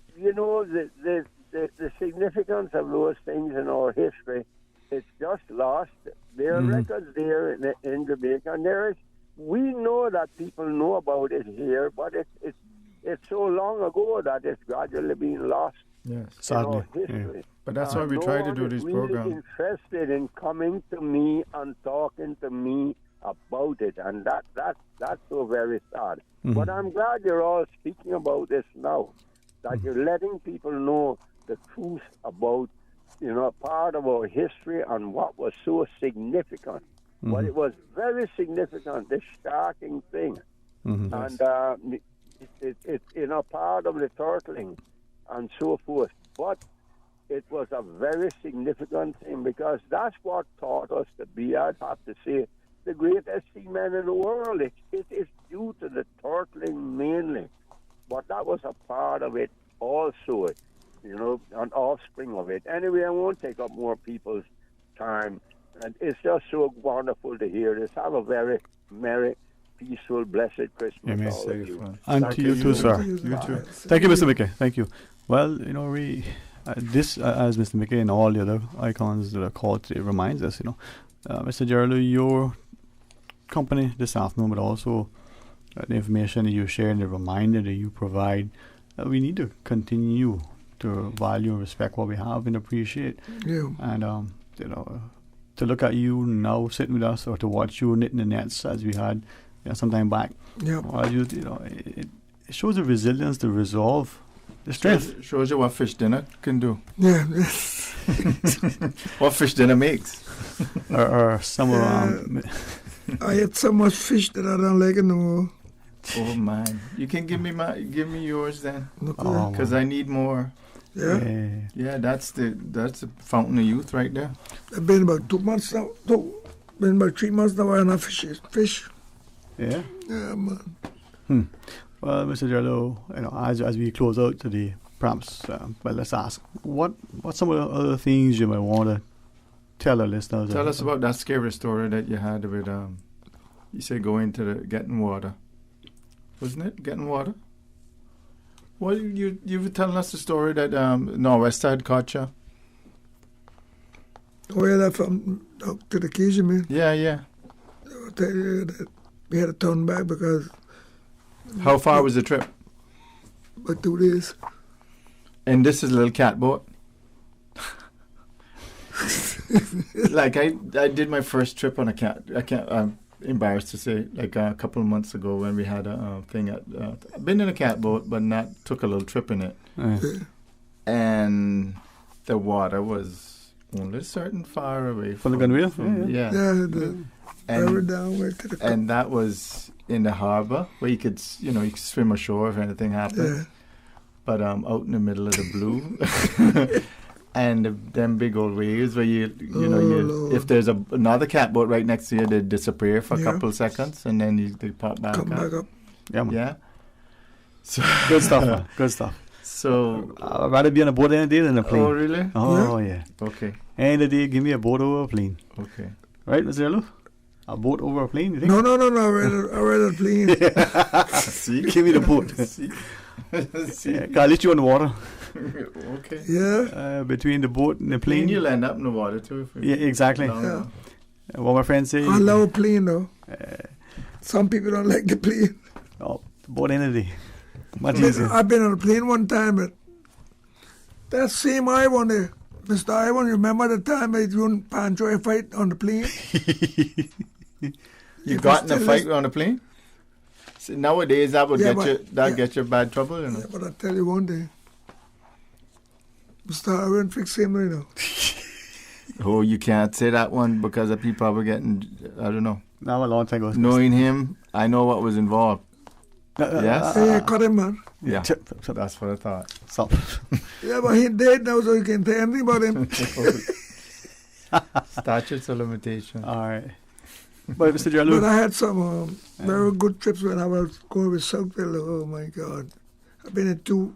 significance of those things in our history, it's just lost. There are records there in Jamaica, and we know that people know about it here, but it's so long ago that it's gradually been lost. Yes, sadly. In our history. Yeah. But that's why we try to do these programs. Interested in coming to me and talking to me about it, and that's so very sad. But I'm glad you're all speaking about this now, that you're letting people know the truth about, part of our history and what was so significant. But it was very significant, this sharking thing. And it's part of the turtling and so forth. But it was a very significant thing because that's what taught us to be, I'd have to say, the greatest seamen in the world. It is due to the turtling mainly. But that was a part of it also, an offspring of it. Anyway, I won't take up more people's time. And it's just so wonderful to hear this. Have a very merry, peaceful, blessed Christmas. All of you. And to you too, sir. You too. Thank you, Mr. McKay. Thank you. Well, this, as Mr. McKay and all the other icons that are called today reminds us, Mr. Gerald, your company this afternoon, but also the information that you share and the reminder that you provide, we need to continue to value and respect what we have and appreciate. Yeah. And, to look at you now sitting with us or to watch you knitting the nets as we had some time back. Yeah. It shows the resilience, the resolve, the strength. Shows you what fish dinner can do. Yeah. What fish dinner makes. or some I had so much fish that I don't like it no more. Oh man, you can give me yours then, Okay. because I need more. Yeah. Yeah, that's the fountain of youth right there. It's been about 2 months now. Been about 3 months now. I have fish. Yeah. Yeah, man. Well, Mr. Gerlo, as we close out today, perhaps, let's ask what some of the other things you might want to tell our listeners. Tell us about that scary story that you had with you said going to getting water, wasn't it? Getting water. Well, you were telling us the story that West Side caught you. Oh yeah, that from to the occasion, man. Yeah. I'll tell you that we had to turn back because. How far was the trip? About 2 days. And this is a little catboat. Like I did my first trip on a cat. I'm embarrassed to say, like a couple of months ago when we had a thing at. I've been in a catboat, but not took a little trip in it. And the water was only a certain far away from the gunwale. And that was in the harbor where you could swim ashore if anything happened. Yeah. But out in the middle of the blue. And them big old waves where if there's another catboat right next to you, they disappear for a couple of seconds and then they pop back up. Back up. Yeah, man. Yeah. So good stuff, man. Good stuff. So I'd rather be on a boat any day than a plane. Oh, really? Oh, yeah. Okay. Any day, give me a boat over a plane. Okay. Right, Mr. Yellow? A boat over a plane, you think? No. I read a plane. See? Give me the boat. See? I'll let you on the water. Okay. Yeah. Between the boat and the plane. You'll end up in the water too. Yeah, exactly. Yeah. What my friends say. I love a plane though. Some people don't like the plane. Oh, the boat any day. Much easier. I've been on a plane one time, but that same Ivan there, Mr. Ivan, remember the time I won Pancho fight on the plane? You got in a fight on the plane? See, nowadays that would get you bad trouble, you know. Yeah, but I tell you one day, Mr. Ivan fix him, you know. Oh, you can't say that one because of people were getting, I don't know. Now a long time ago. Knowing him, I know what was involved. Yes? Yeah, cut him, man. Yeah, that's what I thought. Stop. Yeah, but he's dead now, so you can't say anything about him. Statutes of limitation. All right. But Mr. Jalou. But I had some very good trips when I was going with Southville. Oh, my God. I've been in two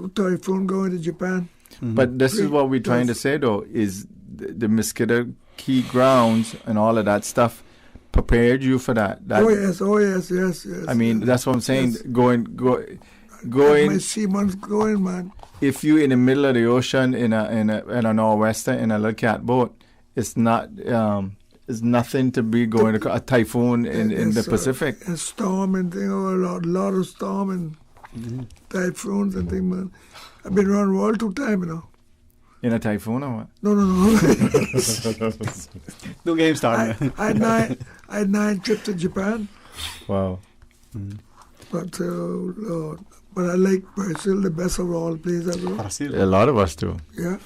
typhoon going to Japan. But this is what we're trying to say, though, is the Mosquito Key grounds and all of that stuff prepared you for that. Oh yes. I mean, that's what I'm saying. Yes. Going. My seaman's going, man. If you in the middle of the ocean in a nor'wester in a little catboat, it's not. It's nothing to be going to a typhoon in the Pacific. A storm and thing, a lot of storm and typhoons and thing, man. I've been around the world 2 times, you know. In a typhoon or what? No. No game started. I had 9 trips to Japan. Wow. But Lord, but I like Brazil the best of all places ever. Brazil. A lot of us do. Yeah.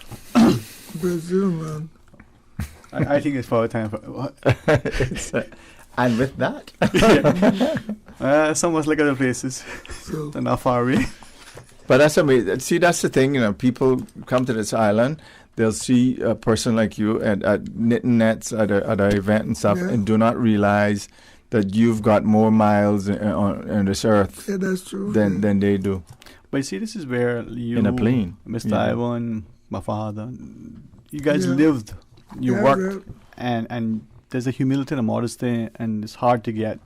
Brazil, man. I think it's for time for and with that, some of us look at the places. So, they're not far away. But that's amazing. See, that's the thing. You know, people come to this island. They'll see a person like you at knitting nets at an event and stuff, and do not realize that you've got more miles on this earth that's true, than they do. But you see, this is where you, in a plane, Mr. Ivan, my father, you guys lived. You work, and there's a humility and a modesty, and it's hard to get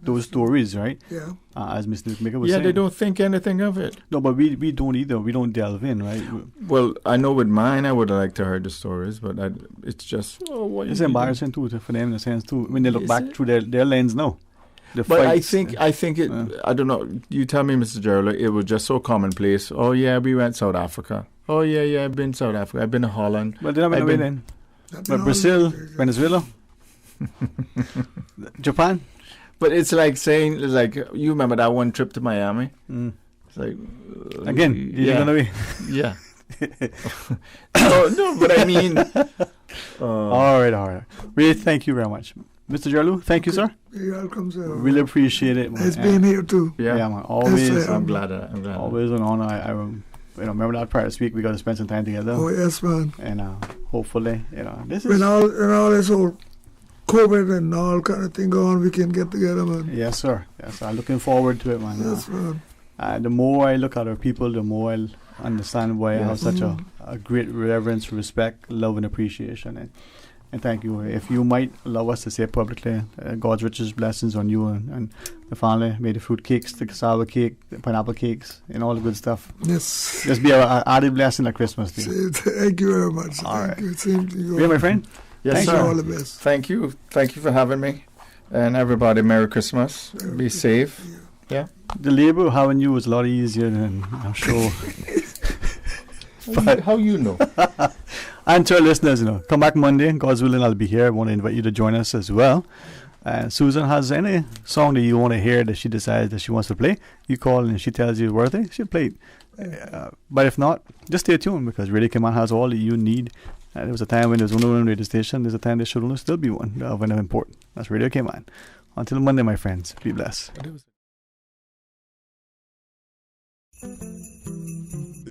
those stories, right? Yeah. As Mr. Maker was saying. Yeah, they don't think anything of it. No, but we don't either. We don't delve in, right? Well, I know with mine, I would have liked to heard the stories, but it's just... it's embarrassing, too, for them in a sense, too, when they look back through their lens now. But I think it... I don't know. You tell me, Mr. Gerald, it was just so commonplace. Oh, yeah, we went South Africa. Oh, yeah, I've been to South Africa. I've been to Holland. But then I've been then. But Brazil, Venezuela, Japan. But it's like saying, you remember that one trip to Miami? It's like... Again, you're going to be... Yeah. no, but I mean... All right. Really, thank you very much. Mr. Jarlu, thank you, sir. You're welcome, sir. Really appreciate it. It's been here, too. Yeah, man. Always. I'm glad. Always an honor. I remember that prior speak, we got to spend some time together. Oh, yes, man. And hopefully, this when all this whole COVID and all kind of thing going on, we can get together, man. Yes, sir. Yes, I'm looking forward to it, man. Yes, man. The more I look at our people, the more I'll understand why I have such a great reverence, respect, love, and appreciation. And thank you. If you might allow us to say publicly, God's richest blessings on you and the family. May the fruit cakes, the cassava cake, the pineapple cakes, and all the good stuff. Yes. Just be an added blessing at Christmas. Thank you very much. All right. Same to you. Yeah, my friend. Yes, thank sir. you. All the best. Thank you. Thank you for having me. And everybody, Merry Christmas. Be safe. Yeah. The labor of having you was a lot easier than I'm sure. How you know? And to our listeners, come back Monday. God's willing, I'll be here. I want to invite you to join us as well. Susan has any song that you want to hear that she decides that she wants to play, you call and she tells you it's worthy, she'll play it. But if not, just stay tuned because Radio Cayman has all that you need. There was a time when there was only one radio station. There's a time there should only still be one when I'm important. That's Radio Cayman. Until Monday, my friends, be blessed.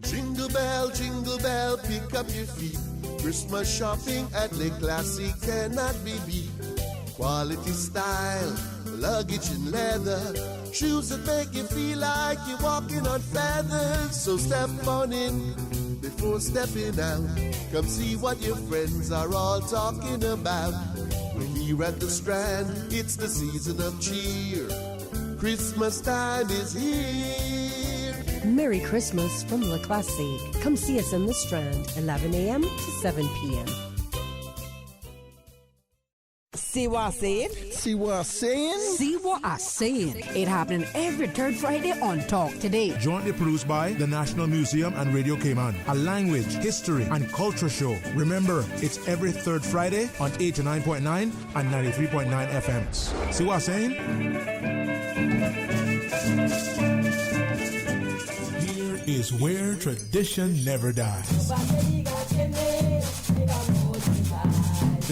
Jingle bell, pick up your feet. Christmas shopping at Le Classic cannot be beat. Quality style, luggage and leather, shoes that make you feel like you're walking on feathers. So step on in before stepping out. Come see what your friends are all talking about. We're here at the Strand, it's the season of cheer. Christmas time is here. Merry Christmas from Le Classique. Come see us in the Strand, 11 a.m. to 7 p.m. See what I'm saying? See what I'm saying? See what I'm saying. It happening every third Friday on Talk Today. Jointly produced by the National Museum and Radio Cayman. A language, history, and culture show. Remember, it's every third Friday on 89.9 and 93.9 FM. See what I'm saying? Here is where tradition never dies.